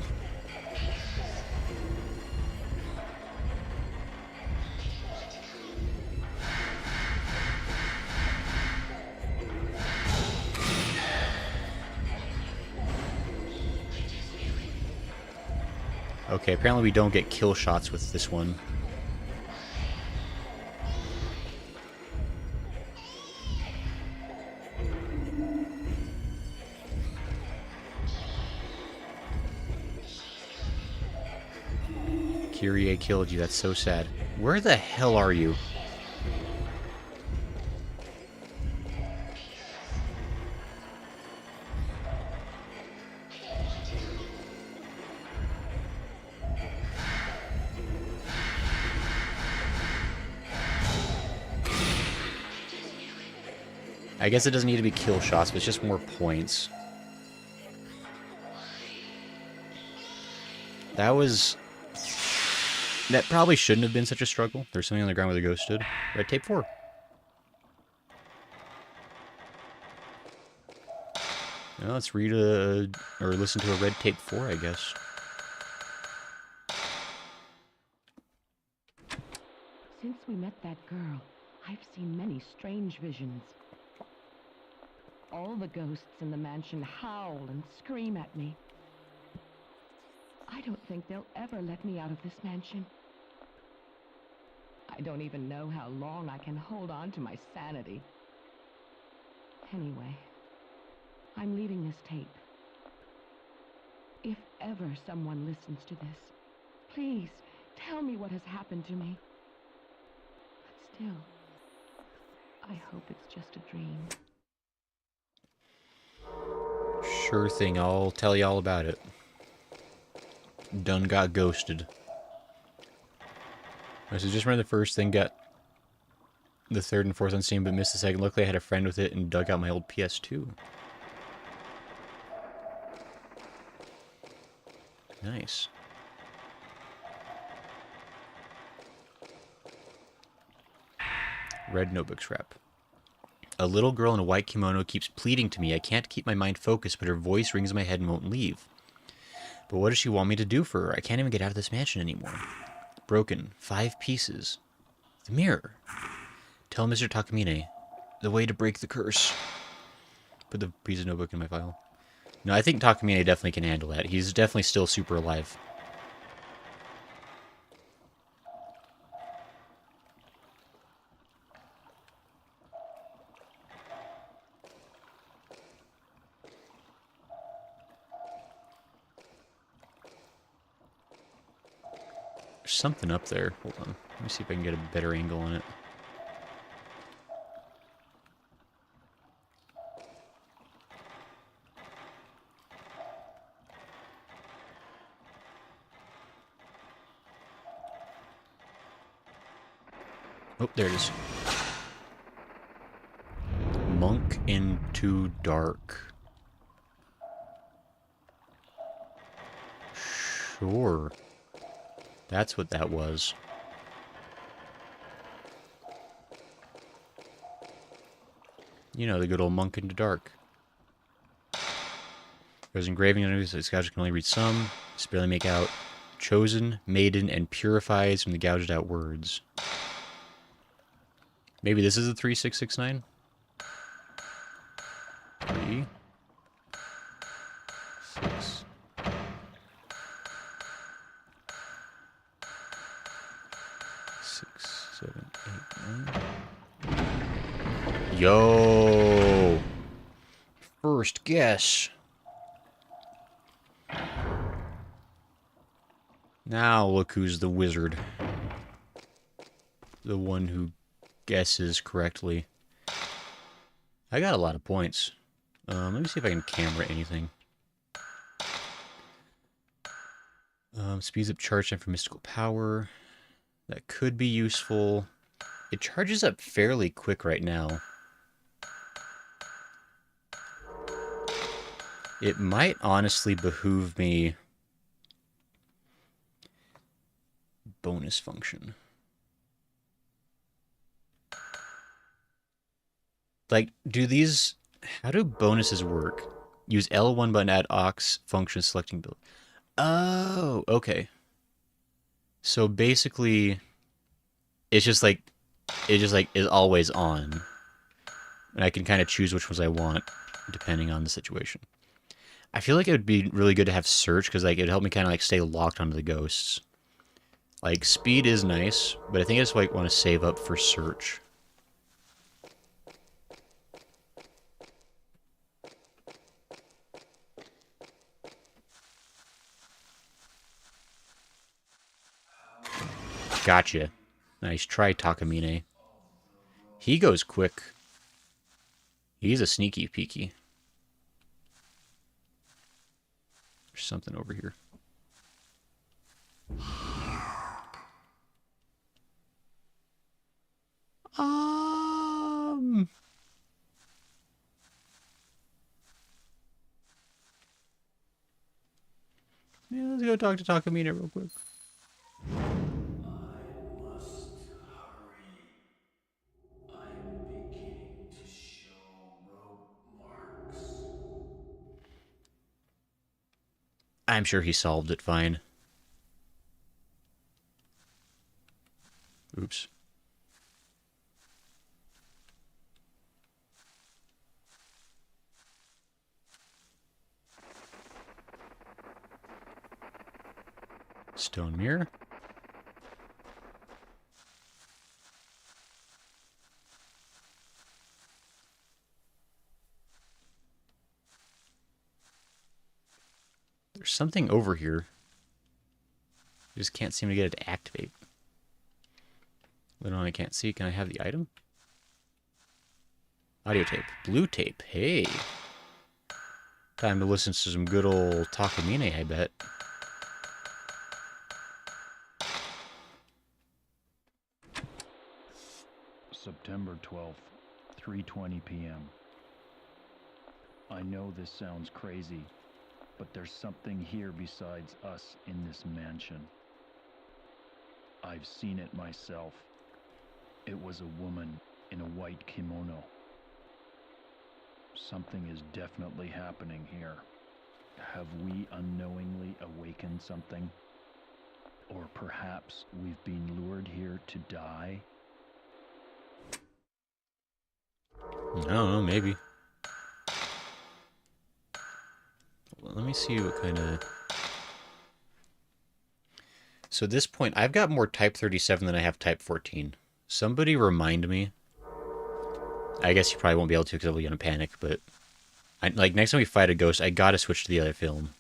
Okay, apparently we don't get kill shots with this one. Kyrie killed you, that's so sad. Where the hell are you? I guess it doesn't need to be kill shots, but it's just more points. That probably shouldn't have been such a struggle. There's something on the ground where the ghost stood. Red tape 4. Well, let's read or listen to a red tape 4, I guess. Since we met that girl, I've seen many strange visions. All the ghosts in the mansion howl and scream at me. I don't think they'll ever let me out of this mansion. I don't even know how long I can hold on to my sanity. Anyway, I'm leaving this tape. If ever someone listens to this, please tell me what has happened to me. But still, I hope it's just a dream. Sure thing, I'll tell you all about it. Done got ghosted. So just ran the first thing, got the third and fourth on Steam, but missed the second. Luckily I had a friend with it and dug out my old PS2. Nice. Red notebook scrap. A little girl in a white kimono keeps pleading to me. I can't keep my mind focused, but her voice rings in my head and won't leave. But what does she want me to do for her? I can't even get out of this mansion anymore. Broken. 5 pieces. The mirror. Tell Mr. Takamine the way to break the curse. Put the piece of notebook in my file. No, I think Takamine definitely can handle that. He's definitely still super alive. There's something up there. Hold on. Let me see if I can get a better angle on it. Oh, there it is. Monk into dark. Sure. That's what that was. You know, the good old monk into dark. There's engraving underneath, so Scouts can only read some. Just barely make out. Chosen, maiden, and purifies from the gouged out words. Maybe this is a 3669? 3, 6. Six, 7, 8, 9. Yo! First guess. Now look who's the wizard. The one who guesses correctly. I got a lot of points. Let me see if I can camera anything. Speeds up charge time for mystical power. That could be useful. It charges up fairly quick right now. It might honestly behoove me... bonus function. Like, do these... how do bonuses work? Use L1 button, add aux function, selecting build. Oh, okay. So basically, it's just like... it just like is always on. And I can kind of choose which ones I want, depending on the situation. I feel like it would be really good to have search, because like, it'd help me kind of like stay locked onto the ghosts. Like, speed is nice, but I think I just like want to save up for search. Gotcha. Nice try, Takamine. He goes quick. He's a sneaky peeky. There's something over here. Yeah, let's go talk to Takamine real quick. I'm sure he solved it fine. Oops. Stone mirror. There's something over here. I just can't seem to get it to activate. Literally, I can't see. Can I have the item? Audio tape. Blue tape. Hey. Time to listen to some good old Takamine, I bet. September 12th, 3:20 p.m. I know this sounds crazy, but there's something here besides us in this mansion. I've seen it myself. It was a woman in a white kimono. Something is definitely happening here. Have we unknowingly awakened something? Or perhaps we've been lured here to die? I don't know, maybe. Well, let me see what kind of... So at this point, I've got more Type 37 than I have Type 14. Somebody remind me. I guess you probably won't be able to because I'll be in a panic, but... like, next time we fight a ghost, I gotta switch to the other film.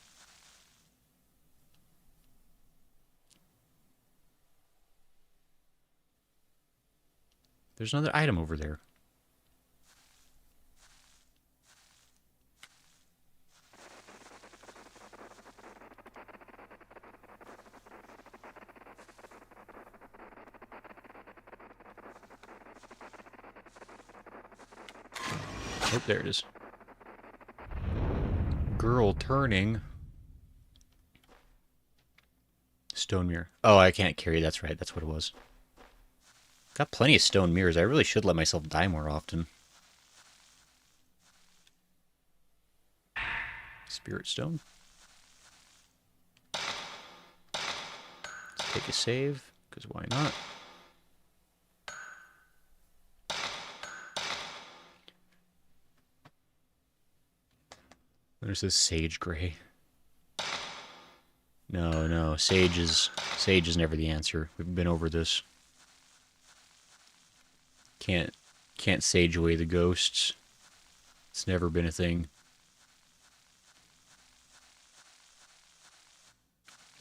There's another item over there. Oh, there it is. Girl turning. Stone mirror. Oh, I can't carry. That's right. That's what it was. Got plenty of stone mirrors. I really should let myself die more often. Spirit stone. Let's take a save, because why not? There's this sage gray. No, sage is never the answer. We've been over this. Can't sage away the ghosts. It's never been a thing.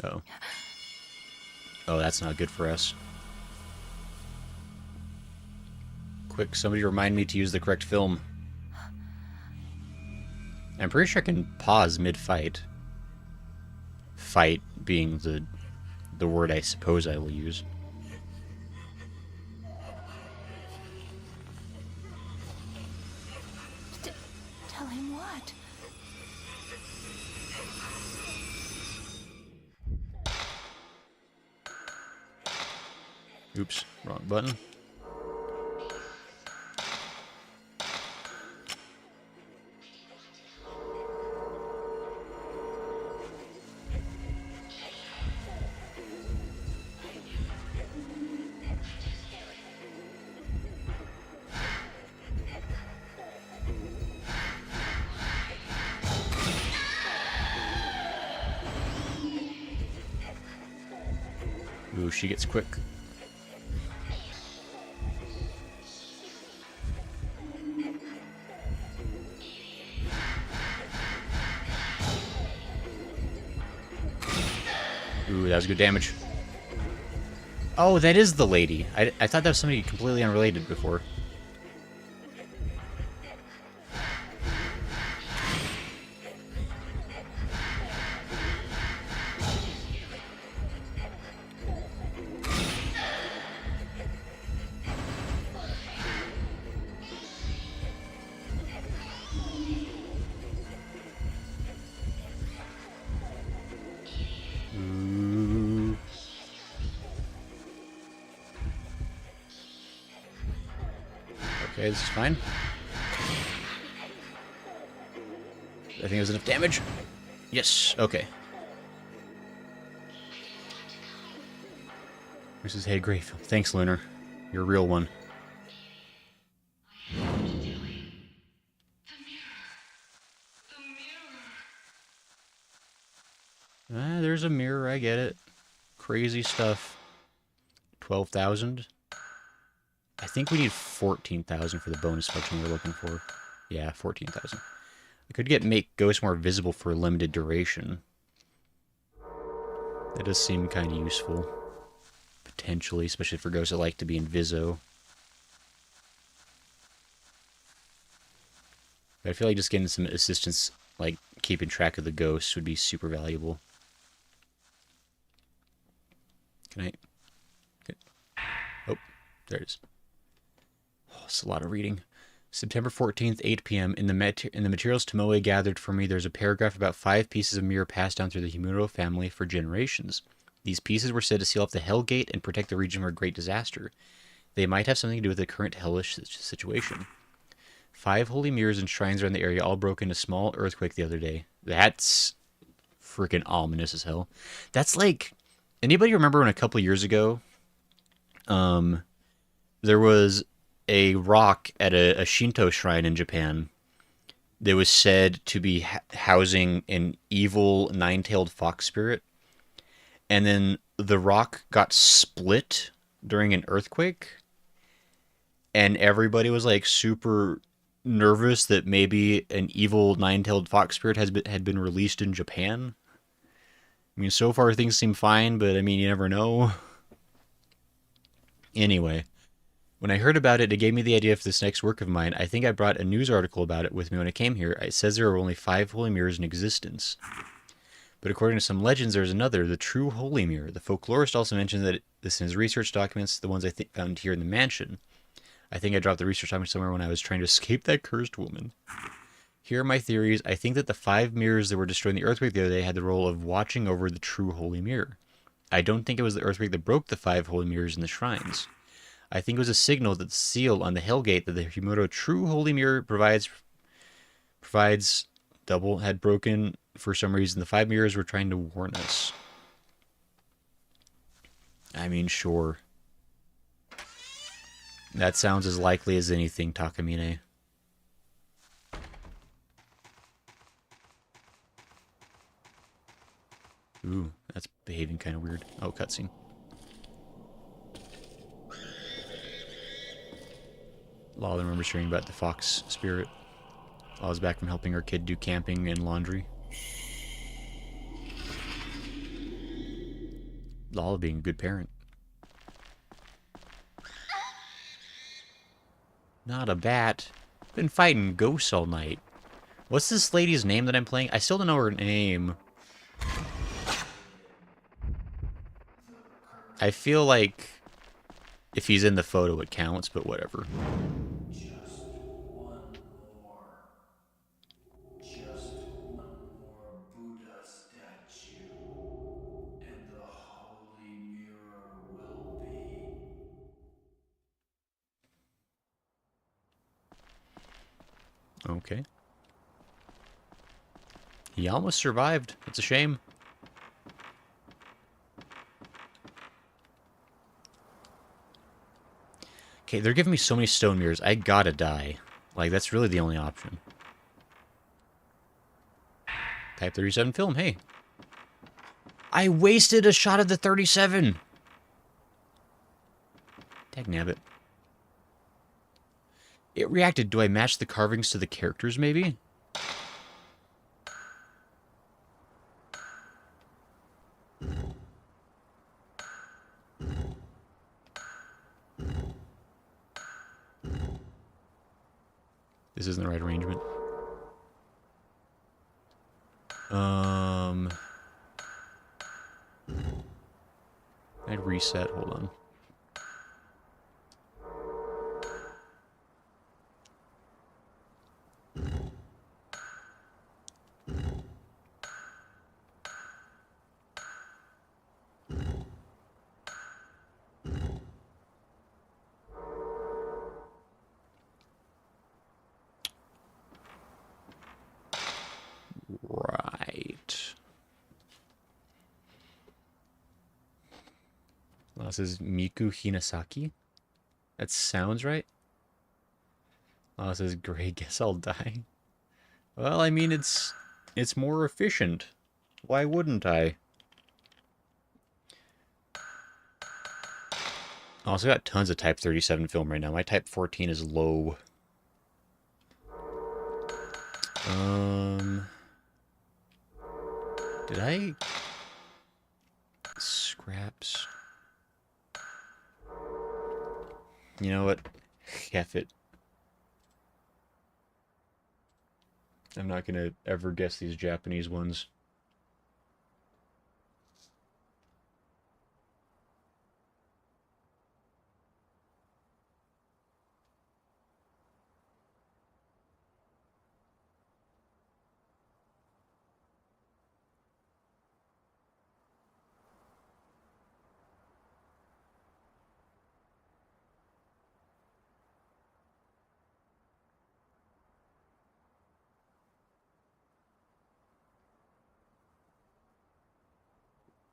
Oh. Oh, that's not good for us. Quick, somebody remind me to use the correct film. I'm pretty sure I can pause mid-fight. Fight being the word I suppose I will use. Tell him what? Oops, wrong button. Ooh, she gets quick. Ooh, that was good damage. Oh, that is the lady. I thought that was somebody completely unrelated before. Okay, this is fine. I think it was enough damage. Yes, okay. This is Hey Gray. Thanks, Lunar. You're a real one. There's a mirror, I get it. Crazy stuff. 12,000. I think we need 14,000 for the bonus function we're looking for. Yeah, 14,000. I could get make ghosts more visible for a limited duration. That does seem kind of useful. Potentially, especially for ghosts that like to be inviso. But I feel like just getting some assistance, like keeping track of the ghosts, would be super valuable. Can I? Okay. Oh, there it is. Oh, it's a lot of reading. September 14th, 8 p.m. In the materials Tomoe gathered for me, there's a paragraph about 5 pieces of mirror passed down through the Himuro family for generations. These pieces were said to seal off the Hell Gate and protect the region from a great disaster. They might have something to do with the current hellish situation. 5 holy mirrors and shrines around the area all broke in a small earthquake the other day. That's freaking ominous as hell. That's like, anybody remember when a couple years ago, there was a rock at a Shinto shrine in Japan that was said to be housing an evil 9-tailed fox spirit, and then the rock got split during an earthquake, and everybody was like super nervous that maybe an evil 9-tailed fox spirit had been released in Japan. I mean, so far things seem fine, but I mean, you never know. Anyway, when I heard about it, it gave me the idea for this next work of mine. I think I brought a news article about it with me when I came here. It says there are only 5 holy mirrors in existence. But according to some legends, there's another, the true holy mirror. The folklorist also mentions that this in his research documents, the ones I found here in the mansion. I think I dropped the research document somewhere when I was trying to escape that cursed woman. Here are my theories. I think that the 5 mirrors that were destroyed in the earthquake the other day had the role of watching over the true holy mirror. I don't think it was the earthquake that broke the 5 holy mirrors in the shrines. I think it was a signal that the seal on the Hellgate that the Himuro true holy mirror provides double had broken for some reason. The 5 mirrors were trying to warn us. I mean, sure. That sounds as likely as anything, Takamine. Ooh, that's behaving kind of weird. Oh, cutscene. Lala remembers hearing about the fox spirit. Lala's back from helping her kid do camping and laundry. Lala being a good parent. Not a bat. Been fighting ghosts all night. What's this lady's name that I'm playing? I still don't know her name. I feel like if he's in the photo it counts, but whatever. Just one more Buddha statue, and the holy mirror will be. Okay. He almost survived. It's a shame. Okay, they're giving me so many stone mirrors. I gotta die. Like, that's really the only option. Type 37 film, hey. I wasted a shot of the 37! Dagnabbit. It reacted. Do I match the carvings to the characters, maybe? This isn't the right arrangement. I'd reset. Hold on. Right. Well, this is Miku Hinasaki. That sounds right. Oh, it says Gray, guess I'll die. Well, I mean, it's more efficient. Why wouldn't I? I also got tons of Type 37 film right now. My Type 14 is low. Did I... Scraps... You know what? Heff it. I'm not gonna ever guess these Japanese ones.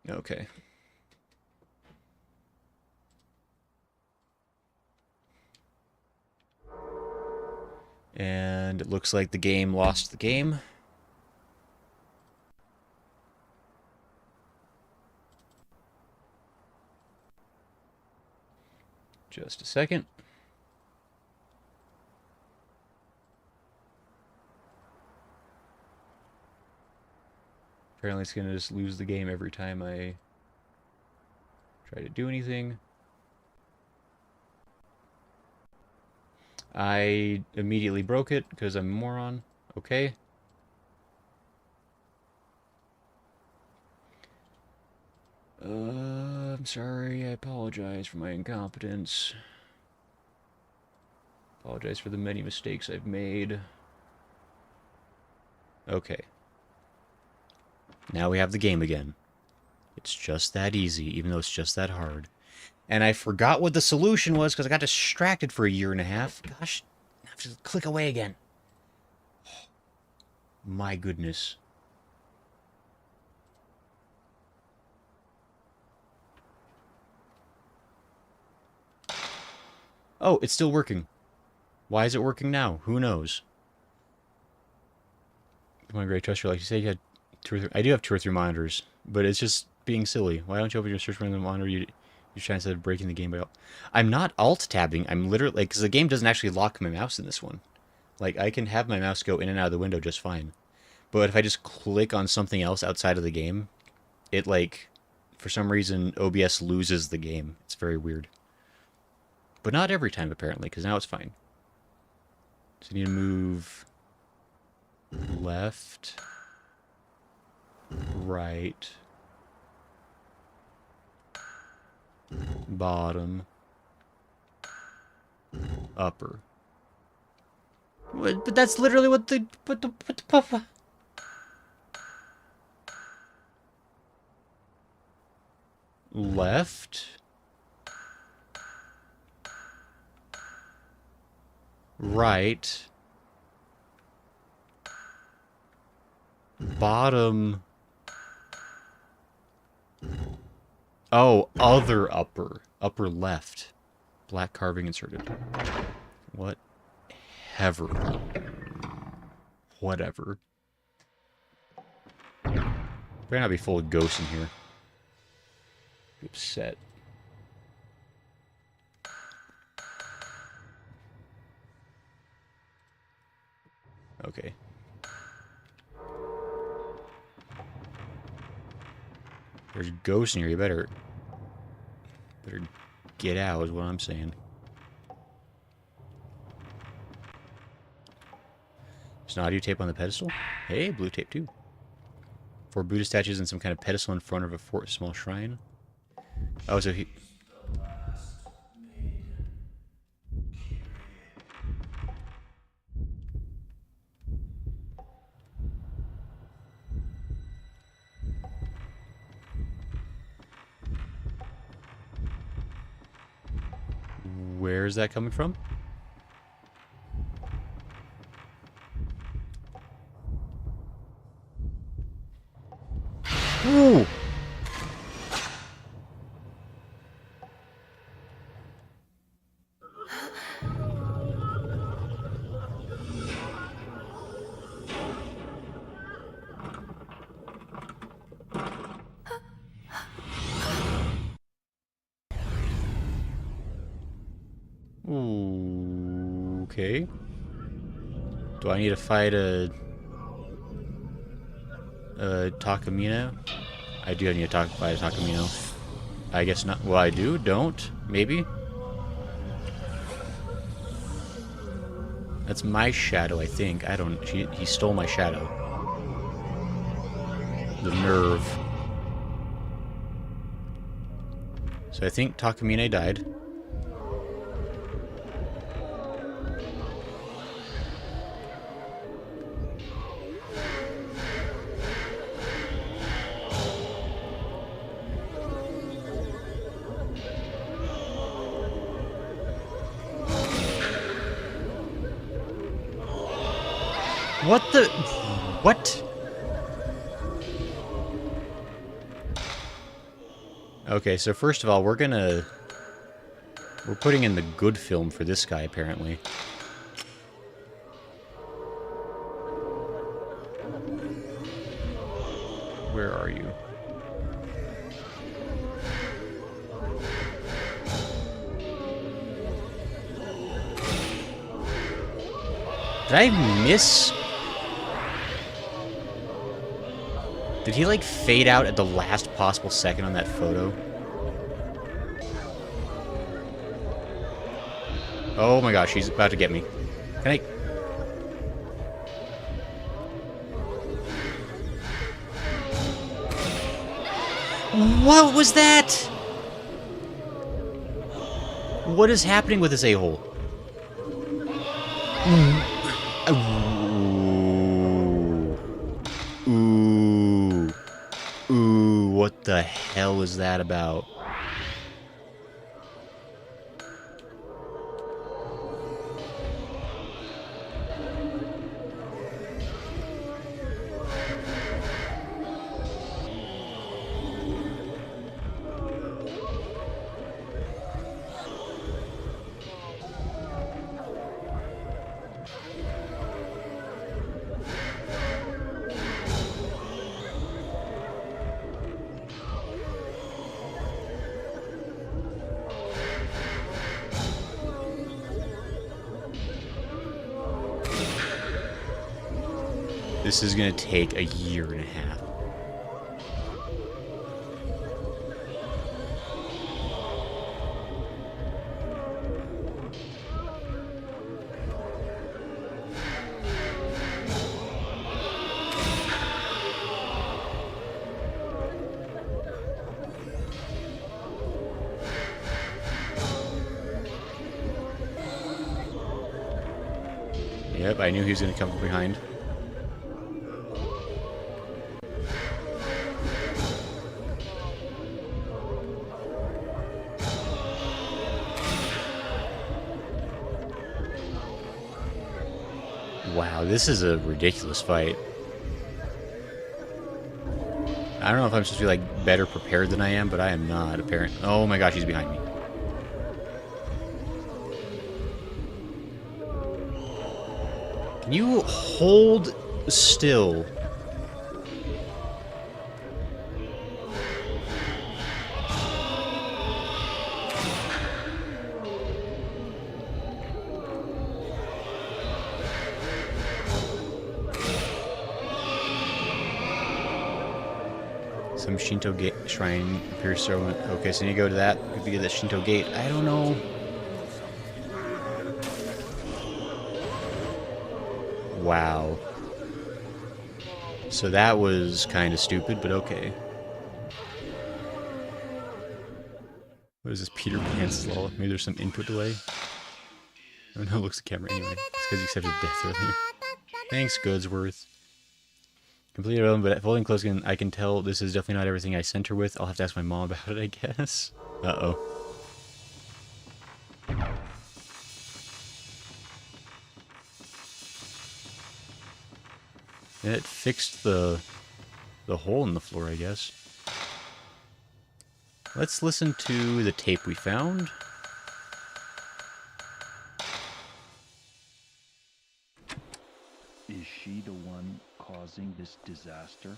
Okay. And it looks like the game lost the game. Just a second. Apparently it's going to just lose the game every time I try to do anything. I immediately broke it because I'm a moron. Okay. I'm sorry. I apologize for my incompetence. Apologize for the many mistakes I've made. Okay. Now we have the game again. It's just that easy, even though it's just that hard. And I forgot what the solution was because I got distracted for a year and a half. Gosh, I have to click away again. My goodness. Oh, it's still working. Why is it working now? Who knows? Come on, Gray, trust your, like you said, you had 2 or 3. I do have 2 or 3 monitors, but it's just being silly. Why don't you open your search window on the monitor? You're trying instead of breaking the game by... I'm not alt-tabbing. I'm literally... Like, because the game doesn't actually lock my mouse in this one. Like, I can have my mouse go in and out of the window just fine. But if I just click on something else outside of the game, it, like... For some reason, OBS loses the game. It's very weird. But not every time, apparently, because now it's fine. So I need to move... left... right... bottom... upper. But that's literally what the... Left... right... bottom... Oh, other upper. Upper left. Black carving inserted. Whatever. Whatever. Better not be full of ghosts in here. Be upset. Okay. There's ghosts in here. You better get out, is what I'm saying. There's an audio tape on the pedestal. Hey, blue tape too. 4 Buddha statues and some kind of pedestal in front of a small shrine. Oh, so he... Where is that coming from? Ooh! Okay. Do I need to fight a Takamino? I do need to fight a Takamino. I guess not. Well, I do. Don't. Maybe. That's my shadow, I think. I don't... He stole my shadow. The nerve. So I think Takamine died. What the... What? Okay, so first of all, we're putting in the good film for this guy, apparently. Where are you? Did I miss? Did he, like, fade out at the last possible second on that photo? Oh my gosh, he's about to get me. Can I... What was that? What is happening with this a-hole? Ooh. Ooh, what the hell is that about? This is gonna take a year and a half. Yep, I knew he was gonna come from behind. Wow, this is a ridiculous fight. I don't know if I'm supposed to be, like, better prepared than I am, but I am not, apparently. Oh my gosh, he's behind me. Can you hold still? Some Shinto gate shrine appears so. Okay, so you go to that. If you get that Shinto gate, I don't know. Wow. So that was kind of stupid, but okay. What is this, Peter Pan's law? Maybe there's some input delay. Oh no, it looks the camera anyway. It's because he accepted death earlier. Thanks, Goodsworth. Completely irrelevant, but folding close, I can tell this is definitely not everything I sent her with. I'll have to ask my mom about it, I guess. Uh-oh. It fixed the hole in the floor, I guess. Let's listen to the tape we found. Is she the one causing this disaster?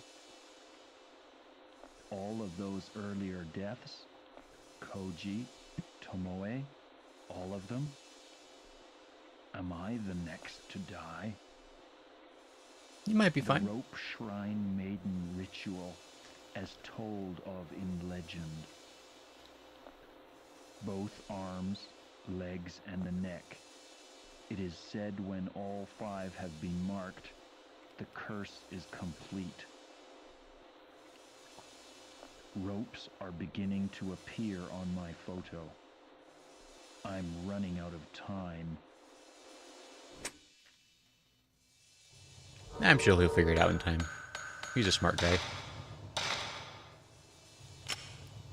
All of those earlier deaths? Koji, Tomoe, all of them? Am I the next to die? You might be fine. The rope shrine maiden ritual, as told of in legend. Both arms, legs, and the neck. It is said when all 5 have been marked, the curse is complete. Ropes are beginning to appear on my photo. I'm running out of time. I'm sure he'll figure it out in time. He's a smart guy.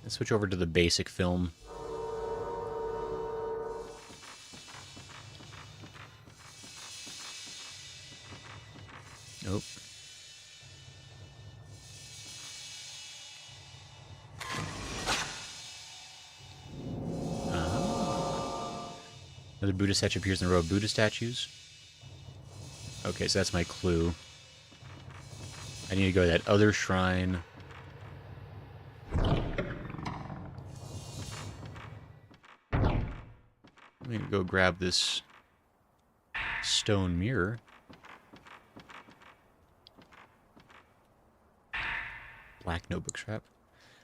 Let's switch over to the basic film. Nope. Another Buddha statue appears in a row of Buddha statues. Okay, so that's my clue. I need to go to that other shrine. I'm gonna go grab this stone mirror. Black notebook strap.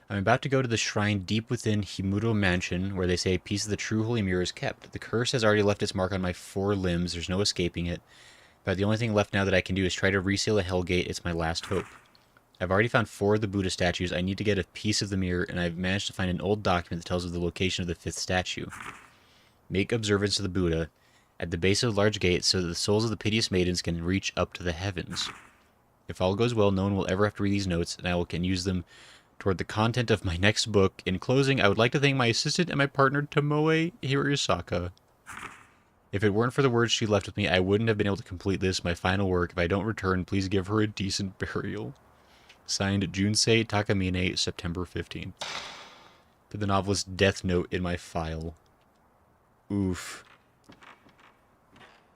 I'm about to go to the shrine deep within Himuro Mansion, where they say a piece of the true holy mirror is kept. The curse has already left its mark on my 4 limbs. There's no escaping it. But the only thing left now that I can do is try to reseal the Hell Gate. It's my last hope. I've already found 4 of the Buddha statues. I need to get a piece of the mirror, and I've managed to find an old document that tells of the location of the 5th statue. Make observance to the Buddha at the base of the large gate so that the souls of the piteous maidens can reach up to the heavens. If all goes well, no one will ever have to read these notes, and I can use them toward the content of my next book. In closing, I would like to thank my assistant and my partner, Tomoe Hirisaka. If it weren't for the words she left with me, I wouldn't have been able to complete this, my final work. If I don't return, please give her a decent burial. Signed, Junsei Takamine, September 15th. Put the novelist's death note in my file. Oof.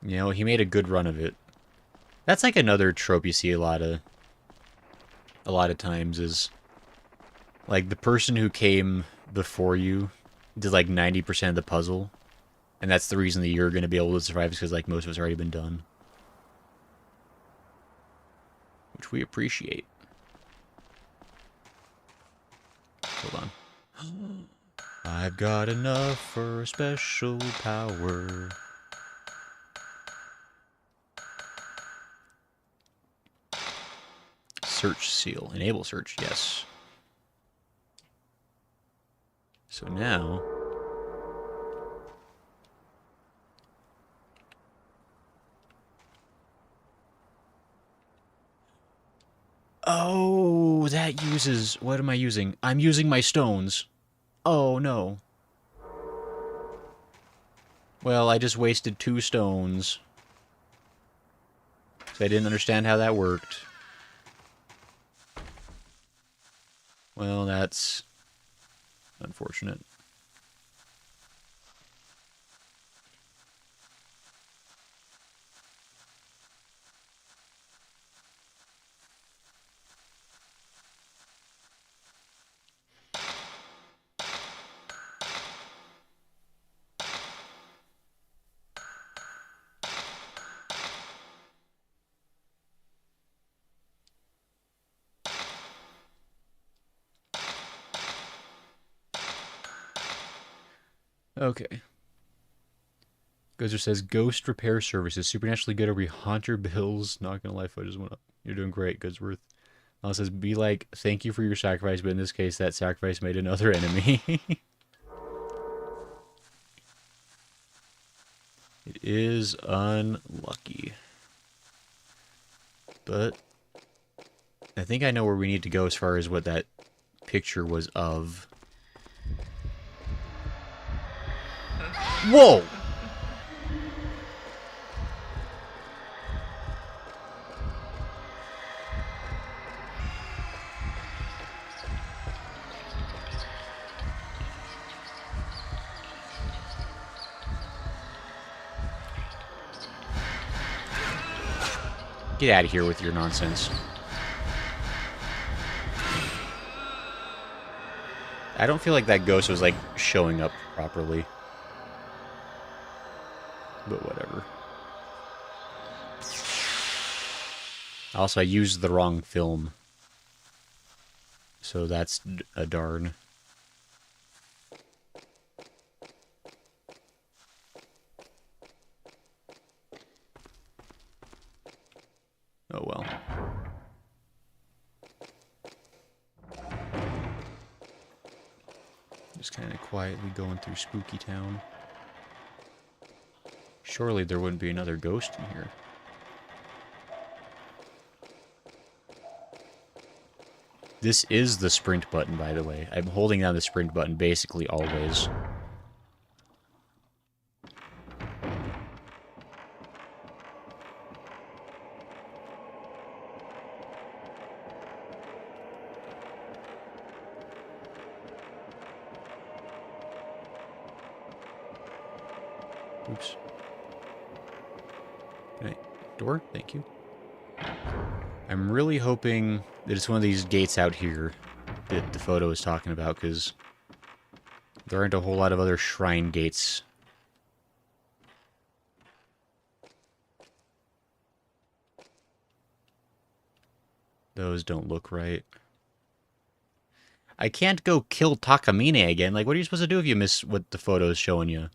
You know, he made a good run of it. That's like another trope you see a lot of times is... like, the person who came before you did, like, 90% of the puzzle. And that's the reason that you're going to be able to survive is because, like, most of it's already been done. Which we appreciate. Hold on. I've got enough for a special power. Search seal. Enable search, yes. So now... oh, that uses... what am I using? I'm using my stones. Oh, no. Well, I just wasted 2 stones. So I didn't understand how that worked. Well, that's unfortunate. Okay. Gozer says, Ghost Repair Services. Supernaturally good. Are we haunter bills? Not gonna lie, I just went up. You're doing great, Goodsworth. Al says, be like, thank you for your sacrifice, but in this case, that sacrifice made another enemy. It is unlucky. But I think I know where we need to go as far as what that picture was of. Whoa! Get out of here with your nonsense. I don't feel like that ghost was, like, showing up properly. But whatever. Also, I used the wrong film. So that's a darn. Oh well. Just kind of quietly going through Spooky Town. Surely there wouldn't be another ghost in here. This is the sprint button, by the way. I'm holding down the sprint button basically always. Oops. Okay. Door? Thank you. I'm really hoping that it's one of these gates out here that the photo is talking about, because there aren't a whole lot of other shrine gates. Those don't look right. I can't go kill Takamine again. Like, what are you supposed to do if you miss what the photo is showing you?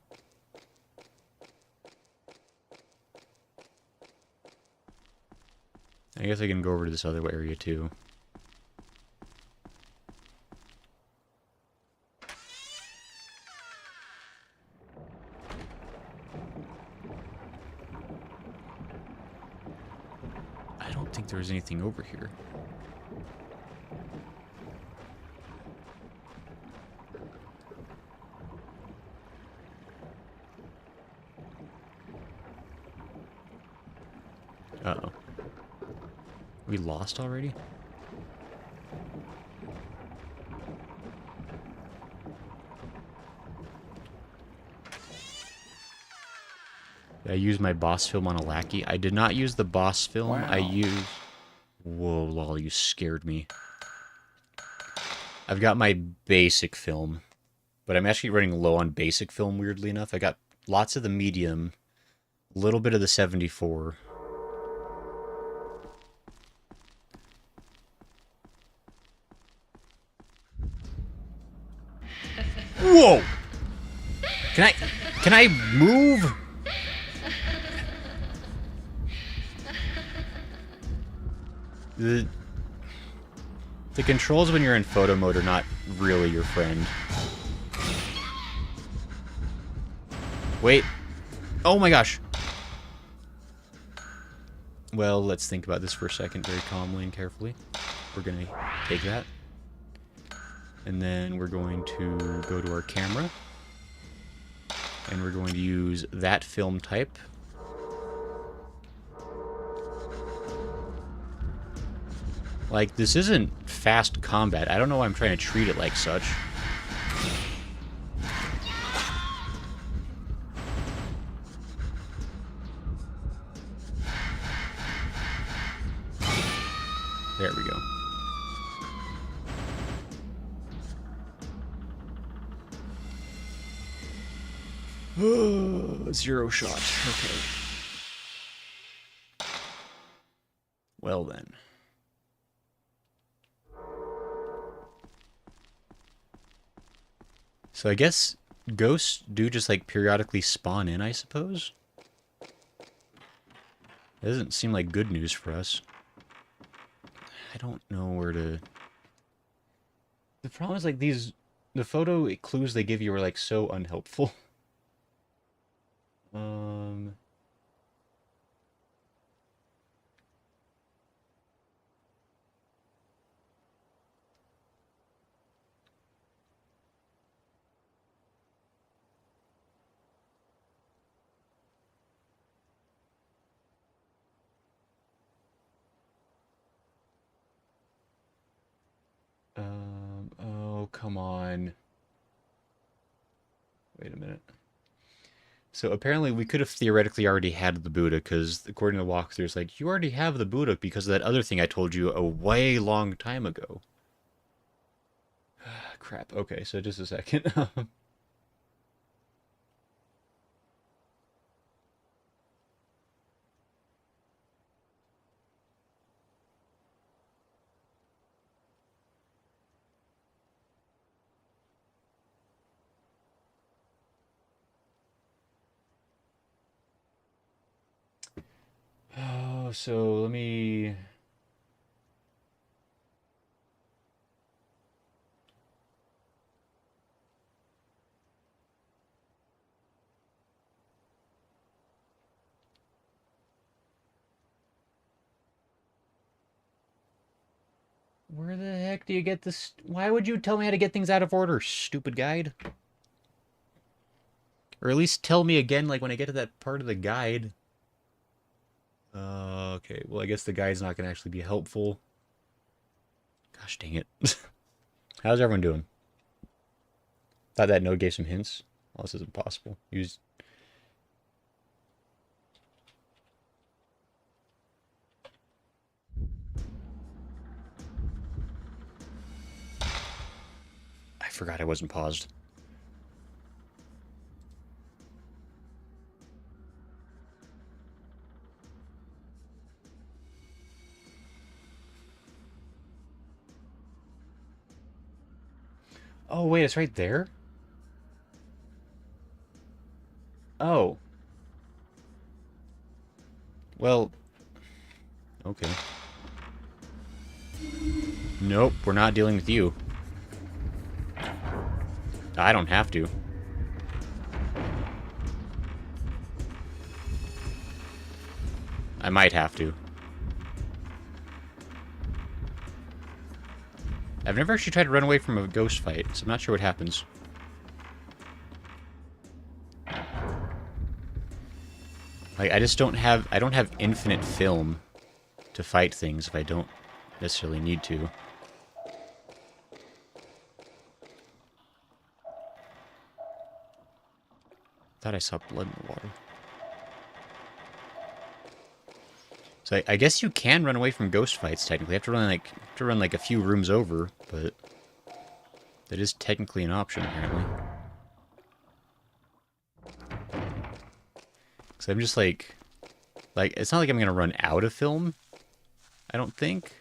I guess I can go over to this other area, too. I don't think there's anything over here. Uh-oh. We lost already? Did I use my boss film on a lackey? I did not use the boss film. Wow. I used... Whoa, lol, you scared me. I've got my basic film, but I'm actually running low on basic film, weirdly enough. I got lots of the medium, a little bit of the 74. Whoa! Can I move? The controls when you're in photo mode are not really your friend. Wait. Oh my gosh. Well, let's think about this for a second very calmly and carefully. We're gonna take that. And then we're going to go to our camera. And we're going to use that film type. Like, this isn't fast combat. I don't know why I'm trying to treat it like such. There we go. Zero shot. Okay. Well then. So I guess ghosts do just like periodically spawn in, I suppose? It doesn't seem like good news for us. I don't know where to... The problem is like the photo clues they give you are like so unhelpful. Oh, come on. Wait a minute. So apparently we could have theoretically already had the Buddha, because according to the walkthrough, it's like, you already have the Buddha because of that other thing I told you a way long time ago. Crap. Okay, so just a second. Oh, so let me... Where the heck do you get this? Why would you tell me how to get things out of order, stupid guide? Or at least tell me again, like, when I get to that part of the guide. Okay, well, I guess the guide's not going to actually be helpful. Gosh dang it. How's everyone doing? Thought that note gave some hints. Well, this isn't possible. Use forgot I wasn't paused. Oh, wait, it's right there? Oh. Well, okay. Nope, we're not dealing with you. I don't have to. I might have to. I've never actually tried to run away from a ghost fight, so I'm not sure what happens. Like, I don't have infinite film to fight things if I don't necessarily need to. Thought I saw blood in the water. So I guess you can run away from ghost fights, technically. You have to run like a few rooms over, but that is technically an option, apparently. So I'm just like, it's not like I'm gonna run out of film, I don't think.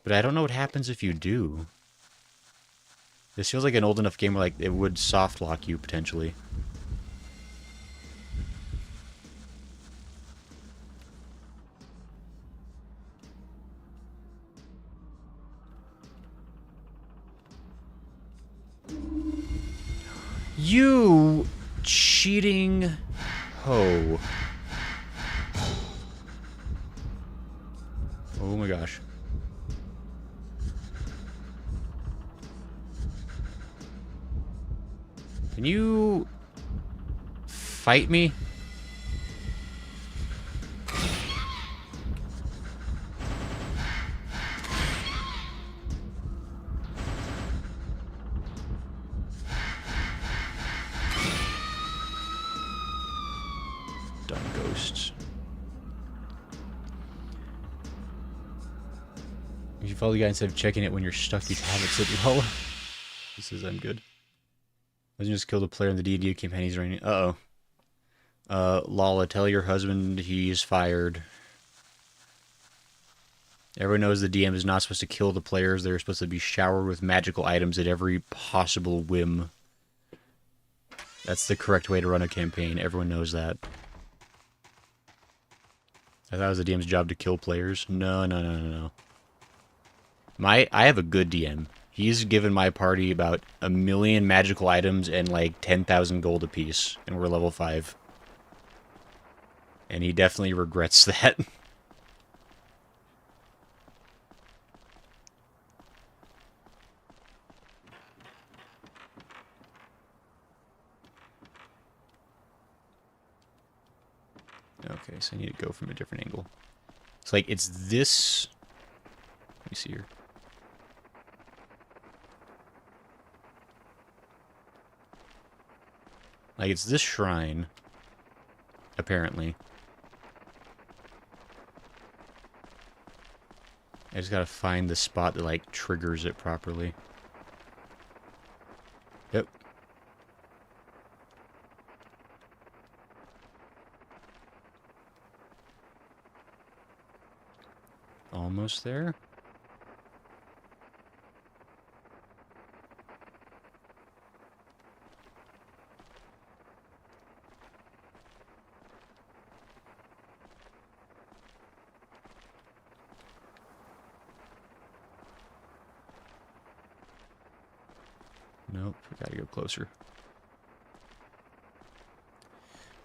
But I don't know what happens if you do. This feels like an old enough game where, like, it would soft lock you, potentially. You cheating hoe. Oh my gosh. Can you fight me? Dumb ghosts. If you follow the guy instead of checking it when you're stuck, these habits at low. He says I'm good. Legend just killed a player in the D&D campaign he's running. Uh-oh. Lala, tell your husband he's fired. Everyone knows the DM is not supposed to kill the players. They're supposed to be showered with magical items at every possible whim. That's the correct way to run a campaign. Everyone knows that. I thought it was the DM's job to kill players. No, no, no, no, no. I have a good DM. He's given my party about 1 million magical items and like 10,000 gold apiece, and we're level 5. And he definitely regrets that. Okay, so I need to go from a different angle. It's like, it's this... Let me see here. Like, it's this shrine, apparently. I just gotta find the spot that, like, triggers it properly. Yep. Almost there. Nope, we gotta go closer.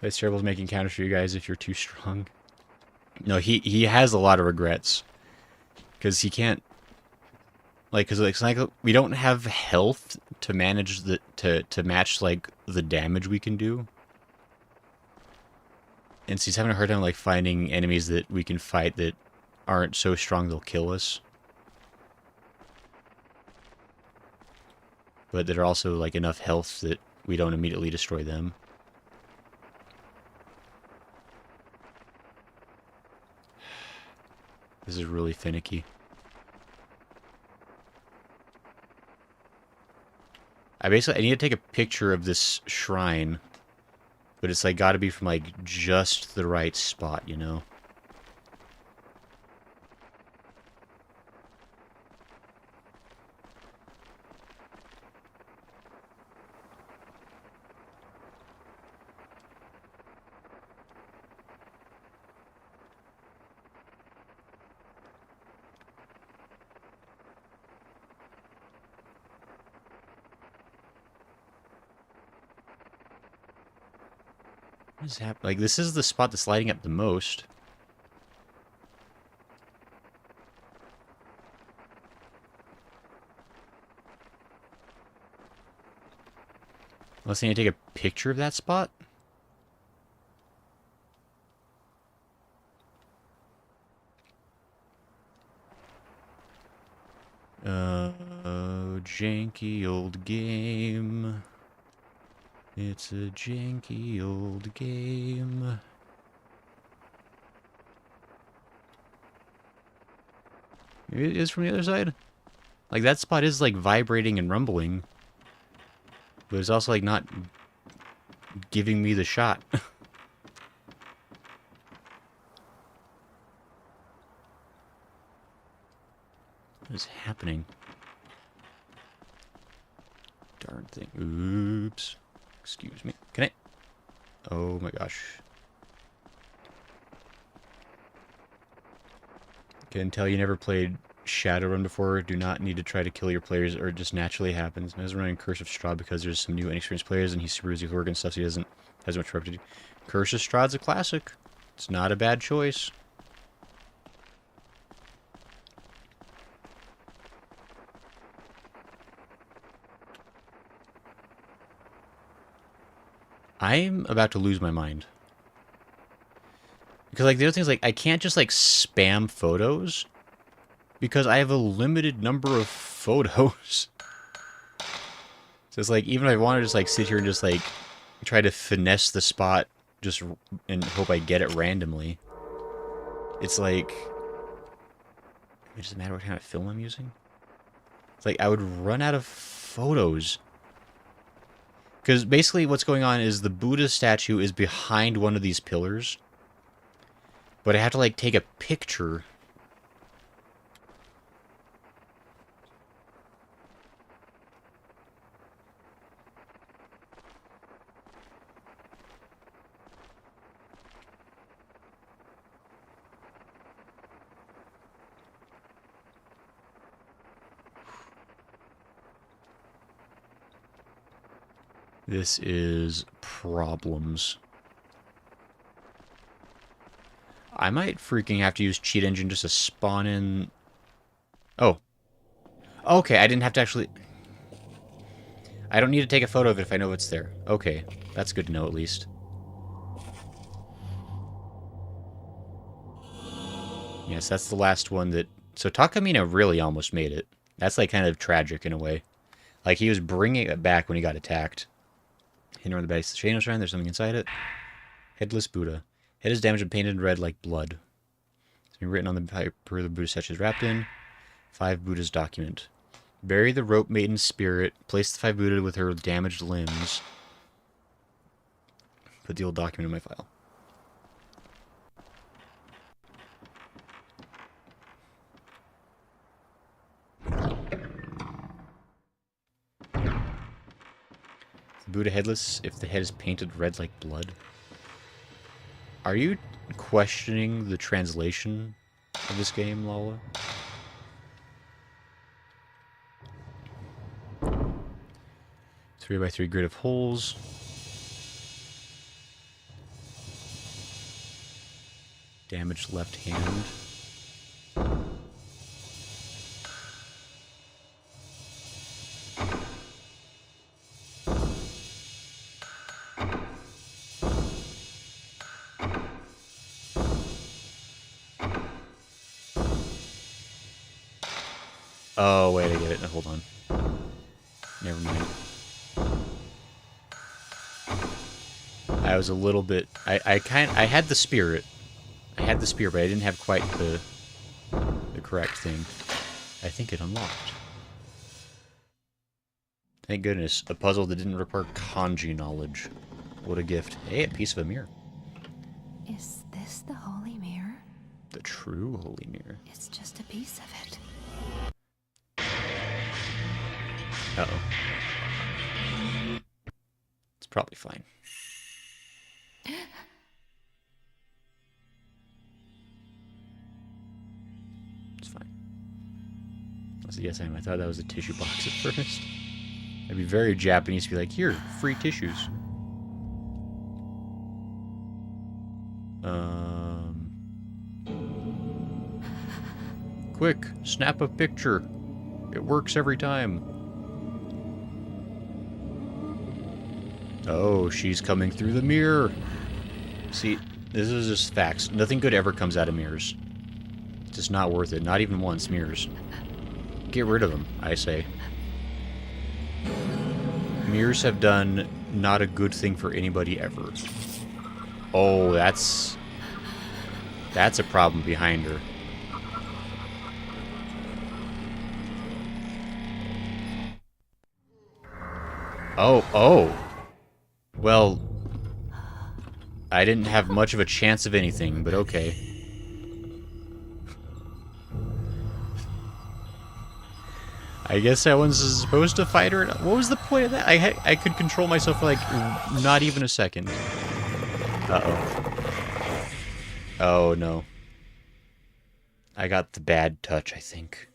That's terrible making counters for you guys if you're too strong. No, he has a lot of regrets. Because he can't... Like, because it's like we don't have health to manage the... To match, like, the damage we can do. And so he's having a hard time, like, finding enemies that we can fight that aren't so strong they'll kill us. But that are also, like, enough health that we don't immediately destroy them. This is really finicky. I need to take a picture of this shrine. But it's like gotta be from like just the right spot, you know? What is happening? Like, this is the spot that's lighting up the most. Unless I need to take a picture of that spot? Janky old game. It's a janky old game. Maybe it is from the other side? Like, that spot is, like, vibrating and rumbling. But it's also, like, not giving me the shot. What is happening? Darn thing. Oops. Excuse me. Can I? Oh my gosh. Can tell you never played Shadowrun before. Do not need to try to kill your players, or it just naturally happens. I was running Curse of Strahd because there's some new inexperienced players and he's super easy to work and stuff, so he doesn't has much repetition. Curse of Strahd's a classic. It's not a bad choice. I'm about to lose my mind. Because, like, the other thing is, like, I can't just, like, spam photos. Because I have a limited number of photos. So it's like, even if I want to just, like, sit here and just, like, try to finesse the spot just and hope I get it randomly. It's like... It doesn't matter what kind of film I'm using. It's like, I would run out of photos. Because basically what's going on is the Buddha statue is behind one of these pillars. But I have to, like, take a picture. This is problems. I might freaking have to use Cheat Engine just to spawn in... Oh. Okay, I didn't have to actually... I don't need to take a photo of it if I know it's there. Okay, that's good to know at least. Yes, that's the last one that... So Takamina really almost made it. That's, like, kind of tragic in a way. Like, he was bringing it back when he got attacked. Hidden around the base of the Shano Shrine, there's something inside it. Headless Buddha. Head is damaged and painted red like blood. It's been written on the paper the Buddha statue is wrapped in. 5 Buddhas document. Bury the rope maiden's spirit. Place the 5 Buddha with her damaged limbs. Put the old document in my file. Buddha headless if the head is painted red like blood. Are you questioning the translation of this game, Lala? Three by 3 grid of holes. Damaged left hand. Oh, wait, I get it. No, hold on. Never mind. I was a little bit... I had the spirit. I had the spirit, but I didn't have quite the correct thing. I think it unlocked. Thank goodness. A puzzle that didn't require kanji knowledge. What a gift. Hey, a piece of a mirror. Is this the holy mirror? The true holy mirror. It's just a piece of it. Uh-oh. It's probably fine. It's fine. Yes, I thought that was a tissue box at first. I'd be very Japanese to be like, here, free tissues. Quick, snap a picture. It works every time. Oh, she's coming through the mirror. See, this is just facts. Nothing good ever comes out of mirrors. It's just not worth it. Not even once, mirrors. Get rid of them, I say. Mirrors have done not a good thing for anybody ever. Oh, that's a problem behind her. Oh. Well, I didn't have much of a chance of anything, but okay. I guess I wasn't supposed to fight her. What was the point of that? I could control myself for, like, not even a second. Uh-oh. Oh, no. I got the bad touch, I think.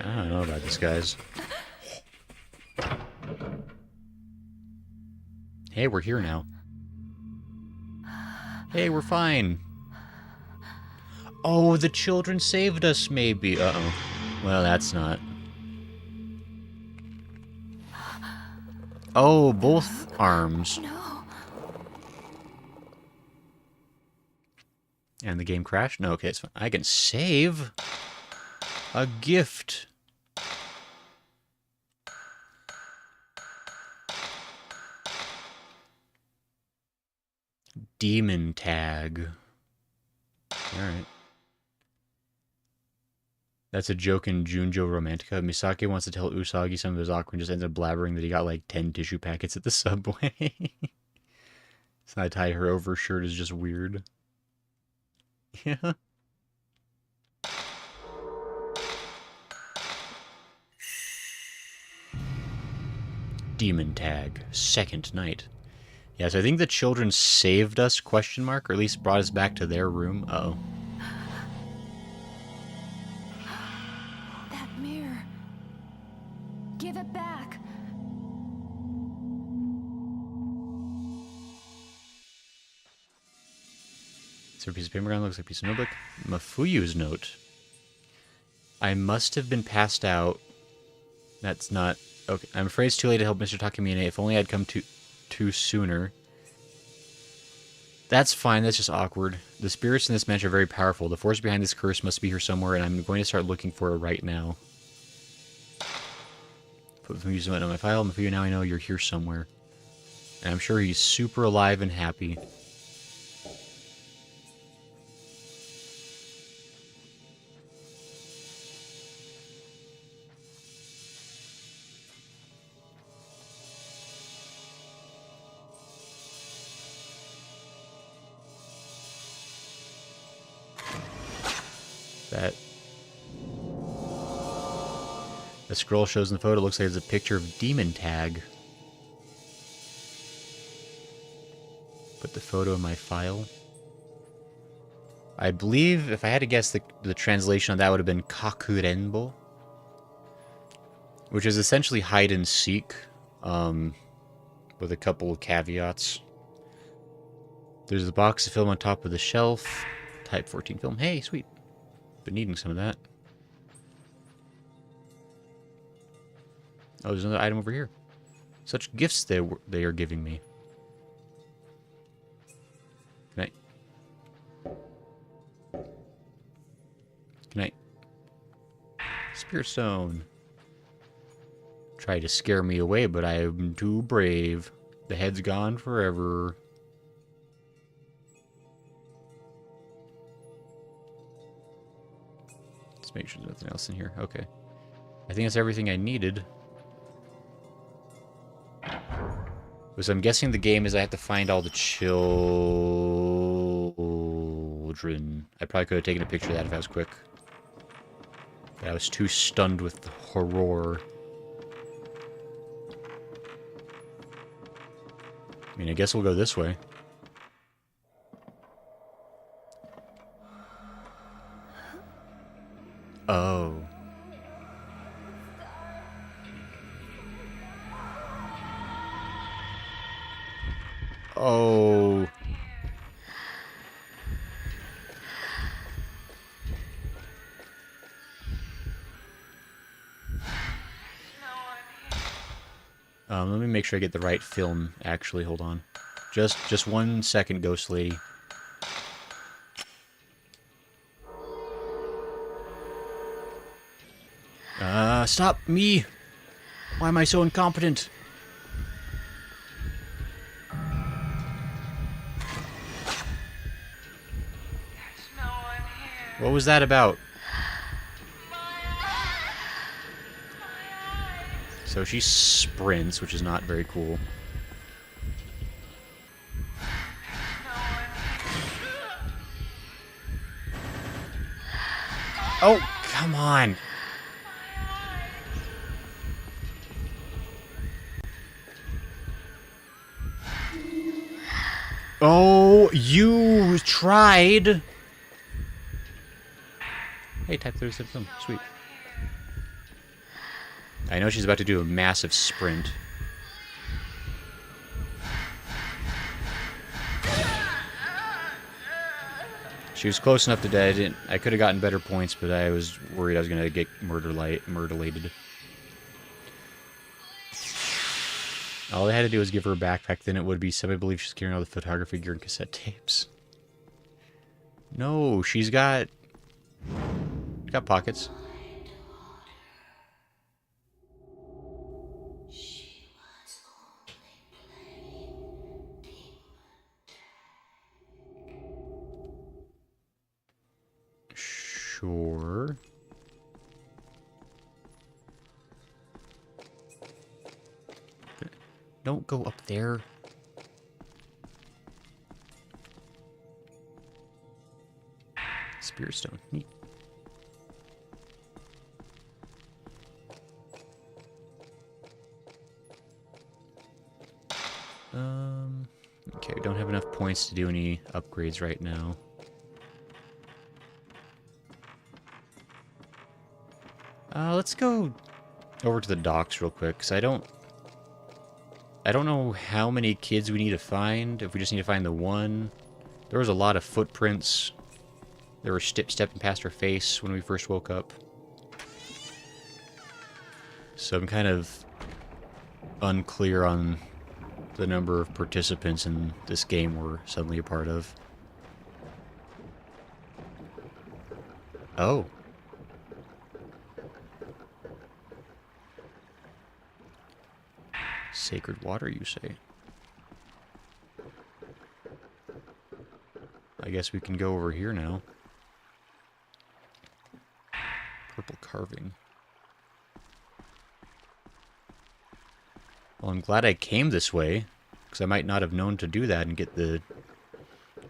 I don't know about this, guys. Hey, we're here now. Hey, we're fine. Oh, the children saved us, maybe. Uh-oh. Well, that's not. Oh, both arms. No. And the game crashed? No, okay, it's fine. I can save a gift. Demon tag. Alright. That's a joke in Junjo Romantica. Misaki wants to tell Usagi some of his awkward and just ends up blabbering that he got like 10 tissue packets at the subway. So I tie her over shirt is just weird. Yeah. Demon tag. Second night. Yeah, so I think the children saved us, question mark, or at least brought us back to their room. Uh-oh. That mirror. Give it back. Is there a piece of paper around? Looks like a piece of notebook. Mafuyu's note. I must have been passed out. That's not... Okay, I'm afraid it's too late to help Mr. Takamine. If only I'd come too sooner. That's fine, that's just awkward. The spirits in this mansion are very powerful. The force behind this curse must be here somewhere, and I'm going to start looking for it right now. Put Mafuyu's note on my file. Mafuyu, now I know you're here somewhere. And I'm sure he's super alive and happy. The scroll shows in the photo, looks like it's a picture of Demon Tag. Put the photo in my file. I believe, if I had to guess, the translation of that would have been Kakurenbo. Which is essentially hide and seek, with a couple of caveats. There's a box of film on top of the shelf. Type 14 film. Hey, sweet. Been needing some of that. Oh, there's another item over here. Such gifts they are giving me. Can I... Spirit Stone. Tried to scare me away, but I am too brave. The head's gone forever. Let's make sure there's nothing else in here. Okay. I think that's everything I needed. So I'm guessing the game is I have to find all the children. I probably could have taken a picture of that if I was quick. But I was too stunned with the horror. I mean, I guess we'll go this way. Oh. Oh. Let me make sure I get the right film, actually. Hold on. Just 1 second, Ghost Lady. Stop me! Why am I so incompetent? What was that about? So she sprints, which is not very cool. Oh, come on! Oh, you tried! Hey, type 37 film. Sweet. I know she's about to do a massive sprint. She was close enough to die. I could have gotten better points, but I was worried I was going to get murderlated. All I had to do was give her a backpack, then it would be some. I believe she's carrying all the photography gear and cassette tapes. No, she's got pockets. Sure. Don't go up there. Spirit Stone. Neat. Okay, we don't have enough points to do any upgrades right now. Let's go over to the docks real quick, because I don't know how many kids we need to find, if we just need to find the one. There was a lot of footprints. They were stepping past her face when we first woke up. So I'm kind of unclear on the number of participants in this game we're suddenly a part of. Oh. Sacred water, you say? I guess we can go over here now. Purple carving. Well, I'm glad I came this way, because I might not have known to do that and get the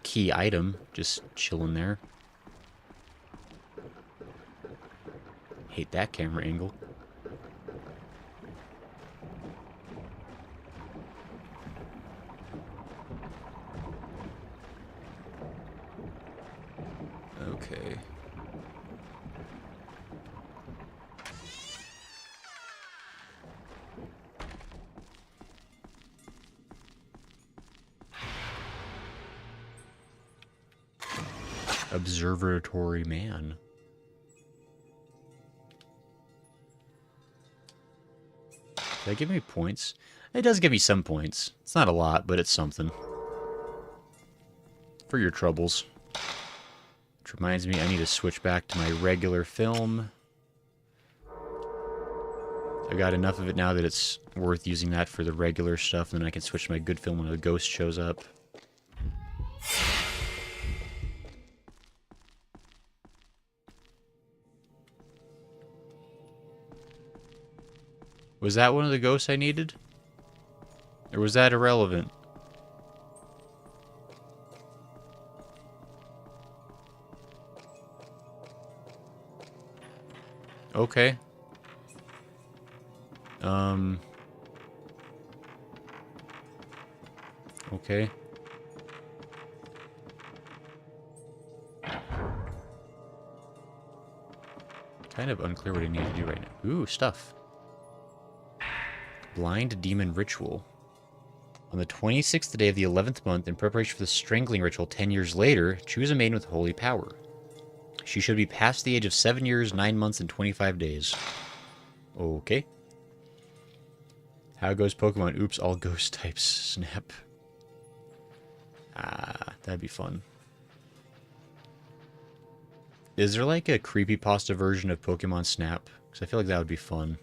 key item just chilling there. Hate that camera angle. Okay. Observatory man. Did that give me points? It does give me some points. It's not a lot, but it's something. For your troubles. Which reminds me, I need to switch back to my regular film. I got enough of it now that it's worth using that for the regular stuff, and then I can switch to my good film when a ghost shows up. Was that one of the ghosts I needed? Or was that irrelevant? Okay. Okay. Kind of unclear what I need to do right now. Ooh, stuff. Blind Demon Ritual. On the 26th day of the 11th month, in preparation for the strangling ritual 10 years later, choose a maiden with holy power. She should be past the age of 7 years, 9 months, and 25 days. Okay. How goes Pokemon? Oops, all ghost types. Snap. Ah, that'd be fun. Is there like a creepypasta version of Pokemon Snap? Because I feel like that would be fun.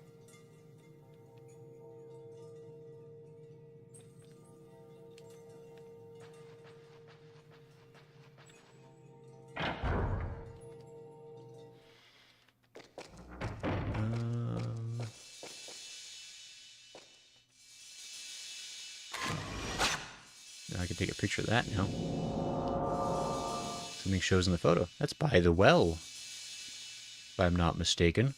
Now I can take a picture of that now. Something shows in the photo. That's by the well, if I'm not mistaken.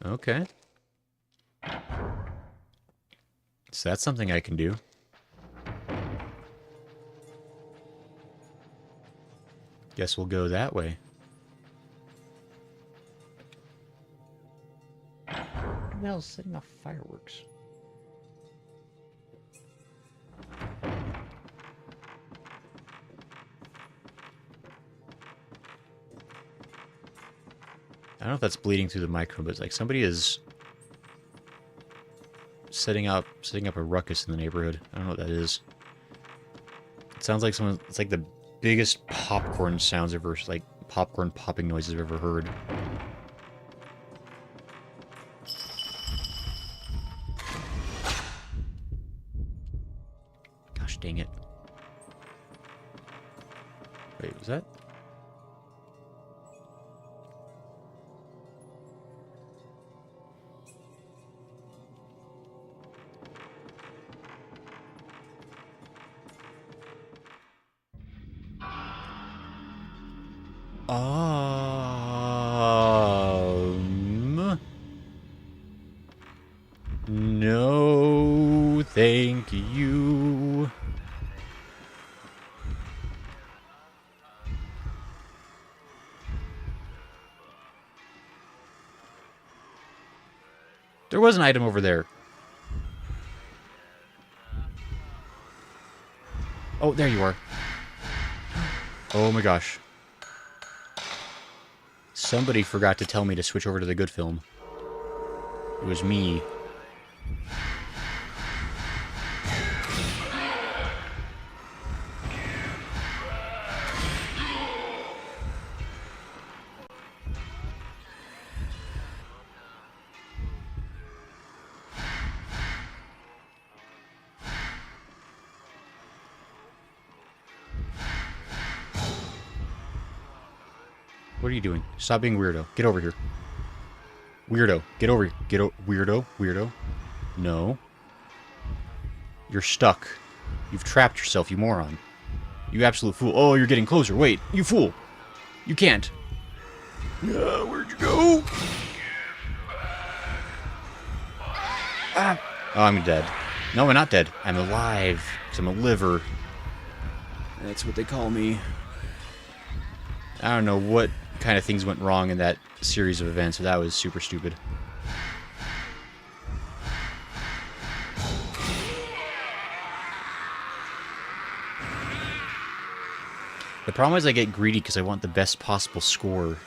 Okay. So that's something I can do. Guess we'll go that way. Who the hell's setting off fireworks? I don't know if that's bleeding through the microphone, but it's like somebody is setting up a ruckus in the neighborhood. I don't know what that is. It sounds like someone. It's like the biggest popcorn sounds ever, like popcorn popping noises I've ever heard. Gosh dang it! Wait, was that? No, thank you. There was an item over there. Oh, there you are. Oh my gosh. Somebody forgot to tell me to switch over to the good film. It was me. What are you doing? Stop being weirdo. Get over here. Weirdo. Get over here. Weirdo. Weirdo. No. You're stuck. You've trapped yourself, you moron. You absolute fool. Oh, you're getting closer. Wait. You fool. You can't. Where'd you go? Ah. Oh, I'm dead. No, I'm not dead. I'm alive. Because I'm a liver. That's what they call me. I don't know what kind of things went wrong in that series of events, but that was super stupid. The problem is I get greedy because I want the best possible score.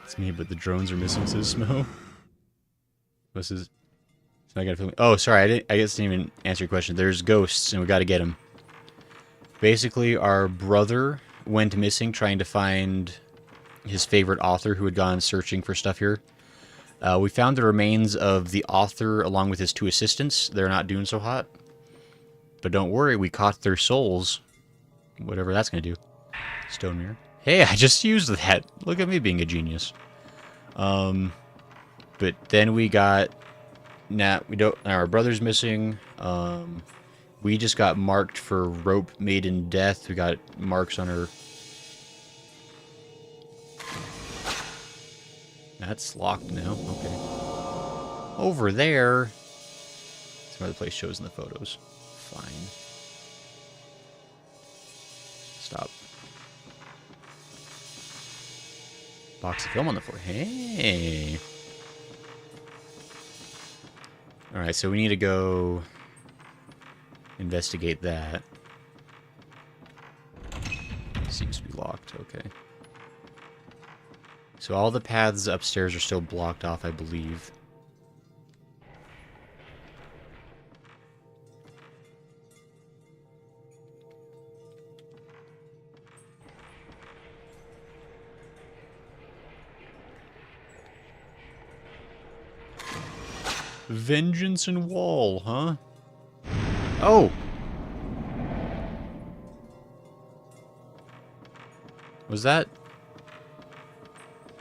It's me, but the drones are missing, says Smo. This is... I gotta film. Oh, sorry, I guess I didn't even answer your question. There's ghosts, and we gotta get them. Basically, our brother went missing trying to find his favorite author who had gone searching for stuff here. We found the remains of the author along with his 2 assistants. They're not doing so hot. But don't worry, we caught their souls. Whatever that's going to do. Stone mirror. Hey, I just used that. Look at me being a genius. But then we got... Nah, we don't... Our brother's missing. We just got marked for rope maiden death. We got marks on her... That's locked now. Okay. Over there... Some other place shows in the photos. Fine. Stop. Box of film on the floor. Hey! Alright, so we need to go... investigate that. Seems to be locked. Okay. So all the paths upstairs are still blocked off, I believe. Vengeance and Wall, huh? Oh! Was that...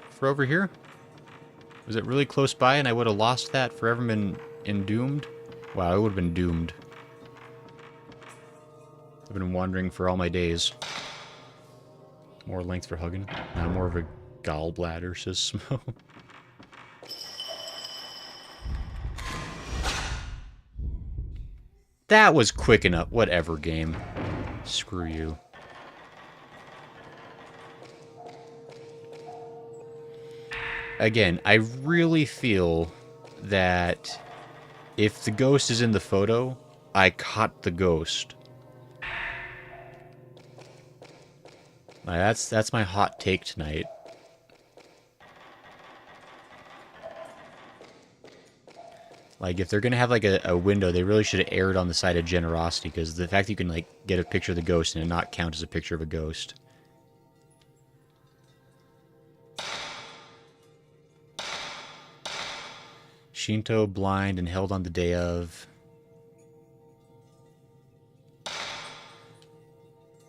for over here? Was it really close by and I would have lost that forever been doomed? Wow, I would have been doomed. I've been wandering for all my days. More length for hugging. Now more of a gallbladder, says Smo. That was quick enough. Whatever, game. Screw you. Again, I really feel that if the ghost is in the photo, I caught the ghost. That's my hot take tonight. Like, if they're gonna have, like, a window, they really should have erred on the side of generosity, because the fact that you can, like, get a picture of the ghost and it not count as a picture of a ghost. Shinto, blind, and held on the day of...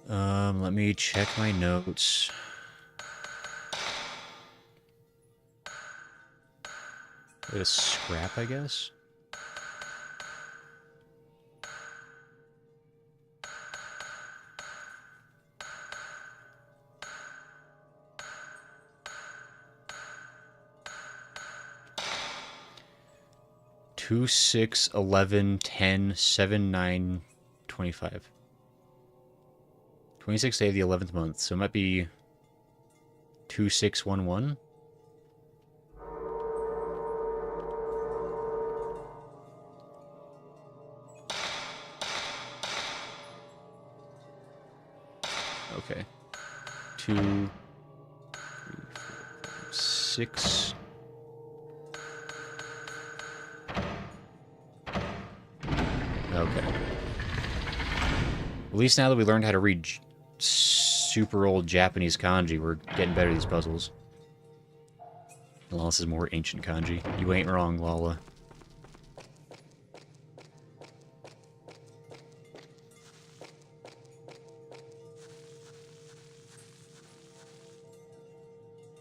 let me check my notes. Bit of scrap, I guess. Two, 6, 11, 10, 7, 9, 25. 26th day of the 11th month, so it might be 2611. Okay. 2, 3, 4, 6. Okay. At least now that we learned how to read super old Japanese kanji, we're getting better at these puzzles. Well, this is more ancient kanji. You ain't wrong, Lala.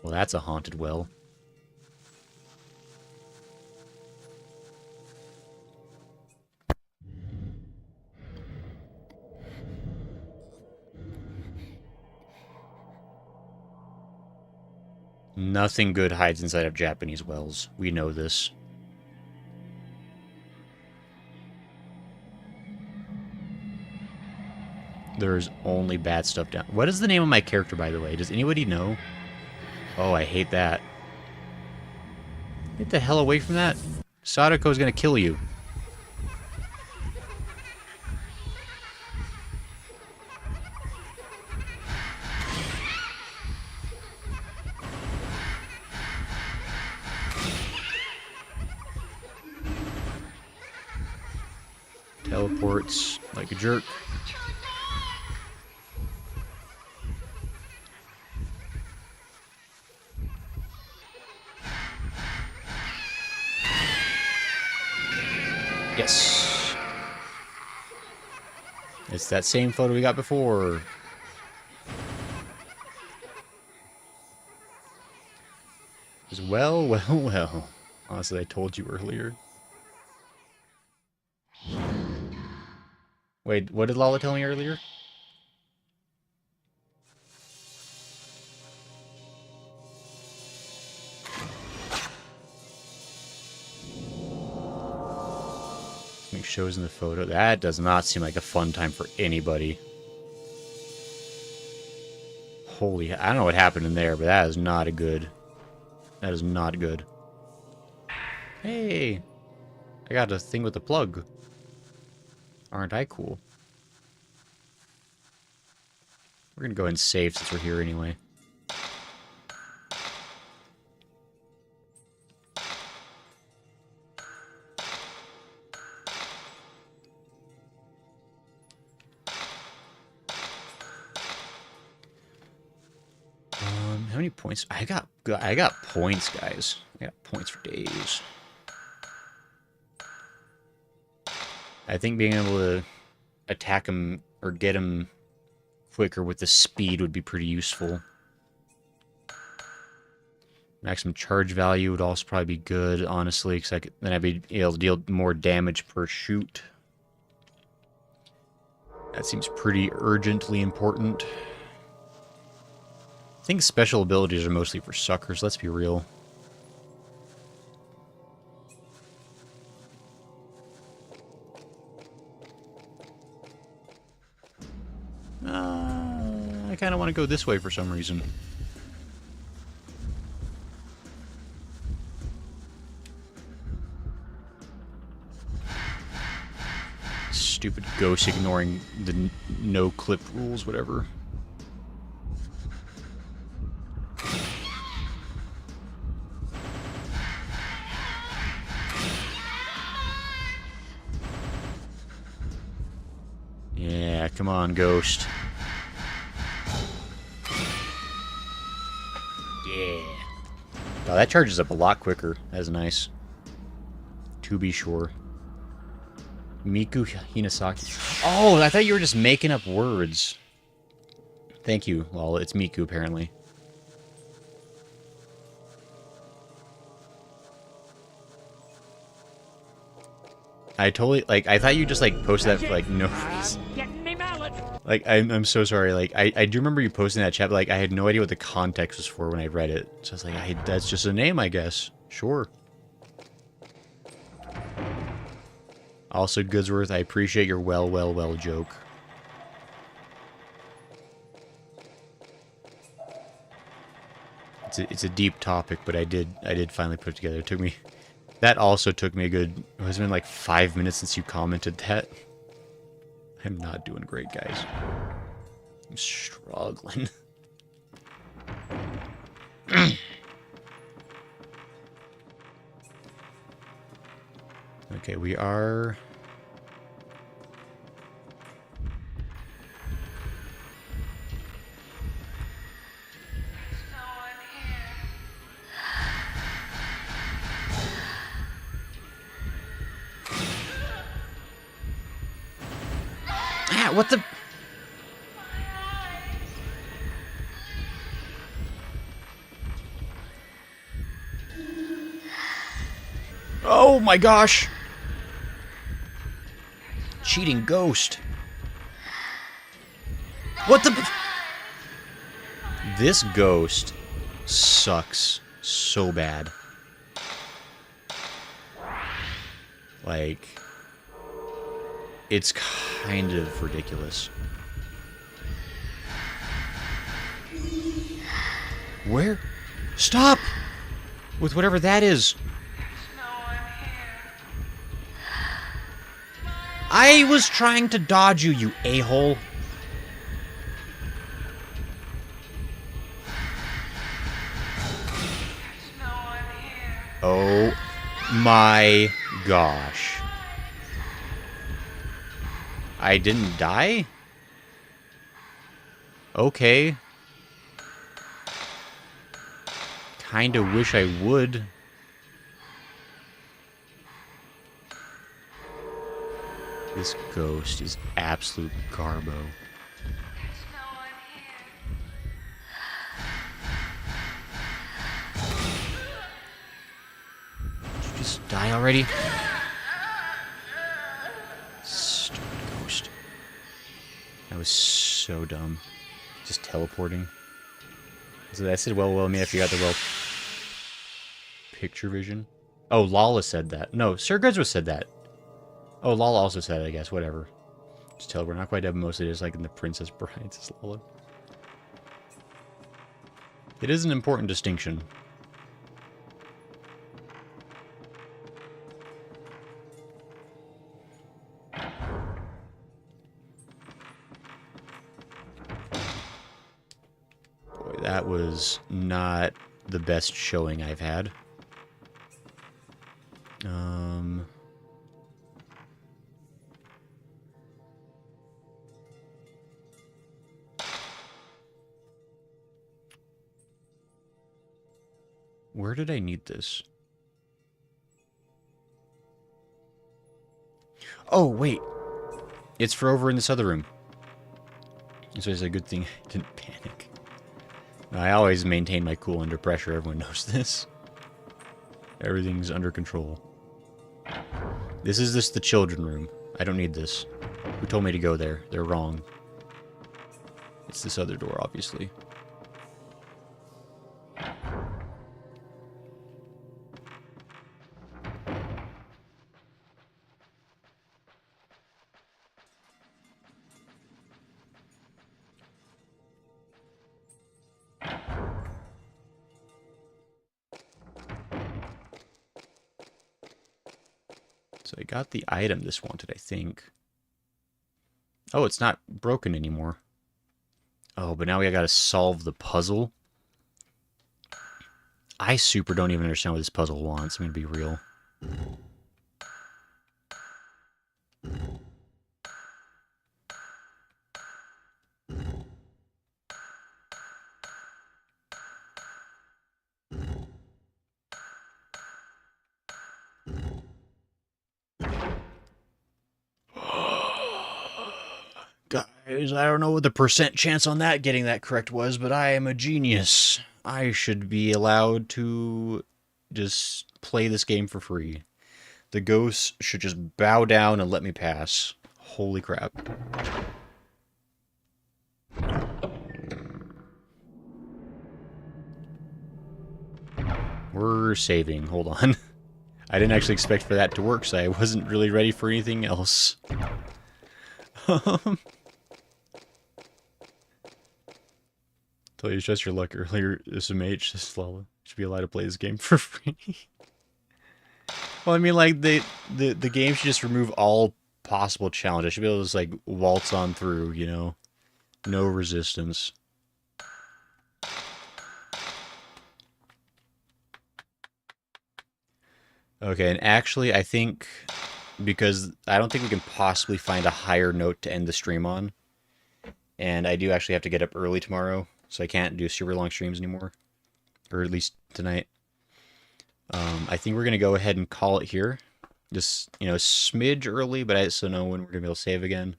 Well, that's a haunted well. Nothing good hides inside of Japanese wells. We know this. There's only bad stuff down. What is the name of my character, by the way? Does anybody know? Oh, I hate that. Get the hell away from that. Sadako's gonna kill you. Teleports like a jerk. Yes. It's that same photo we got before. Well, well, well. Honestly, I told you earlier. Wait, what did Lala tell me earlier? Make shows in the photo. That does not seem like a fun time for anybody. Holy, I don't know what happened in there, but that is not a good. That is not good. Hey, I got a thing with a plug. Aren't I cool? We're gonna go ahead and save since we're here anyway. How many points? I got points, guys. I got points for days. I think being able to attack him or get him quicker with the speed would be pretty useful. Maximum charge value would also probably be good, honestly, because then I'd be able to deal more damage per shoot. That seems pretty urgently important. I think special abilities are mostly for suckers, let's be real. I kind of want to go this way for some reason. Stupid ghost ignoring the no-clip rules, whatever. Yeah, come on, ghost. Yeah. Oh, that charges up a lot quicker. That's nice. To be sure. Miku Hinasaki. Oh, I thought you were just making up words. Thank you, Lala. It's Miku, apparently. I totally, like, I thought you just, like, posted that for, like, no reason. Like, I'm so sorry. Like, I do remember you posting that chat, but, like, I had no idea what the context was for when I read it. So I was like, that's just a name, I guess. Sure. Also, Goodsworth, I appreciate your well joke. It's a deep topic, but I did finally put it together. It took me... That also took me a good... It's been like 5 minutes since you commented that. I'm not doing great, guys. I'm struggling. Okay, we are... Ah, what the... Oh my gosh! Cheating ghost. What the... This ghost sucks so bad. Like... It's kind of ridiculous. Where? Stop! With whatever that is. I was trying to dodge you, you a-hole. Oh my gosh. I didn't die? Okay. Kinda wish I would. This ghost is absolute garbo. Did you just die already? Stupid ghost. That was so dumb. Just teleporting. So that said, well, me, I forgot the picture vision. Oh, Lala said that. No, Sir Gudsworth said that. Oh, Lala also said it, I guess. Whatever. Just tell her we're not quite dead, mostly just like in the Princess Brides as Lala. It is an important distinction. Boy, that was not the best showing I've had. Where did I need this? Oh, wait. It's for over in this other room. So it's a good thing I didn't panic. I always maintain my cool under pressure. Everyone knows this. Everything's under control. This is just the children room. I don't need this. Who told me to go there? They're wrong. It's this other door, obviously. So I got the item this wanted, I think. Oh, it's not broken anymore. Oh, but now we gotta solve the puzzle. I super don't even understand what this puzzle wants. I'm gonna be real. Guys, I don't know what the percent chance on that getting that correct was, but I am a genius. I should be allowed to just play this game for free. The ghosts should just bow down and let me pass. Holy crap. We're saving. Hold on. I didn't actually expect for that to work, so I wasn't really ready for anything else. Tell you just your luck earlier, SMH, this Lala should be allowed to play this game for free. Well, I mean, like, the game should just remove all possible challenges. I should be able to just, like, waltz on through, you know? No resistance. Okay, and actually, I think, because I don't think we can possibly find a higher note to end the stream on, and I do actually have to get up early tomorrow, so I can't do super long streams anymore, or at least tonight. I think we're going to go ahead and call it here. Just, you know, a smidge early, but I also know when we're going to be able to save again.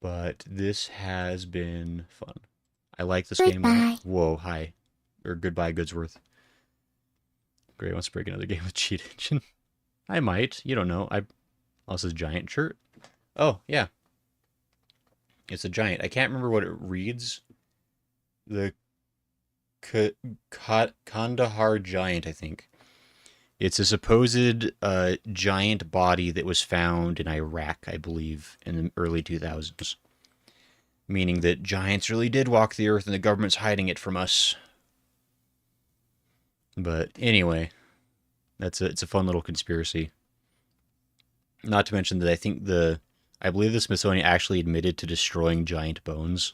But this has been fun. I like this game. Whoa, hi. Or goodbye, Goodsworth. Gray wants to break another game with Cheat Engine. I might. You don't know. Oh, this is a giant shirt. Oh, yeah. It's a giant. I can't remember what it reads. The Kandahar giant, I think. It's a supposed giant body that was found in Iraq, I believe, in the early 2000s. Meaning that giants really did walk the earth and the government's hiding it from us. But anyway, it's a fun little conspiracy. Not to mention that I believe the Smithsonian actually admitted to destroying giant bones.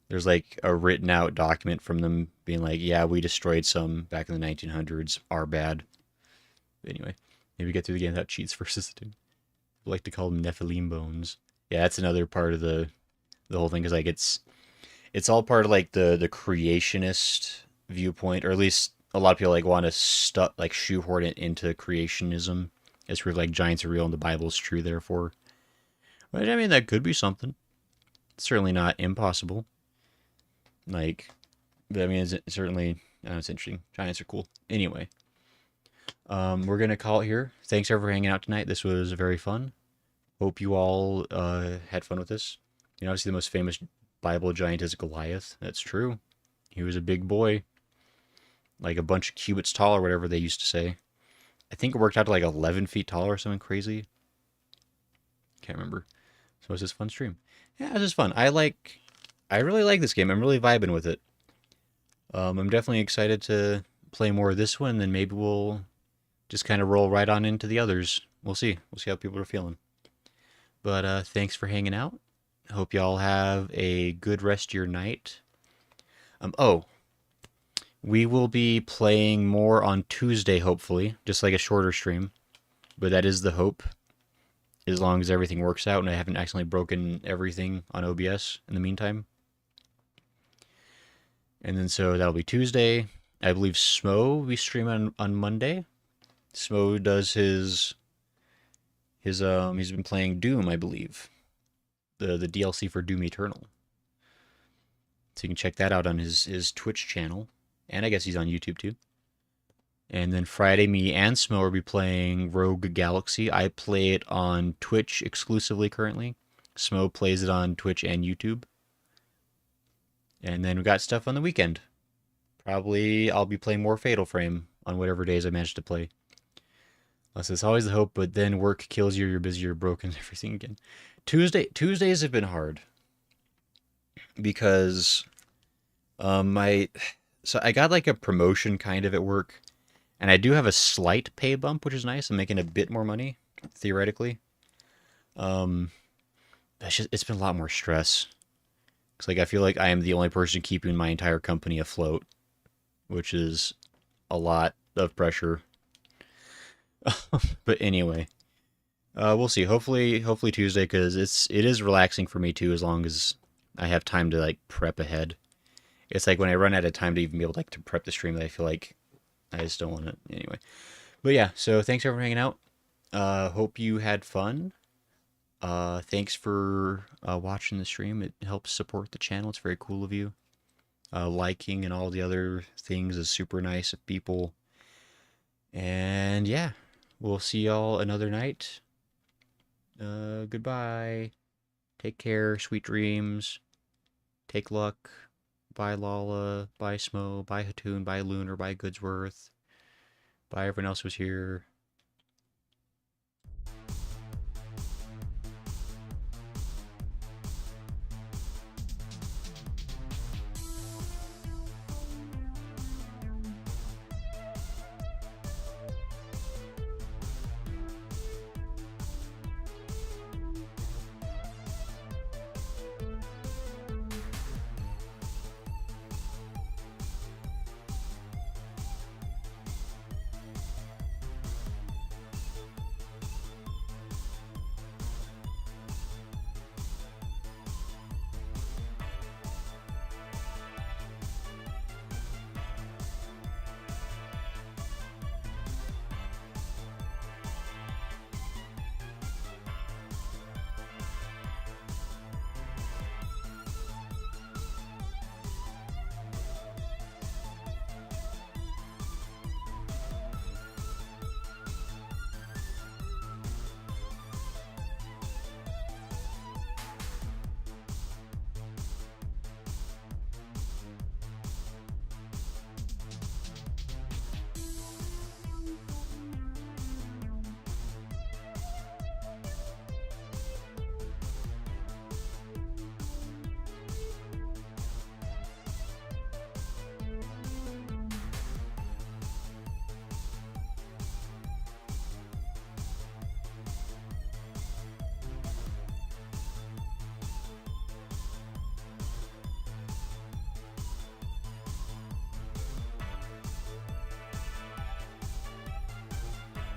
There's like a written out document from them being like, yeah, we destroyed some back in the 1900s. Our bad. But anyway, maybe get through the game without cheats versus the dude. I like to call them Nephilim bones. Yeah, that's another part of the whole thing, because like it's all part of like the creationist viewpoint, or at least a lot of people like want to shoehorn it into creationism, It's proof like giants are real and the Bible's true, therefore. But I mean, that could be something. It's certainly not impossible. Like, but I mean, it's certainly, it's interesting. Giants are cool. Anyway, we're going to call it here. Thanks everyone for hanging out tonight. This was very fun. Hope you all had fun with this. You know, obviously the most famous Bible giant is Goliath. That's true. He was a big boy. Like a bunch of cubits tall or whatever they used to say. I think it worked out to like 11 feet tall or something crazy. Can't remember. So it was this fun stream. Yeah, it was just fun. I really like this game. I'm really vibing with it. I'm definitely excited to play more of this one, and then maybe we'll just kind of roll right on into the others. We'll see. We'll see how people are feeling. But thanks for hanging out. Hope y'all have a good rest of your night. We will be playing more on Tuesday, hopefully. Just like a shorter stream. But that is the hope. As long as everything works out and I haven't accidentally broken everything on OBS in the meantime. And then so that'll be Tuesday. I believe Smo will be streaming on Monday. Smo does his he's been playing Doom, I believe. The DLC for Doom Eternal. So you can check that out on his Twitch channel. And I guess he's on YouTube too. And then Friday, me and Smo will be playing Rogue Galaxy. I play it on Twitch exclusively currently. Smo plays it on Twitch and YouTube. And then we got stuff on the weekend. Probably I'll be playing more Fatal Frame on whatever days I manage to play. Unless it's always the hope, but then work kills you, you're busy, you're broken, everything again. Tuesdays have been hard. Because so I got like a promotion kind of at work. And I do have a slight pay bump, which is nice. I'm making a bit more money, theoretically. It's been a lot more stress. Cause like I feel like I am the only person keeping my entire company afloat, which is a lot of pressure. But anyway, we'll see. Hopefully Tuesday, because it is relaxing for me too, as long as I have time to like prep ahead. It's like when I run out of time to even be able to prep the stream, that I feel like I just don't want it anyway. But yeah, so thanks everyone for hanging out. Hope you had fun. Thanks for watching the stream. It helps support the channel. It's very cool of you. Liking and all the other things is super nice of people. And yeah, we'll see y'all another night. Goodbye. Take care. Sweet dreams. Take luck. Bye Lala, bye Smo, bye Hatoon, bye Lunar, bye Goodsworth, bye everyone else who's here.